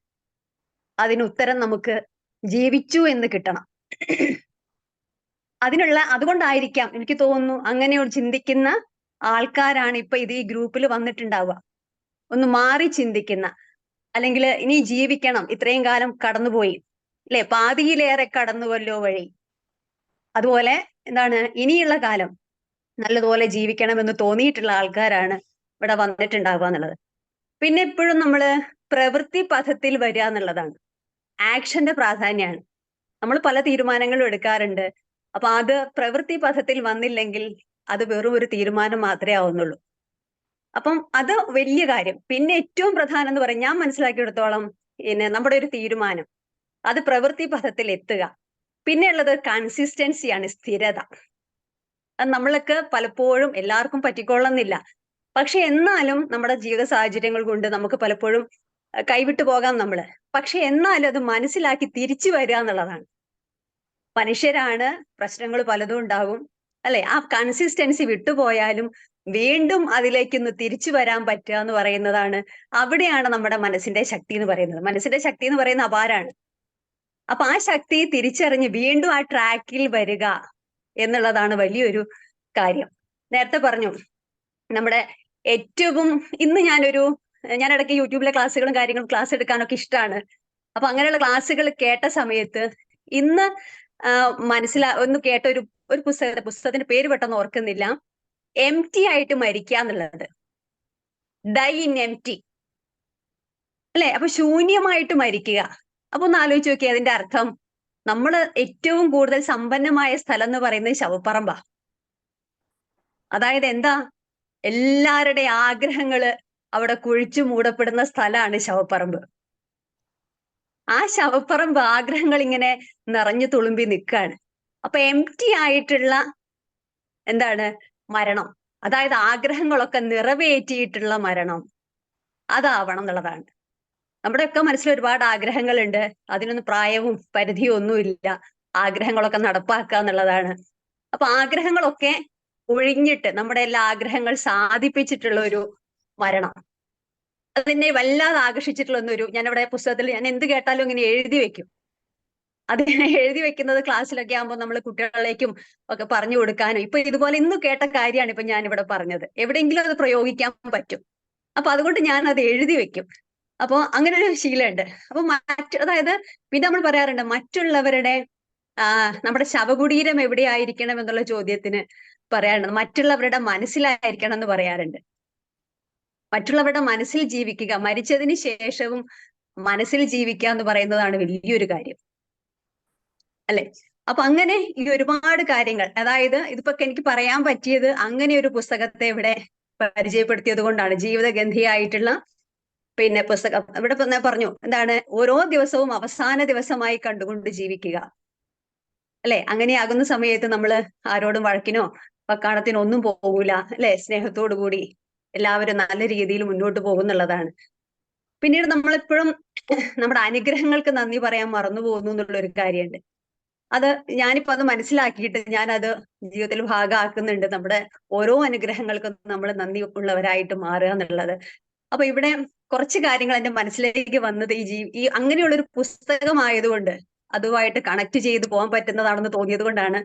അതിന് ഉത്തരം നമുക്ക് ജീവിച്ചു എന്ന് കിട്ടണം. അതുകൊണ്ടായിരിക്കാം എനിക്ക് തോന്നുന്നു അങ്ങനെ ചിന്തിക്കുന്ന ആൾക്കാരാണ് ഇപ്പൊ ഇത് ഈ ഗ്രൂപ്പിൽ വന്നിട്ടുണ്ടാവുക. ഒന്ന് മാറി ചിന്തിക്കുന്ന, അല്ലെങ്കിൽ ഇനി ജീവിക്കണം, ഇത്രയും കാലം കടന്നുപോയി അല്ലെ, പാതിയിലേറെ കടന്നുവല്ലോ വഴി, അതുപോലെ എന്താണ് ഇനിയുള്ള കാലം നല്ലതുപോലെ ജീവിക്കണമെന്ന് തോന്നിയിട്ടുള്ള ആൾക്കാരാണ് ഇവിടെ വന്നിട്ടുണ്ടാവുക എന്നുള്ളത്. പിന്നെ എപ്പോഴും നമ്മള് പ്രവൃത്തി പഥത്തിൽ വരിക എന്നുള്ളതാണ്, ആക്ഷന്റെ പ്രാധാന്യമാണ്. നമ്മൾ പല തീരുമാനങ്ങളും എടുക്കാറുണ്ട്, അപ്പൊ അത് പ്രവൃത്തി പഥത്തിൽ വന്നില്ലെങ്കിൽ അത് വെറും ഒരു തീരുമാനം മാത്രമേ ആവുന്നുള്ളൂ. അപ്പം അത് വലിയ കാര്യം. പിന്നെ ഏറ്റവും പ്രധാനം എന്ന് പറയും, ഞാൻ മനസ്സിലാക്കിയെടുത്തോളം നമ്മുടെ ഒരു തീരുമാനം അത് പ്രവൃത്തി പഥത്തിൽ എത്തുക. പിന്നെ ഉള്ളത് കൺസിസ്റ്റൻസിയാണ്, സ്ഥിരത. അത് നമ്മൾക്ക് പലപ്പോഴും എല്ലാവർക്കും പറ്റിക്കൊള്ളുന്നില്ല, പക്ഷെ എന്നാലും നമ്മുടെ ജീവിത സാഹചര്യങ്ങൾ കൊണ്ട് നമുക്ക് പലപ്പോഴും കൈവിട്ടു പോകാം നമ്മള്. പക്ഷെ എന്നാലും അത് മനസ്സിലാക്കി തിരിച്ചു വരിക എന്നുള്ളതാണ്. മനുഷ്യരാണ്, പ്രശ്നങ്ങൾ പലതും ഉണ്ടാകും അല്ലെ. ആ കൺസിസ്റ്റൻസി വിട്ടുപോയാലും വീണ്ടും അതിലേക്കൊന്ന് തിരിച്ചു വരാൻ പറ്റുക എന്ന് പറയുന്നതാണ്, അവിടെയാണ് നമ്മുടെ മനസ്സിന്റെ ശക്തി എന്ന് പറയുന്നത്. മനസ്സിന്റെ ശക്തി എന്ന് പറയുന്നത് അപാരാണ്. അപ്പൊ ആ ശക്തി തിരിച്ചറിഞ്ഞ് വീണ്ടും ആ ട്രാക്കിൽ വരിക എന്നുള്ളതാണ് വലിയൊരു കാര്യം. നേരത്തെ പറഞ്ഞു നമ്മുടെ ഏറ്റവും ഇന്ന് ഞാൻ ഇടയ്ക്ക് യൂട്യൂബിലെ ക്ലാസ്സുകളും കാര്യങ്ങളും ക്ലാസ് എടുക്കാനൊക്കെ ഇഷ്ടമാണ്. അപ്പൊ അങ്ങനെയുള്ള ക്ലാസ്സുകൾ കേട്ട സമയത്ത് ഇന്ന് ഒന്ന് കേട്ട ഒരു പുസ്തകത്തിന്റെ പേര് പെട്ടെന്ന് ഓർക്കുന്നില്ല, എംപ്റ്റി ആയിട്ട് മരിക്കുക എന്നുള്ളത്, ഡൈ ഇൻ എംപ്റ്റി അല്ലെ. അപ്പൊ ശൂന്യമായിട്ട് മരിക്കുക. അപ്പൊ ഒന്ന് ആലോചിച്ച് നോക്കിയേ, അതിന്റെ അർത്ഥം നമ്മൾ ഏറ്റവും കൂടുതൽ സമ്പന്നമായ സ്ഥലം എന്ന് പറയുന്നത് ശവപ്പറമ്പാ. അതായത് എന്താ, എല്ലാവരുടെ ആഗ്രഹങ്ങള് അവിടെ കുഴിച്ചു മൂടപ്പെടുന്ന സ്ഥലമാണ് ശവപ്പറമ്പ്. ആ ശവപ്പറമ്പ് ആഗ്രഹങ്ങൾ ഇങ്ങനെ നിറഞ്ഞു തുളുമ്പി നിൽക്കുകയാണ്. അപ്പൊ എംപ്റ്റി ആയിട്ടുള്ള എന്താണ് മരണം, അതായത് ആഗ്രഹങ്ങളൊക്കെ നിറവേറ്റിയിട്ടുള്ള മരണം, അതാവണം എന്നുള്ളതാണ്. നമ്മുടെയൊക്കെ മനസ്സിൽ ഒരുപാട് ആഗ്രഹങ്ങളുണ്ട്. അതിനൊന്നും പ്രായവും പരിധിയും ഒന്നുമില്ല. ആഗ്രഹങ്ങളൊക്കെ നടപ്പാക്കുക എന്നുള്ളതാണ്. അപ്പൊ ആഗ്രഹങ്ങളൊക്കെ ഒഴിഞ്ഞിട്ട് നമ്മുടെ എല്ലാ ആഗ്രഹങ്ങൾ സാധിപ്പിച്ചിട്ടുള്ള ഒരു മരണം, അതെന്നെ വല്ലാതെ ആകർഷിച്ചിട്ടുള്ള ഒന്നൊരു, ഞാനിവിടെ പുസ്തകത്തിൽ ഞാൻ എന്ത് കേട്ടാലും ഇങ്ങനെ എഴുതി വെക്കും. അത് എഴുതി വെക്കുന്നത് ക്ലാസ്സിലൊക്കെ ആകുമ്പോൾ നമ്മൾ കുട്ടികളിലേക്കും ഒക്കെ പറഞ്ഞു കൊടുക്കാനും, ഇപ്പൊ ഇതുപോലെ ഇന്ന് കേട്ട കാര്യമാണ് ഇപ്പൊ ഞാൻ ഇവിടെ പറഞ്ഞത്, എവിടെയെങ്കിലും അത് പ്രയോഗിക്കാൻ പറ്റും. അപ്പൊ അതുകൊണ്ട് ഞാൻ അത് എഴുതി വെക്കും. അപ്പൊ അങ്ങനെ ഒരു ശീലമുണ്ട്. അപ്പൊ അതായത് പിന്നെ നമ്മൾ പറയാറുണ്ട് മറ്റുള്ളവരുടെ നമ്മുടെ ശവകുടീരം എവിടെയായിരിക്കണം എന്നുള്ള ചോദ്യത്തിന് പറയാറുണ്ട് മറ്റുള്ളവരുടെ മനസ്സിലായിരിക്കണം എന്ന് പറയാറുണ്ട്. മറ്റുള്ളവരുടെ മനസ്സിൽ ജീവിക്കുക, മരിച്ചതിന് ശേഷവും മനസ്സിൽ ജീവിക്കുക എന്ന് പറയുന്നതാണ് വലിയൊരു കാര്യം അല്ലെ? അപ്പൊ അങ്ങനെ ഈ ഒരുപാട് കാര്യങ്ങൾ, അതായത് ഇതിപ്പോ എനിക്ക് പറയാൻ പറ്റിയത് അങ്ങനെ ഒരു പുസ്തകത്തെ ഇവിടെ പരിചയപ്പെടുത്തിയത് കൊണ്ടാണ്. ജീവിതഗന്ധിയായിട്ടുള്ള പിന്നെ പുസ്തകം ഇവിടെ പറഞ്ഞു എന്താണ്, ഓരോ ദിവസവും അവസാന ദിവസമായി കണ്ടുകൊണ്ട് ജീവിക്കുക അല്ലെ? അങ്ങനെയാകുന്ന സമയത്ത് നമ്മൾ ആരോടും വഴക്കിനോ വക്കാണത്തിനോ ഒന്നും പോകൂല അല്ലെ? സ്നേഹത്തോടു കൂടി എല്ലാവരും നല്ല രീതിയിൽ മുന്നോട്ട് പോകുന്നുള്ളതാണ്. പിന്നീട് നമ്മളെപ്പോഴും നമ്മുടെ അനുഗ്രഹങ്ങൾക്ക് നന്ദി പറയാൻ മറന്നു പോകുന്നു എന്നുള്ളൊരു കാര്യമുണ്ട്. അത് ഞാനിപ്പോ അത് മനസ്സിലാക്കിയിട്ട് ഞാനത് ജീവിതത്തിൽ ഭാഗമാക്കുന്നുണ്ട്. നമ്മുടെ ഓരോ അനുഗ്രഹങ്ങൾക്കും നമ്മൾ നന്ദി ഉള്ളവരായിട്ട് മാറുക എന്നുള്ളത്. അപ്പൊ ഇവിടെ കുറച്ച് കാര്യങ്ങൾ എന്റെ മനസ്സിലേക്ക് വന്നത് ഈ അങ്ങനെയുള്ളൊരു പുസ്തകമായതുകൊണ്ട് അതുമായിട്ട് കണക്ട് ചെയ്ത് പോകാൻ പറ്റുന്നതാണെന്ന് തോന്നിയത് കൊണ്ടാണ്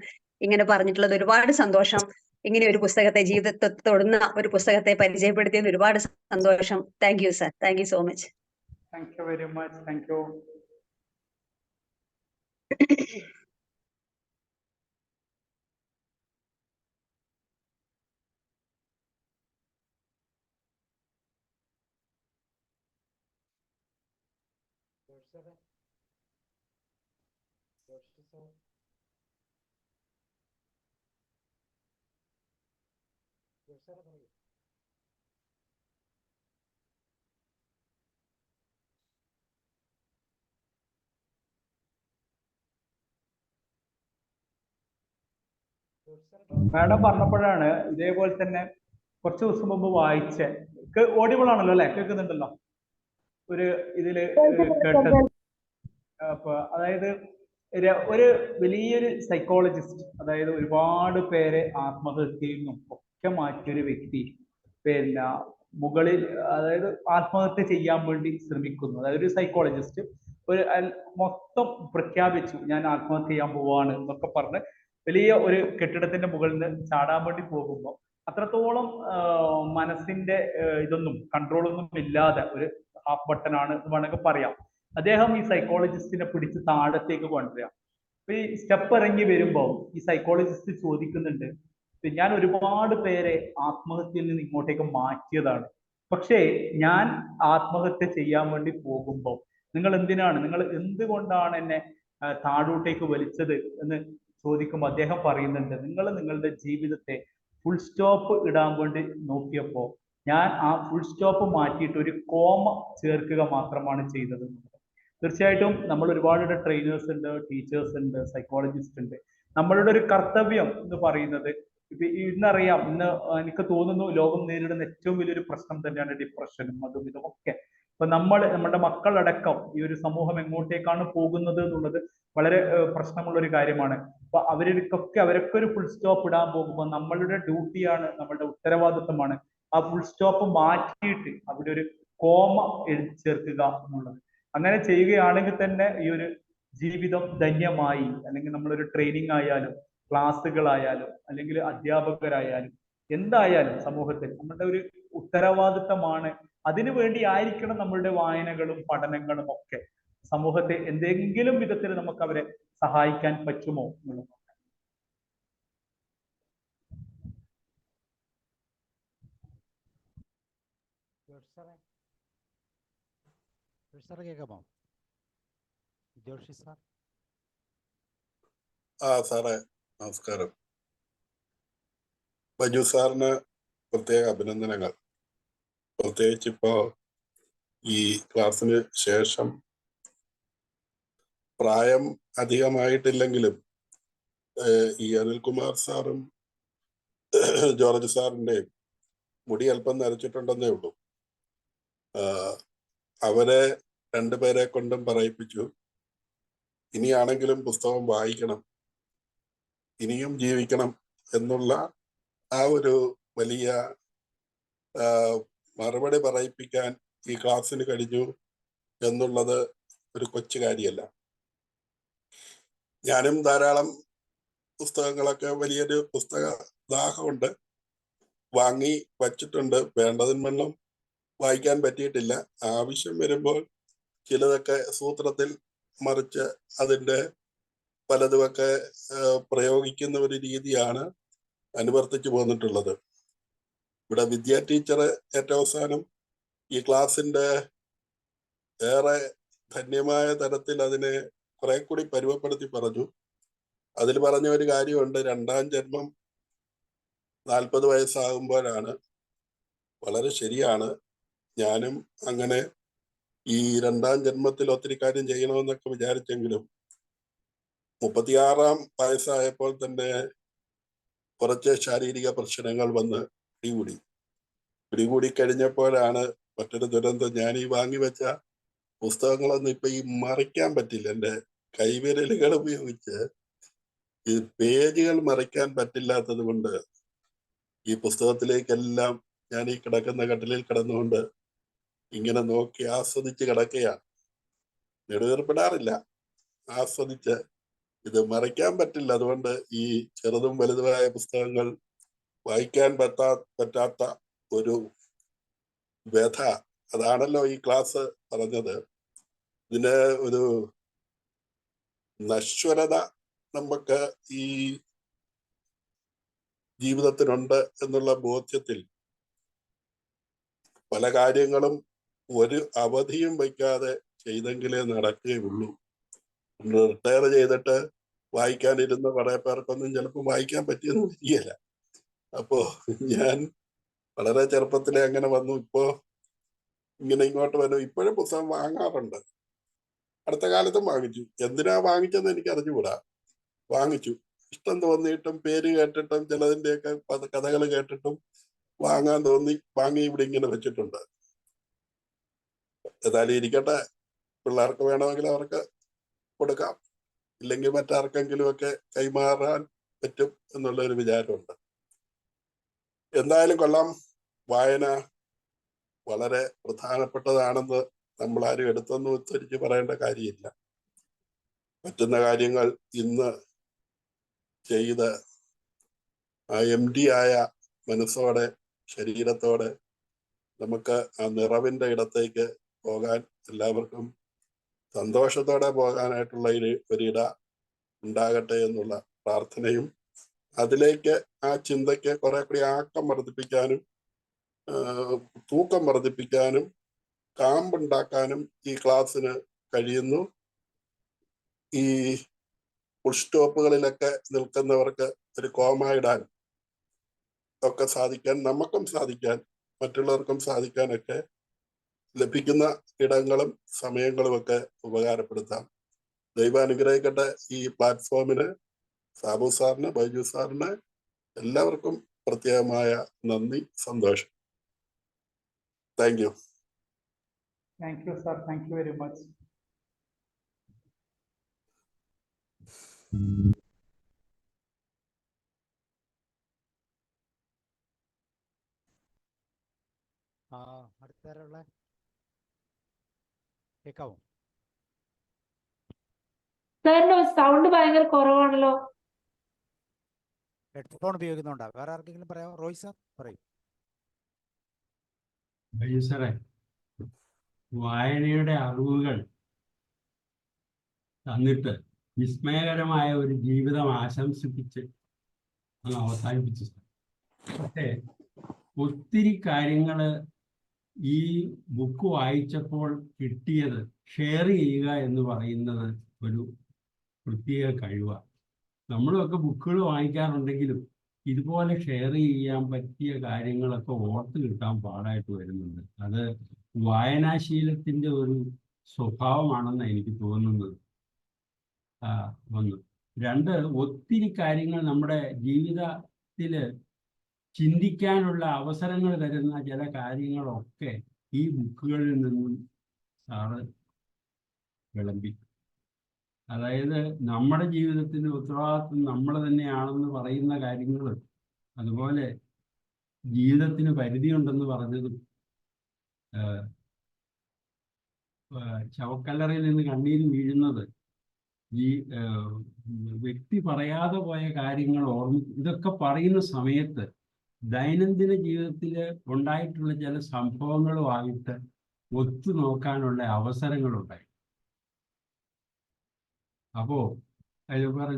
ഇങ്ങനെ പറഞ്ഞിട്ടുള്ളത്. ഒരുപാട് സന്തോഷം. ഇങ്ങനെ ഒരു പുസ്തകത്തെ, ജീവിതത്തെ തൊടുന്ന ഒരു പുസ്തകത്തെ പരിചയപ്പെടുത്തിയതിന് ഒരുപാട് സന്തോഷം. Thank you sir. Thank you so much. Thank you very much. Thank U. Madam പറഞ്ഞപ്പോഴാണ് ഇതേപോലെ തന്നെ കുറച്ച് ദിവസം മുമ്പ് വായിച്ച, ഓഡിബിൾ ആണല്ലോ അല്ലെ? കേൾക്കുന്നുണ്ടല്ലോ? ഒരു ഇതില് കേട്ടത്. അപ്പൊ അതായത് ഒരു വലിയൊരു സൈക്കോളജിസ്റ്റ്, അതായത് ഒരുപാട് പേരെ ആത്മഹത്യയിൽ നിന്നും ഒക്കെ മാറ്റിയൊരു വ്യക്തി, പിന്നെ മുകളിൽ, അതായത് ആത്മഹത്യ ചെയ്യാൻ വേണ്ടി ശ്രമിക്കുന്നു. അതായത് ഒരു സൈക്കോളജിസ്റ്റ് ഒരു മൊത്തം പ്രഖ്യാപിച്ചു, ഞാൻ ആത്മഹത്യ ചെയ്യാൻ പോവാണ് എന്നൊക്കെ പറഞ്ഞ് വലിയ ഒരു കെട്ടിടത്തിന്റെ മുകളിൽ നിന്ന് ചാടാൻ വേണ്ടി പോകുമ്പോൾ അത്രത്തോളം മനസ്സിന്റെ ഇതൊന്നും കൺട്രോളൊന്നും ഇല്ലാതെ ഒരു ഹാഫ് ബട്ടനാണ് എന്ന് വേണമെങ്കിൽ പറയാം. അദ്ദേഹം ഈ സൈക്കോളജിസ്റ്റിനെ പിടിച്ച് താഴത്തേക്ക് കൊണ്ടുവരിക. അപ്പൊ ഈ സ്റ്റെപ്പ് ഇറങ്ങി വരുമ്പോൾ ഈ സൈക്കോളജിസ്റ്റ് ചോദിക്കുന്നുണ്ട്, ഞാൻ ഒരുപാട് പേരെ ആത്മഹത്യയിൽ നിന്ന് ഇങ്ങോട്ടേക്ക് മാറ്റിയതാണ്, പക്ഷേ ഞാൻ ആത്മഹത്യ ചെയ്യാൻ വേണ്ടി പോകുമ്പോൾ നിങ്ങൾ എന്തുകൊണ്ടാണ് എന്നെ താഴോട്ടേക്ക് വലിച്ചത് എന്ന് ചോദിക്കുമ്പോൾ അദ്ദേഹം പറയുന്നുണ്ട്, നിങ്ങളുടെ ജീവിതത്തെ ഫുൾ സ്റ്റോപ്പ് ഇടാൻ വേണ്ടി നോക്കിയപ്പോൾ ഞാൻ ആ ഫുൾ സ്റ്റോപ്പ് മാറ്റിയിട്ട് ഒരു കോമ ചേർക്കുക മാത്രമാണ് ചെയ്തത്. തീർച്ചയായിട്ടും നമ്മൾ ഒരുപാട് ട്രെയിനേഴ്സ് ഉണ്ട്, ടീച്ചേഴ്സ് ഉണ്ട്, സൈക്കോളജിസ്റ്റ് ഉണ്ട്. നമ്മളുടെ ഒരു കർത്തവ്യം എന്ന് പറയുന്നത്, ഇന്നറിയാം, ഇന്ന് എനിക്ക് തോന്നുന്നു ലോകം നേരിടുന്ന ഏറ്റവും വലിയൊരു പ്രശ്നം തന്നെയാണ് ഡിപ്രഷനും അതും ഇതുമൊക്കെ. അപ്പൊ നമ്മുടെ മക്കളടക്കം ഈ ഒരു സമൂഹം എങ്ങോട്ടേക്കാണ് പോകുന്നത് എന്നുള്ളത് വളരെ പ്രശ്നമുള്ള ഒരു കാര്യമാണ്. അപ്പൊ അവരൊക്കെ ഒരു ഫുൾ സ്റ്റോപ്പ് ഇടാൻ പോകുമ്പോൾ നമ്മളുടെ ഡ്യൂട്ടിയാണ്, നമ്മളുടെ ഉത്തരവാദിത്വമാണ് ആ ഫുൾ സ്റ്റോപ്പ് മാറ്റിയിട്ട് അവിടെ ഒരു കോമ എഴുതി ചേർക്കുക എന്നുള്ളത്. അങ്ങനെ ചെയ്യുകയാണെങ്കിൽ തന്നെ ഈ ഒരു ജീവിതം ധന്യമായി. അല്ലെങ്കിൽ നമ്മളൊരു ട്രെയിനിങ് ആയാലും ക്ലാസ്സുകളായാലും അല്ലെങ്കിൽ അധ്യാപകരായാലും എന്തായാലും സമൂഹത്തിൽ നമ്മളുടെ ഒരു ഉത്തരവാദിത്തമാണ്. അതിനു വേണ്ടി ആയിരിക്കണം നമ്മളുടെ വായനകളും പഠനങ്ങളും ഒക്കെ. സമൂഹത്തെ എന്തെങ്കിലും വിധത്തിൽ നമുക്ക് അവരെ സഹായിക്കാൻ പറ്റുമോ എന്നുള്ളത്. കേൾക്കാമോ? ജോഷി സാർ. സാറേ നമസ്കാരം. ബൈജു സാറിന് പ്രത്യേക അഭിനന്ദനങ്ങൾ. പ്രത്യേകിച്ച് ഇപ്പോ ഈ ക്ലാസ്സിന് ശേഷം പ്രായം അധികമായിട്ടില്ലെങ്കിലും ഈ അനിൽകുമാർ സാറും ജോർജ് സാറിൻ്റെയും മുടി അല്പം നരച്ചിട്ടുണ്ടെന്നേ ഉള്ളൂ. അവരെ രണ്ടുപേരെ കൊണ്ടും പറയിപ്പിച്ചു. ഇനിയാണെങ്കിലും പുസ്തകം വായിക്കണം, ഇനിയും ജീവിക്കണം എന്നുള്ള ആ ഒരു വലിയ മറുപടി പറയിപ്പിക്കാൻ ഈ ക്ലാസ്സിന് കഴിഞ്ഞു എന്നുള്ളത് ഒരു കൊച്ചു കാര്യമല്ല. ഞാനും ധാരാളം പുസ്തകങ്ങളൊക്കെ, വലിയൊരു പുസ്തക ദാഹമുണ്ട്, വാങ്ങി വച്ചിട്ടുണ്ട്. വേണ്ടതിനും വായിക്കാൻ പറ്റിയിട്ടില്ല. ആവശ്യം വരുമ്പോൾ ചിലതൊക്കെ സൂത്രത്തിൽ മറിച്ച് അതിൻ്റെ പലതുമൊക്കെ പ്രയോഗിക്കുന്ന ഒരു രീതിയാണ് അനുവർത്തിച്ചു പോന്നിട്ടുള്ളത്. ഇവിടെ വിദ്യാ ടീച്ചർ ഏറ്റവും അവസാനം ഈ ക്ലാസ്സിന്റെ ഏറെ ധന്യമായ തരത്തിൽ അതിനെ കുറെ കൂടി പരുവപ്പെടുത്തി പറഞ്ഞു. അതിൽ പറഞ്ഞ ഒരു കാര്യമുണ്ട്, 2ാം ജന്മം 40 വയസ്സാകുമ്പോഴാണ്. വളരെ ശരിയാണ്. ഞാനും അങ്ങനെ ഈ 2ാം ജന്മത്തിൽ ഒത്തിരി കാര്യം ചെയ്യണമെന്നൊക്കെ വിചാരിച്ചെങ്കിലും 36ാം വയസ്സായപ്പോൾ തന്നെ കുറച്ച് ശാരീരിക പ്രശ്നങ്ങൾ വന്ന് പിടികൂടി കഴിഞ്ഞപ്പോഴാണ് മറ്റൊരു ദുരന്തം. ഞാൻ ഈ വാങ്ങിവെച്ച പുസ്തകങ്ങളൊന്നും ഇപ്പൊ ഈ മറിക്കാൻ പറ്റില്ല. എൻ്റെ കൈവിരലുകൾ ഉപയോഗിച്ച് ഈ പേജുകൾ മറിക്കാൻ പറ്റില്ലാത്തത് കൊണ്ട് ഈ പുസ്തകത്തിലേക്കെല്ലാം ഞാൻ ഈ കിടക്കുന്ന കട്ടിലിൽ കിടന്നുകൊണ്ട് ഇങ്ങനെ നോക്കി ആസ്വദിച്ച് കിടക്കുകയാണ്. നെടുവേർപ്പെടാറില്ല, ആസ്വദിച്ച്. ഇത് മറിക്കാൻ പറ്റില്ല. അതുകൊണ്ട് ഈ ചെറുതും വലുതുമായ പുസ്തകങ്ങൾ വായിക്കാൻ പറ്റാത്ത ഒരു വ്യഥ, അതാണല്ലോ ഈ ക്ലാസ് പറഞ്ഞത്. ഇതിന് ഒരു നശ്വരത നമുക്ക് ഈ ജീവിതത്തിനുണ്ട് എന്നുള്ള ബോധ്യത്തിൽ പല കാര്യങ്ങളും ഒരു അവധിയും വയ്ക്കാതെ ചെയ്തെങ്കിലേ നടക്കുകയുള്ളൂ. റിട്ടയർ ചെയ്തിട്ട് വായിക്കാനിരുന്ന കുറെ പേർക്കൊന്നും ചിലപ്പോൾ വായിക്കാൻ പറ്റിയെന്ന് വരികയില്ല. അപ്പോ ഞാൻ വളരെ ചെറുപ്പത്തിലെ അങ്ങനെ വന്നു. ഇപ്പോ ഇങ്ങനെ ഇങ്ങോട്ട് വരും. ഇപ്പോഴും പുസ്തകം വാങ്ങാറുണ്ട്. അടുത്ത കാലത്തും വാങ്ങിച്ചു. എന്തിനാ വാങ്ങിച്ചെന്ന് എനിക്ക് അറിഞ്ഞുകൂടാ. വാങ്ങിച്ചു. ഇഷ്ടം തോന്നിയിട്ടും പേര് കേട്ടിട്ടും ചിലതിൻ്റെയൊക്കെ കഥകൾ കേട്ടിട്ടും വാങ്ങാൻ തോന്നി വാങ്ങി ഇവിടെ ഇങ്ങനെ വെച്ചിട്ടുണ്ട്. ഏതായാലും ഇരിക്കട്ടെ, പിള്ളേർക്ക് വേണമെങ്കിൽ അവർക്ക് കൊടുക്കാം, ഇല്ലെങ്കിൽ മറ്റാർക്കെങ്കിലും ഒക്കെ കൈമാറാൻ പറ്റും എന്നുള്ളൊരു വിചാരമുണ്ട്. എന്തായാലും കൊള്ളാം. വായന വളരെ പ്രധാനപ്പെട്ടതാണെന്ന് നമ്മളാരും എടുത്തൊന്നും ഉച്ചരിച്ച് പറയേണ്ട കാര്യമില്ല. പറ്റുന്ന കാര്യങ്ങൾ ഇന്ന് ചെയ്ത് ആ MD ആയ മനസ്സോടെ ശരീരത്തോടെ നമുക്ക് ആ നിറവിൻ്റെ ഇടത്തേക്ക് പോകാൻ, എല്ലാവർക്കും സന്തോഷത്തോടെ പോകാനായിട്ടുള്ള ഒരിട ഉണ്ടാകട്ടെ എന്നുള്ള പ്രാർത്ഥനയും, അതിലേക്ക് ആ ചിന്തയ്ക്ക് കുറെ കൂടി ആക്കം വർദ്ധിപ്പിക്കാനും തൂക്കം വർദ്ധിപ്പിക്കാനും കാമ്പുണ്ടാക്കാനും ഈ ക്ലാസ്സിന് കഴിയുന്നു. ഈ ഫുൾ സ്റ്റോപ്പുകളിലൊക്കെ നിൽക്കുന്നവർക്ക് ഒരു കോമ ഇടാൻ ഒക്കെ സാധിക്കാൻ, നമുക്കും സാധിക്കാൻ, മറ്റുള്ളവർക്കും സാധിക്കാനൊക്കെ ലഭിക്കുന്ന ഇടങ്ങളും സമയങ്ങളും ഒക്കെ ഉപകാരപ്പെടുത്താം. ദൈവം അനുഗ്രഹിക്കട്ടെ. ഈ പ്ലാറ്റ്ഫോമിന് സാബു സാറിന്, ബൈജു സാറിന് എല്ലാവർക്കും പ്രത്യേകമായ നന്ദി, സന്തോഷം. Thank you. Thank you sir, thank you very much. അടുത്തവരുള്ള കേൾക്കാവോ? സാറിന്റെ സൗണ്ട് ഭയങ്കര കുറവാണല്ലോ. ഹെഡ്ഫോൺ ഉപയോഗിക്കുന്നുണ്ടോ? വേറെ ആർക്കെങ്കിലും പറയാമോ? റോയ് സാർ പറയും. സാറേ, വായനയുടെ അറിവുകൾ തന്നിട്ട് വിസ്മയകരമായ ഒരു ജീവിതം ആശംസിപ്പിച്ച് അങ്ങ് അവസാനിപ്പിച്ചു. പക്ഷേ ഒത്തിരി കാര്യങ്ങൾ ഈ ബുക്ക് വായിച്ചപ്പോൾ കിട്ടിയത് ഷെയർ ചെയ്യുക എന്ന് പറയുന്നത് ഒരു പ്രത്യേക കഴിവാണ്. നമ്മളൊക്കെ ബുക്കുകൾ വാങ്ങിക്കാറുണ്ടെങ്കിലും ഇതുപോലെ ഷെയർ ചെയ്യാൻ പറ്റിയ കാര്യങ്ങളൊക്കെ ഓർത്ത് കിട്ടാൻ പാടായിട്ട് വരുന്നുണ്ട്. അത് വായനാശീലത്തിൻ്റെ ഒരു സ്വഭാവമാണെന്ന് എനിക്ക് തോന്നുന്നത്. ഒന്ന്. രണ്ട്, ഒത്തിരി കാര്യങ്ങൾ നമ്മുടെ ജീവിതത്തിൽ ചിന്തിക്കാനുള്ള അവസരങ്ങൾ തരുന്ന ചില കാര്യങ്ങളൊക്കെ ഈ ബുക്കുകളിൽ നിന്നും സാറ് വിളമ്പി. അതായത് നമ്മുടെ ജീവിതത്തിന്റെ ഉത്തരവാദിത്വം നമ്മൾ തന്നെയാണെന്ന് പറയുന്ന കാര്യങ്ങൾ, അതുപോലെ ജീവിതത്തിന് പരിധിയുണ്ടെന്ന് പറഞ്ഞതും, ശവക്കല്ലറയിൽ നിന്ന് കണ്ണീര് വീഴുന്നത്, ഈ വ്യക്തി പറയാതെ പോയ കാര്യങ്ങൾ ഇതൊക്കെ പറയുന്ന സമയത്ത് ദൈനംദിന ജീവിതത്തിൽ ഉണ്ടായിട്ടുള്ള ചില സംഭവങ്ങളുമായിട്ട് ഒത്തു നോക്കാനുള്ള അവസരങ്ങളുണ്ടായി. അപ്പോ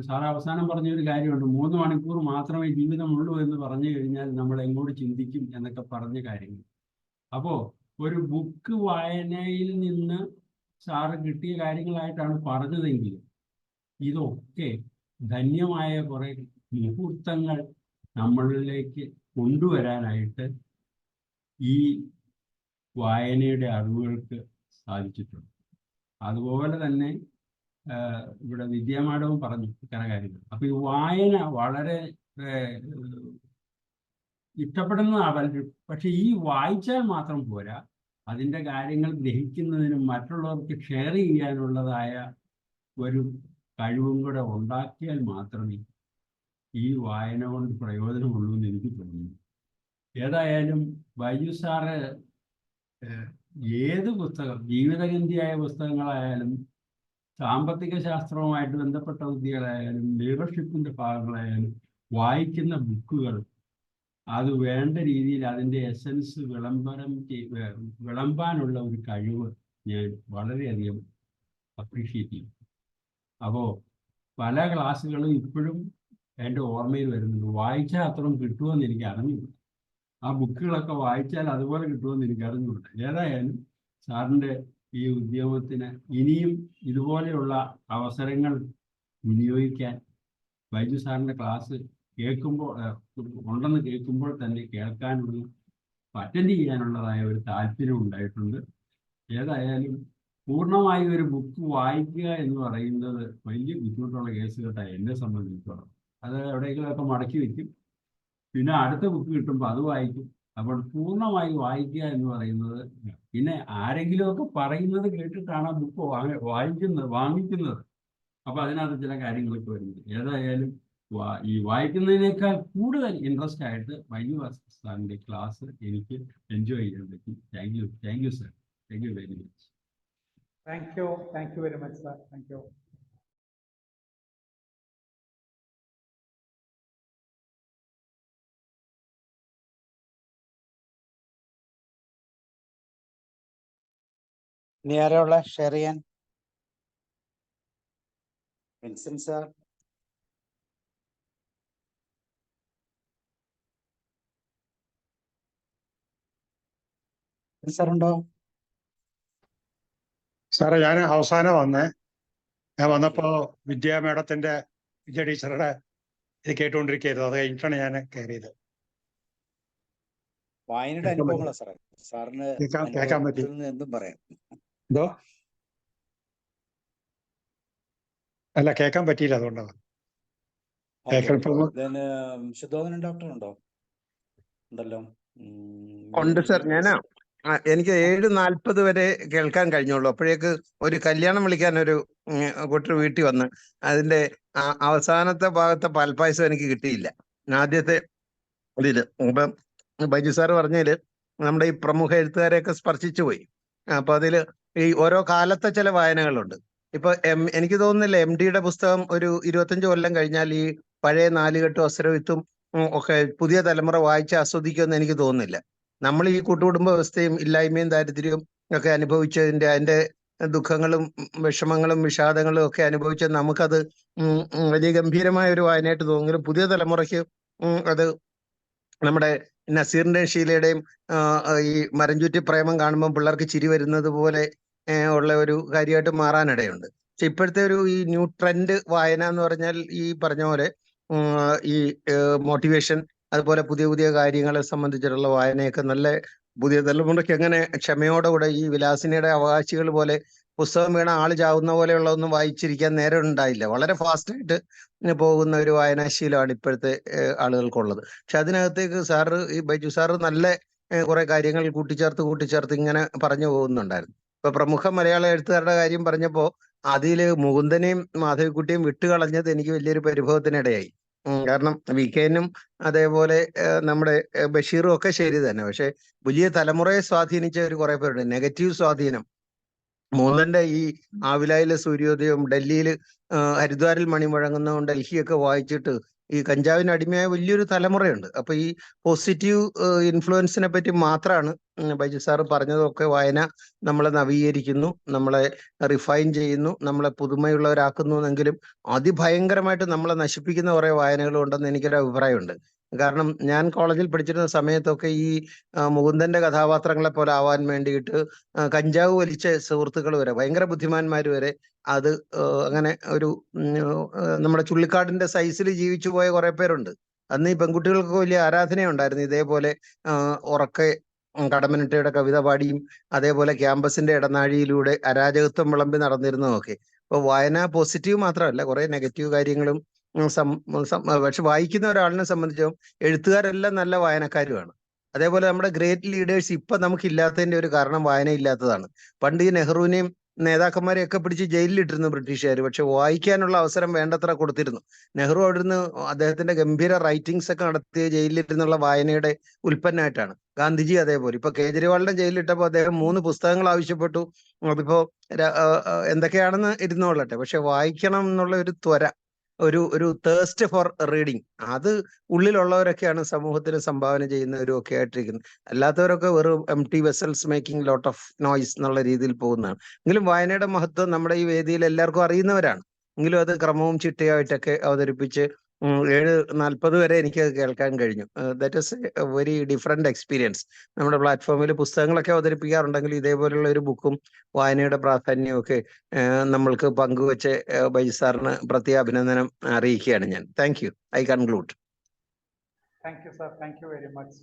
സാർ അവസാനം പറഞ്ഞൊരു കാര്യമുണ്ട്, 3 മണിക്കൂർ മാത്രമേ ജീവിതമുള്ളൂ എന്ന് പറഞ്ഞു കഴിഞ്ഞാൽ നമ്മൾ എങ്ങോട്ട് ചിന്തിക്കും എന്നൊക്കെ പറഞ്ഞ കാര്യങ്ങൾ. അപ്പോ ഒരു ബുക്ക് വായനയിൽ നിന്ന് സാറ് കിട്ടിയ കാര്യങ്ങളായിട്ടാണ് പറഞ്ഞതെങ്കിലും ഇതൊക്കെ ധന്യമായ കുറെ മുഹൂർത്തങ്ങൾ നമ്മളിലേക്ക് കൊണ്ടുവരാനായിട്ട് ഈ വായനയുടെ അറിവുകൾക്ക് സാധിച്ചിട്ടുണ്ട്. അതുപോലെ തന്നെ ഇവിടെ വിദ്യാ മാഡവും പറഞ്ഞു ഇത്തരം കാര്യങ്ങൾ. അപ്പൊ ഈ വായന വളരെ ഇഷ്ടപ്പെടുന്നതാണ് പലരും. പക്ഷെ ഈ വായിച്ചാൽ മാത്രം പോരാ, അതിൻ്റെ കാര്യങ്ങൾ ഗ്രഹിക്കുന്നതിനും മറ്റുള്ളവർക്ക് ഷെയർ ചെയ്യാനുള്ളതായ ഒരു കഴിവും കൂടെ ഉണ്ടാക്കിയാൽ മാത്രമേ ഈ വായന കൊണ്ട് പ്രയോജനമുള്ളൂ എന്ന് എനിക്ക് തോന്നുന്നു. ഏതായാലും ബൈജു സാറ് ഏത് പുസ്തകം, ജീവിതഗന്ധിയായ പുസ്തകങ്ങളായാലും സാമ്പത്തിക ശാസ്ത്രവുമായിട്ട് ബന്ധപ്പെട്ട വിദ്യകളായാലും ലീഡർഷിപ്പിൻ്റെ ഭാഗങ്ങളായാലും വായിക്കുന്ന ബുക്കുകൾ അത് വേണ്ട രീതിയിൽ അതിൻ്റെ എസൻസ് വിളമ്പാനുള്ള ഒരു കഴിവ് ഞാൻ വളരെയധികം അപ്രീഷിയേറ്റ് ചെയ്യും. അപ്പോൾ പല ക്ലാസ്സുകളും ഇപ്പോഴും എൻ്റെ ഓർമ്മയിൽ വരുന്നുണ്ട്. വായിച്ചാൽ അത്രയും കിട്ടുമെന്ന് എനിക്ക് അറിഞ്ഞുകൂടാ. ആ ബുക്കുകളൊക്കെ വായിച്ചാൽ അതുപോലെ കിട്ടുമെന്ന് എനിക്ക് അറിഞ്ഞുകൂടാ. ഏതായാലും സാറിൻ്റെ ഈ ഉദ്യമത്തിന് ഇനിയും ഇതുപോലെയുള്ള അവസരങ്ങൾ വിനിയോഗിക്കാൻ ബൈജു സാറിൻ്റെ ക്ലാസ് ഉണ്ടെന്ന് കേൾക്കുമ്പോൾ തന്നെ കേൾക്കാനുള്ള, അറ്റൻഡ് ചെയ്യാനുള്ളതായ ഒരു താല്പര്യം ഉണ്ടായിട്ടുണ്ട്. ഏതായാലും പൂർണ്ണമായി ഒരു ബുക്ക് വായിക്കുക എന്ന് പറയുന്നത് വലിയ ബുദ്ധിമുട്ടുള്ള കേസ് കേട്ടാണ് എന്നെ സംബന്ധിച്ചിടത്തോളം. അത് എവിടെയെങ്കിലുമൊക്കെ മടക്കി വയ്ക്കും, പിന്നെ അടുത്ത ബുക്ക് കിട്ടുമ്പോൾ അത് വായിക്കും. അപ്പോൾ പൂർണ്ണമായി വായിക്കുക എന്ന് പറയുന്നത്, പിന്നെ ആരെങ്കിലുമൊക്കെ പറയുന്നത് കേട്ടിട്ടാണ് ആ ബുക്ക് വാങ്ങിക്കുന്നത്. അപ്പോൾ അതിനകത്ത് ചില കാര്യങ്ങളൊക്കെ വരുന്നത്. ഏതായാലും ഈ വായിക്കുന്നതിനേക്കാൾ കൂടുതൽ ഇൻട്രസ്റ്റ് ആയിട്ട് ബൈജു സാറിൻ്റെ ക്ലാസ് എനിക്ക് എൻജോയ് ചെയ്യാൻ പറ്റി. Thank you sir. Thank you very much. Thank you very much sir. Thank you. ഇനി ആരാ ഉള്ള ഷെയർ ചെയ്യാൻ? Vincent sir. സാറുണ്ടോ? സാറേ, ഞാൻ അവസാനം ഞാൻ വന്നപ്പോ വിദ്യാ മേഡത്തിന്റെ, വിദ്യാ ടീച്ചറുടെ ഇത് കേട്ടുകൊണ്ടിരിക്കുകയായിരുന്നു. അത് കഴിഞ്ഞിട്ടാണ് ഞാൻ കയറിയത്. വായനയുടെ അനുഭവങ്ങളാ സാറേ, സാറിന് കേൾക്കാൻ പറ്റി. എന്തും പറയാം. എന്തോ അല്ല, കേൾക്കാൻ പറ്റിയില്ല, അതുകൊണ്ടാണ്. ശുദ്ധോധനൻ ഡോക്ടർ ഉണ്ടോ? ഉണ്ടല്ലോ. ഉണ്ട് സാർ. എനിക്ക് 7:40 വരെ കേൾക്കാൻ കഴിഞ്ഞുള്ളൂ. അപ്പോഴേക്ക് ഒരു കല്യാണം വിളിക്കാൻ ഒരു കൂട്ടർ വീട്ടിൽ വന്ന് അതിന്റെ അവസാനത്തെ ഭാഗത്തെ പാൽപ്പായസം എനിക്ക് കിട്ടിയില്ല, ആദ്യത്തെ ഇതില്. അപ്പം ബൈജു സാറ് പറഞ്ഞതില് നമ്മുടെ ഈ പ്രമുഖ എഴുത്തുകാരെയൊക്കെ സ്പർശിച്ചു പോയി. അപ്പൊ അതില് ഈ ഓരോ കാലത്തെ ചില വായനകളുണ്ട്. ഇപ്പൊ എനിക്ക് തോന്നുന്നില്ല MDയുടെ പുസ്തകം ഒരു 25 കൊല്ലം കഴിഞ്ഞാൽ ഈ പഴയ നാലുകെട്ടും അസുരവിത്തും ഒക്കെ പുതിയ തലമുറ വായിച്ച് ആസ്വദിക്കുമെന്ന് എനിക്ക് തോന്നുന്നില്ല. നമ്മൾ ഈ കൂട്ടുകുടുംബ വ്യവസ്ഥയും ഇല്ലായ്മയും ദാരിദ്ര്യവും ഒക്കെ അനുഭവിച്ചതിന്റെ, അതിന്റെ ദുഃഖങ്ങളും വിഷമങ്ങളും വിഷാദങ്ങളും ഒക്കെ അനുഭവിച്ച നമുക്കത് വലിയ ഗംഭീരമായ ഒരു വായനയായിട്ട് തോന്നുമെങ്കിലും പുതിയ തലമുറയ്ക്ക് അത് നമ്മുടെ നസീറിന്റെയും ഷീലയുടെയും ഈ മരംചുറ്റി പ്രേമം കാണുമ്പോൾ പിള്ളേർക്ക് ചിരി വരുന്നത് പോലെ ഉള്ള ഒരു കാര്യമായിട്ട് മാറാനിടയുണ്ട്. പക്ഷെ ഇപ്പോഴത്തെ ഈ ന്യൂ ട്രെൻഡ് വായന എന്ന് പറഞ്ഞാൽ ഈ പറഞ്ഞ പോലെ ഈ മോട്ടിവേഷൻ, അതുപോലെ പുതിയ പുതിയ കാര്യങ്ങളെ സംബന്ധിച്ചിട്ടുള്ള വായനയൊക്കെ നല്ല പുതിയ തലമുറയ്ക്ക് എങ്ങനെ ക്ഷമയോടുകൂടെ ഈ വിലാസിനിയുടെ അവകാശികൾ പോലെ പുസ്തകം വീണ ആള് ചാവുന്ന പോലെയുള്ളതൊന്നും വായിച്ചിരിക്കാൻ നേരം ഉണ്ടായില്ല. വളരെ ഫാസ്റ്റായിട്ട് പോകുന്ന ഒരു വായനാശീലമാണ് ഇപ്പോഴത്തെ ആളുകൾക്കുള്ളത്. പക്ഷെ അതിനകത്തേക്ക് ഈ ബൈജു സാറ് നല്ല കുറെ കാര്യങ്ങൾ കൂട്ടിച്ചേർത്ത് ഇങ്ങനെ പറഞ്ഞു പോകുന്നുണ്ടായിരുന്നു. ഇപ്പൊ പ്രമുഖ മലയാള എഴുത്തുകാരുടെ കാര്യം പറഞ്ഞപ്പോ അതിൽ മുകുന്ദനെയും മാധവിക്കുട്ടിയും വിട്ടുകളഞ്ഞത് എനിക്ക് വലിയൊരു പരിഭവത്തിനിടയായി. കാരണം വികേനും അതേപോലെ നമ്മുടെ ബഷീറും ഒക്കെ ശരി തന്നെ. പക്ഷെ വലിയ തലമുറയെ സ്വാധീനിച്ച ഒരു കുറെ പേരുണ്ട്. നെഗറ്റീവ് സ്വാധീനം മുകുന്ദന്റെ ഈ ആവിലായിലെ സൂര്യോദയവും ഡൽഹിയിൽ ഹരിദ്വാറിൽ മണി മുഴങ്ങുന്നതും ഡൽഹിയൊക്കെ വായിച്ചിട്ട് ഈ കഞ്ചാവിന് അടിമയായ വലിയൊരു തലമുറയുണ്ട്. അപ്പൊ ഈ പോസിറ്റീവ് ഇൻഫ്ലുവൻസിനെ പറ്റി മാത്രമാണ് ബൈജു സാറ് പറഞ്ഞതൊക്കെ. വായന നമ്മളെ നവീകരിക്കുന്നു, നമ്മളെ റിഫൈൻ ചെയ്യുന്നു, നമ്മളെ പുതുമയുള്ളവരാക്കുന്നു എന്നെങ്കിലും അതിഭയങ്കരമായിട്ട് നമ്മളെ നശിപ്പിക്കുന്ന കുറെ വായനകളും ഉണ്ടെന്ന് എനിക്കൊരു അഭിപ്രായമുണ്ട്. കാരണം ഞാൻ കോളേജിൽ പഠിച്ചിരുന്ന സമയത്തൊക്കെ ഈ മുകുന്ദന്റെ കഥാപാത്രങ്ങളെ പോലെ ആവാൻ വേണ്ടിയിട്ട് കഞ്ചാവ് വലിച്ച സുഹൃത്തുക്കൾ വരെ, ഭയങ്കര ബുദ്ധിമാന്മാർ വരെ അത് അങ്ങനെ ഒരു നമ്മുടെ ചുള്ളിക്കാടിന്റെ സൈസിൽ ജീവിച്ചു പോയ കുറെ പേരുണ്ട്. അന്ന് ഈ പെൺകുട്ടികൾക്ക് വലിയ ആരാധനയുണ്ടായിരുന്നു. ഇതേപോലെ ഉറക്കെ കടമ്മനിട്ടയുടെ കവിത പാടിയും അതേപോലെ ക്യാമ്പസിന്റെ ഇടനാഴിയിലൂടെ അരാജകത്വം വിളമ്പി നടന്നിരുന്നതൊക്കെ. അപ്പൊ വായന പോസിറ്റീവ് മാത്രമല്ല, കുറെ നെഗറ്റീവ് കാര്യങ്ങളും പക്ഷെ വായിക്കുന്ന ഒരാളിനെ സംബന്ധിച്ചും എഴുത്തുകാരെല്ലാം നല്ല വായനക്കാരുമാണ്. അതേപോലെ നമ്മുടെ ഗ്രേറ്റ് ലീഡേഴ്സ് ഇപ്പൊ നമുക്കില്ലാത്തതിന്റെ ഒരു കാരണം വായന ഇല്ലാത്തതാണ്. പണ്ട് ഈ നെഹ്റുവിനെയും നേതാക്കന്മാരെയൊക്കെ പിടിച്ച് ജയിലിലിട്ടിരുന്നു ബ്രിട്ടീഷുകാർ, പക്ഷെ വായിക്കാനുള്ള അവസരം വേണ്ടത്ര കൊടുത്തിരുന്നു. നെഹ്റു അവിടുന്ന് അദ്ദേഹത്തിന്റെ ഗംഭീര റൈറ്റിംഗ്സ് ഒക്കെ നടത്തിയ ജയിലിലിരുന്നുള്ള വായനയുടെ ഉൽപ്പന്നമായിട്ടാണ്. ഗാന്ധിജി അതേപോലെ. ഇപ്പൊ കേജ്രിവാളിനെ ജയിലിലിട്ടപ്പോൾ അദ്ദേഹം 3 പുസ്തകങ്ങൾ ആവശ്യപ്പെട്ടു. അതിപ്പോ എന്തൊക്കെയാണെന്ന് ഇരുന്നോളട്ടെ, പക്ഷെ വായിക്കണം എന്നുള്ള ഒരു ത്വര, ഒരു തേഴ്സ്റ്റ് ഫോർ റീഡിങ്, അത് ഉള്ളിലുള്ളവരൊക്കെയാണ് സമൂഹത്തിന് സംഭാവന ചെയ്യുന്നവരും ഒക്കെ ആയിട്ടിരിക്കുന്നത്. അല്ലാത്തവരൊക്കെ വെറും empty vessels making lot of noise എന്നുള്ള രീതിയിൽ പോകുന്നതാണ്. എങ്കിലും വായനയുടെ മഹത്വം നമ്മുടെ ഈ വേദിയിൽ എല്ലാവർക്കും അറിയുന്നവരാണ്. എങ്കിലും അത് ക്രമവും ചിട്ടയായിട്ടൊക്കെ അവതരിപ്പിച്ച് 7:40 വരെ എനിക്ക് കേൾക്കാൻ കഴിഞ്ഞു. That is A very different experience. നമ്മുടെ പ്ലാറ്റ്ഫോമിൽ പുസ്തകങ്ങളൊക്കെ അവതരിപ്പിക്കാറുണ്ടെങ്കിൽ ഇതേപോലെയുള്ള ഒരു ബുക്കും വായനയുടെ പ്രാധാന്യവും ഒക്കെ നമ്മൾക്ക് പങ്കുവെച്ച് ബൈജു സാറിന് പ്രത്യേക അഭിനന്ദനം അറിയിക്കുകയാണ് ഞാൻ. Thank you. I conclude. Thank you sir, thank you very much.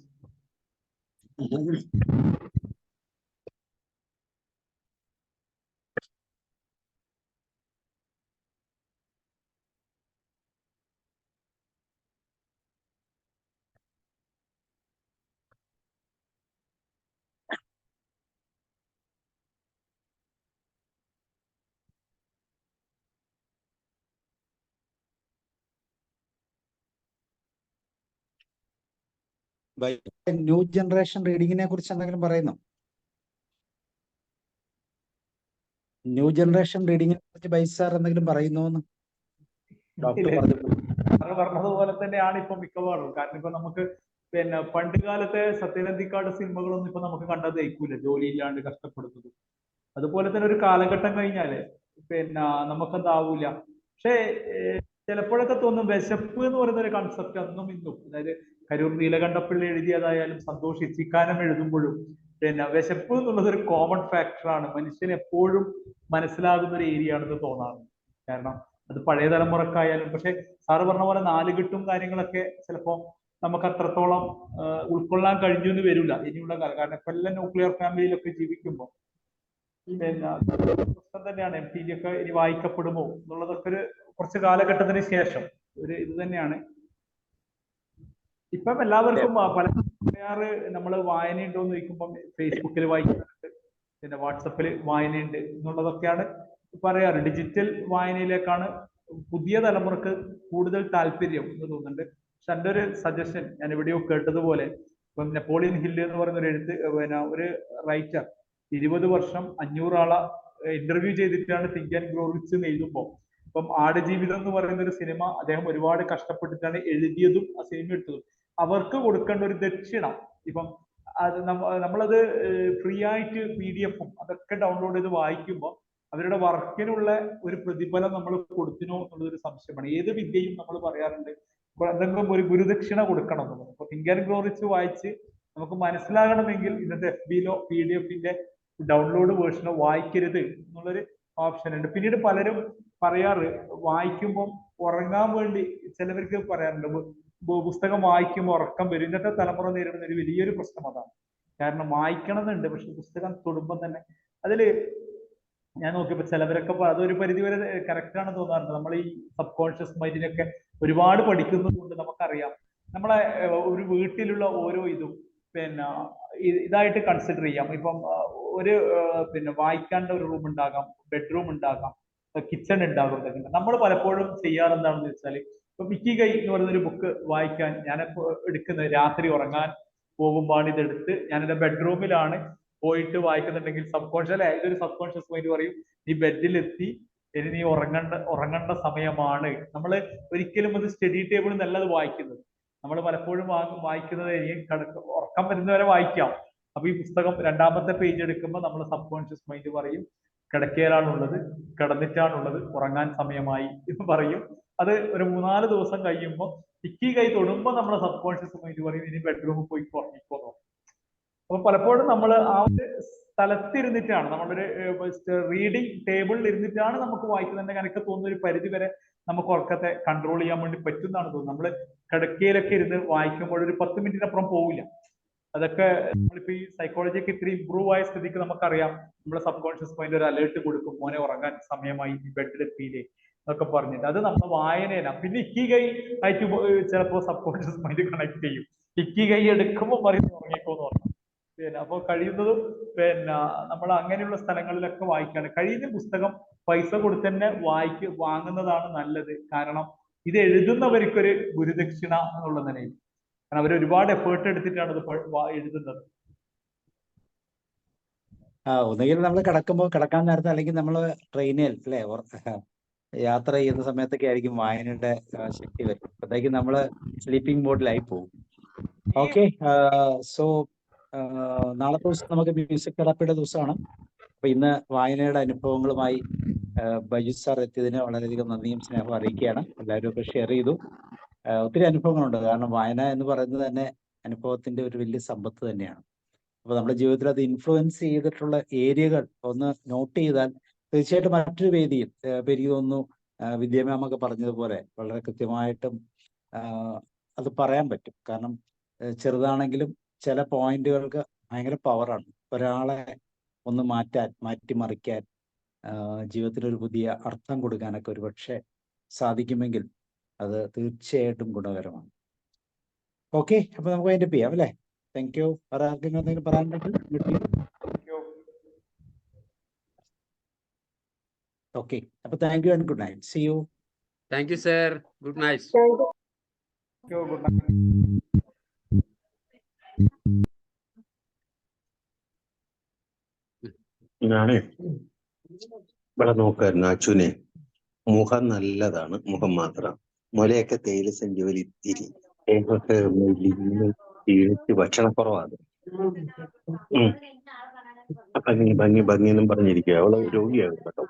New generation റീഡിങ്ങിനെ കുറിച്ച് എന്തെങ്കിലും പറയുന്നു? ന്യൂ ജനറേഷൻ റീഡിങ്ങിനെ കുറിച്ച് ബൈജു സാർ എന്തെങ്കിലും പറയുന്നു? ഡോക്ടർ പറഞ്ഞതുപോലെ തന്നെയാണ് ഇപ്പൊ മിക്കവാറും. കാരണം ഇപ്പൊ നമുക്ക് പണ്ട് കാലത്തെ സത്യനന്ദിക്കാട് സിനിമകളൊന്നും ഇപ്പൊ നമുക്ക് കണ്ടത് ദഹിക്കൂല, ജോലിയില്ലാണ്ട് കഷ്ടപ്പെടുന്നത്. അതുപോലെ തന്നെ ഒരു കാലഘട്ടം കഴിഞ്ഞാല് നമുക്കെന്താവൂല. പക്ഷേ ചിലപ്പോഴൊക്കെ തോന്നും വിശപ്പ് എന്ന് പറയുന്ന ഒരു കൺസെപ്റ്റ് അന്നും ഇന്നും, അതായത് കരൂർ നീലകണ്ഠപിള്ള എഴുതിയതായാലും സന്തോഷ് ഇച്ചിക്കാനം എഴുതുമ്പോഴും വിശപ്പ് എന്നുള്ളത് ഒരു കോമൺ ഫാക്ടറാണ്. മനുഷ്യന് എപ്പോഴും മനസ്സിലാകുന്ന ഒരു ഏരിയ ആണെന്ന് തോന്നാറുണ്ട്. കാരണം അത് പഴയ തലമുറക്കായാലും. പക്ഷെ സാറ് പറഞ്ഞ പോലെ 4 കിട്ടും കാര്യങ്ങളൊക്കെ ചിലപ്പോൾ നമുക്ക് അത്രത്തോളം ഉൾക്കൊള്ളാൻ കഴിഞ്ഞു എന്ന് വരില്ല ഇനിയുള്ള കാലം. കാരണം ഇപ്പൊ എല്ലാം ന്യൂക്ലിയർ ഫാമിലിയിലൊക്കെ ജീവിക്കുമ്പോൾ പ്രശ്നം തന്നെയാണ്. MTG ഒക്കെ ഇനി വായിക്കപ്പെടുമോ എന്നുള്ളതൊക്കെ ഒരു കുറച്ച് കാലഘട്ടത്തിന് ശേഷം ഒരു ഇത് തന്നെയാണ്. ഇപ്പം എല്ലാവർക്കും പല നമ്മൾ വായനയുണ്ടോ എന്ന് ചോദിക്കുമ്പം ഫേസ്ബുക്കിൽ വായിക്കുന്നുണ്ട്, പിന്നെ വാട്സപ്പിൽ വായനയുണ്ട് എന്നുള്ളതൊക്കെയാണ് പറയാറ്. ഡിജിറ്റൽ വായനയിലേക്കാണ് പുതിയ തലമുറക്ക് കൂടുതൽ താല്പര്യം എന്ന് തോന്നുന്നുണ്ട്. പക്ഷെ എൻ്റെ ഒരു സജഷൻ, ഞാൻ എവിടെയോ കേട്ടതുപോലെ ഇപ്പം നെപ്പോളിയൻ ഹില്ല് എന്ന് പറയുന്ന ഒരു റൈറ്റർ 20 വർഷം 500 ആളെ ഇന്റർവ്യൂ ചെയ്തിട്ടാണ് തിങ്ക് ആൻഡ് ഗ്രോ റിച്ച് എഴുതുമ്പോൾ, ഇപ്പം ആടുജീവിതം എന്ന് പറയുന്ന ഒരു സിനിമ അദ്ദേഹം ഒരുപാട് കഷ്ടപ്പെട്ടിട്ടാണ് എഴുതിയതും ആ സിനിമ എടുത്തതും. അവർക്ക് കൊടുക്കേണ്ട ഒരു ദക്ഷിണ, ഇപ്പം അത് നമ്മളത് ഫ്രീ ആയിട്ട് PDF-ഉം അതൊക്കെ ഡൗൺലോഡ് ചെയ്ത് വായിക്കുമ്പോൾ അവരുടെ വർക്കിനുള്ള ഒരു പ്രതിഫലം നമ്മൾ കൊടുത്തിനോ എന്നുള്ളൊരു സംശയമാണ്. ഏത് വിദ്യയും നമ്മൾ പറയാറുണ്ട് എന്തെങ്കിലും ഒരു ഗുരുദക്ഷിണ കൊടുക്കണം എന്നുള്ളത്. അപ്പൊ തിങ്ക് ആൻഡ് ഗ്രോ റിച്ച് വായിച്ച് നമുക്ക് മനസ്സിലാകണമെങ്കിൽ ഇന്നത്തെ FB-ലോ PDF-ന്റെ ഡൗൺലോഡ് വേർഷനോ വായിക്കരുത് എന്നുള്ളൊരു ഓപ്ഷൻ ഉണ്ട്. പിന്നീട് പലരും പറയാറ് വായിക്കുമ്പോൾ ഉറങ്ങാൻ വേണ്ടി, ചിലവർക്ക് പറയാറുണ്ട് പുസ്തകം വായിക്കുമ്പോൾ ഉറക്കം വരും. ഇന്നത്തെ തലമുറ നേരിടുന്ന ഒരു വലിയൊരു പ്രശ്നം അതാണ്. കാരണം വായിക്കണം എന്നുണ്ട്, പക്ഷെ പുസ്തകം തൊടുമ്പോൾ തന്നെ അതില് ഞാൻ നോക്കിയപ്പോൾ ചിലവരൊക്കെ അതൊരു പരിധിവരെ കറക്റ്റ് ആണെന്ന് തോന്നാറുണ്ട്. നമ്മൾ ഈ സബ് കോൺഷ്യസ് മൈൻഡിനൊക്കെ ഒരുപാട് പഠിക്കുന്നതുകൊണ്ട് നമുക്കറിയാം നമ്മളെ ഒരു വീട്ടിലുള്ള ഓരോ ഇതും ഇതായിട്ട് കൺസിഡർ ചെയ്യാം. ഇപ്പം ഒരു വായിക്കാണ്ട ഒരു റൂം ഉണ്ടാകാം, ബെഡ്റൂം ഉണ്ടാകാം, കിച്ചൺ ഉണ്ടാകും. നമ്മൾ പലപ്പോഴും ചെയ്യാറെന്താണെന്ന് വെച്ചാൽ, ഇപ്പൊ ഇക്കിഗൈ എന്ന് പറയുന്നൊരു ബുക്ക് വായിക്കാൻ ഞാനിപ്പോ എടുക്കുന്നത് രാത്രി ഉറങ്ങാൻ പോകുമ്പോൾ ഇതെടുത്ത് ഞാൻ എൻ്റെ ബെഡ്റൂമിലാണ് പോയിട്ട് വായിക്കുന്നുണ്ടെങ്കിൽ ഇതൊരു സബ് കോൺഷ്യസ് മൈൻഡ് പറയും, നീ ബെഡിലെത്തി, ഇനി നീ ഉറങ്ങേണ്ട സമയമാണ്. നമ്മൾ ഒരിക്കലും അത് സ്റ്റഡി ടേബിളിൽ നിന്നല്ല അത് വായിക്കുന്നത്. നമ്മൾ പലപ്പോഴും വായിക്കുന്നത് ഉറക്കം വരുന്നവരെ വായിക്കാം. അപ്പൊ ഈ പുസ്തകം 2ാമത്തെ പേജ് എടുക്കുമ്പോൾ നമ്മൾ സബ് കോൺഷ്യസ് മൈൻഡ് പറയും, കിടക്കയിലാണുള്ളത്, കിടന്നിട്ടാണുള്ളത്, ഉറങ്ങാൻ സമയമായി എന്ന് പറയും. അത് ഒരു 3-4 ദിവസം കഴിയുമ്പോൾ ഇക്കിഗൈ തൊടുമ്പോൾ നമ്മുടെ സബ് കോൺഷ്യസ് മൈൻഡ് പറയും, ഇനി ബെഡ്റൂമിൽ പോയി ഉറങ്ങിക്കോന്നോ. അപ്പൊ പലപ്പോഴും നമ്മൾ ആ ഒരു സ്ഥലത്തിരുന്നിട്ടാണ്, നമ്മളൊരു റീഡിങ് ടേബിളിൽ ഇരുന്നിട്ടാണ് നമുക്ക് വായിക്കുന്നതിന്റെ എനിക്ക് തോന്നുന്ന ഒരു പരിധി വരെ നമുക്ക് ഉറക്കത്തെ കൺട്രോൾ ചെയ്യാൻ വേണ്ടി പറ്റുന്നതാണ് തോന്നുന്നത്. നമ്മൾ കിടക്കയിലൊക്കെ ഇരുന്ന് വായിക്കുമ്പോൾ ഒരു 10 മിനിറ്റിനപ്പുറം പോവില്ല. അതൊക്കെ നമ്മളിപ്പോ ഈ സൈക്കോളജിയൊക്കെ ഇത്തിരി ഇമ്പ്രൂവ് ആയ സ്ഥിതിക്ക് നമുക്കറിയാം, നമ്മുടെ സബ് കോൺഷ്യസ് മൈൻഡ് ഒരു അലേർട്ട് കൊടുക്കും, മോനെ ഉറങ്ങാൻ സമയമായി, ബെഡിലെത്തിയില്ലേ എന്നൊക്കെ പറഞ്ഞിട്ട്. അത് നമ്മുടെ വായനയിലാണ്. പിന്നെ ഇക്കിഗൈ ആയിട്ട് ചിലപ്പോൾ സബ് കോൺഷ്യസ് മൈൻഡ് കണക്ട് ചെയ്യും. ഇക്കിഗൈ എടുക്കുമ്പോൾ പറയും ഉറങ്ങിക്കോന്ന് പറഞ്ഞു. പിന്നെ അപ്പോൾ കഴിയുന്നതും നമ്മൾ അങ്ങനെയുള്ള സ്ഥലങ്ങളിലൊക്കെ വായിക്കാണ്. കഴിയുന്ന പുസ്തകം പൈസ കൊടുത്ത് തന്നെ വാങ്ങുന്നതാണ് നല്ലത്. കാരണം ഇത് എഴുതുന്നവർക്കൊരു ഗുരുദക്ഷിണ എന്നുള്ള നിലയിൽ, കാരണം അവർ ഒരുപാട് എഫേർട്ട് എടുത്തിട്ടാണ് ഇത് എഴുതുന്നത്. ഒന്നുകിൽ നമ്മൾ കിടക്കാൻ നേരത്തെ, അല്ലെങ്കിൽ നമ്മൾ ട്രെയിനിൽ അല്ലെ യാത്ര ചെയ്യുന്ന സമയത്തൊക്കെ ആയിരിക്കും വായനയുടെ ശക്തി വരും. അപ്പോഴത്തേക്കും നമ്മൾ സ്ലീപ്പിംഗ് മോഡിലായി പോകും. ഓക്കെ, സോ നാളത്തെ ദിവസം നമുക്ക് മ്യൂസിക് തെറാപ്പിയുടെ ദിവസമാണ്. അപ്പൊ ഇന്ന് വായനയുടെ അനുഭവങ്ങളുമായി ബൈജു സാർ എത്തിയതിന് വളരെയധികം നന്ദിയും സ്നേഹവും അറിയിക്കുകയാണ്. എല്ലാവരും ഒക്കെ ഷെയർ ചെയ്തു. ഒത്തിരി അനുഭവങ്ങളുണ്ട്. കാരണം വായന എന്ന് പറയുന്നത് തന്നെ അനുഭവത്തിന്റെ ഒരു വലിയ സമ്പത്ത് തന്നെയാണ്. അപ്പൊ നമ്മുടെ ജീവിതത്തിൽ അത് ഇൻഫ്ലുവൻസ് ചെയ്തിട്ടുള്ള ഏരിയകൾ ഒന്ന് നോട്ട് ചെയ്താൽ തീർച്ചയായിട്ടും മറ്റൊരു വേദിയിൽ എനിക്ക് തോന്നുന്നു വിദ്യാമൊക്കെ പറഞ്ഞതുപോലെ വളരെ കൃത്യമായിട്ടും അത് പറയാൻ പറ്റും. കാരണം ചെറുതാണെങ്കിലും ചില പോയിന്റുകൾക്ക് ഭയങ്കര പവറാണ്. ഒരാളെ ഒന്ന് മാറ്റിമറിക്കാൻ, ജീവിതത്തിനൊരു പുതിയ അർത്ഥം കൊടുക്കാനൊക്കെ ഒരുപക്ഷെ സാധിക്കുമെങ്കിൽ അത് തീർച്ചയായിട്ടും ഗുണകരമാണ്. ഓക്കെ, അപ്പൊ നമുക്ക് അതിന്റെ ചെയ്യാം അല്ലേ? Thank you. ആർക്കെങ്കിലും എന്തെങ്കിലും പറയാനുണ്ടെങ്കിൽ ഓക്കെ. അപ്പൊ thank you and good night. See you. Thank you sir. Good night. ഞാനേ ഇവിടെ നോക്കായിരുന്നു അച്ചുനെ. മുഖം നല്ലതാണ്, മുഖം മാത്രം. മുലയൊക്കെ തേയില സെഞ്ചുവലി ഇത്തിരി ഒക്കെ ക്ഷീണിച്ച് ഭക്ഷണക്കുറവാണ്. ഭംഗി എന്നും പറഞ്ഞിരിക്കുക. അവള് രോഗിയാകും കേട്ടോ.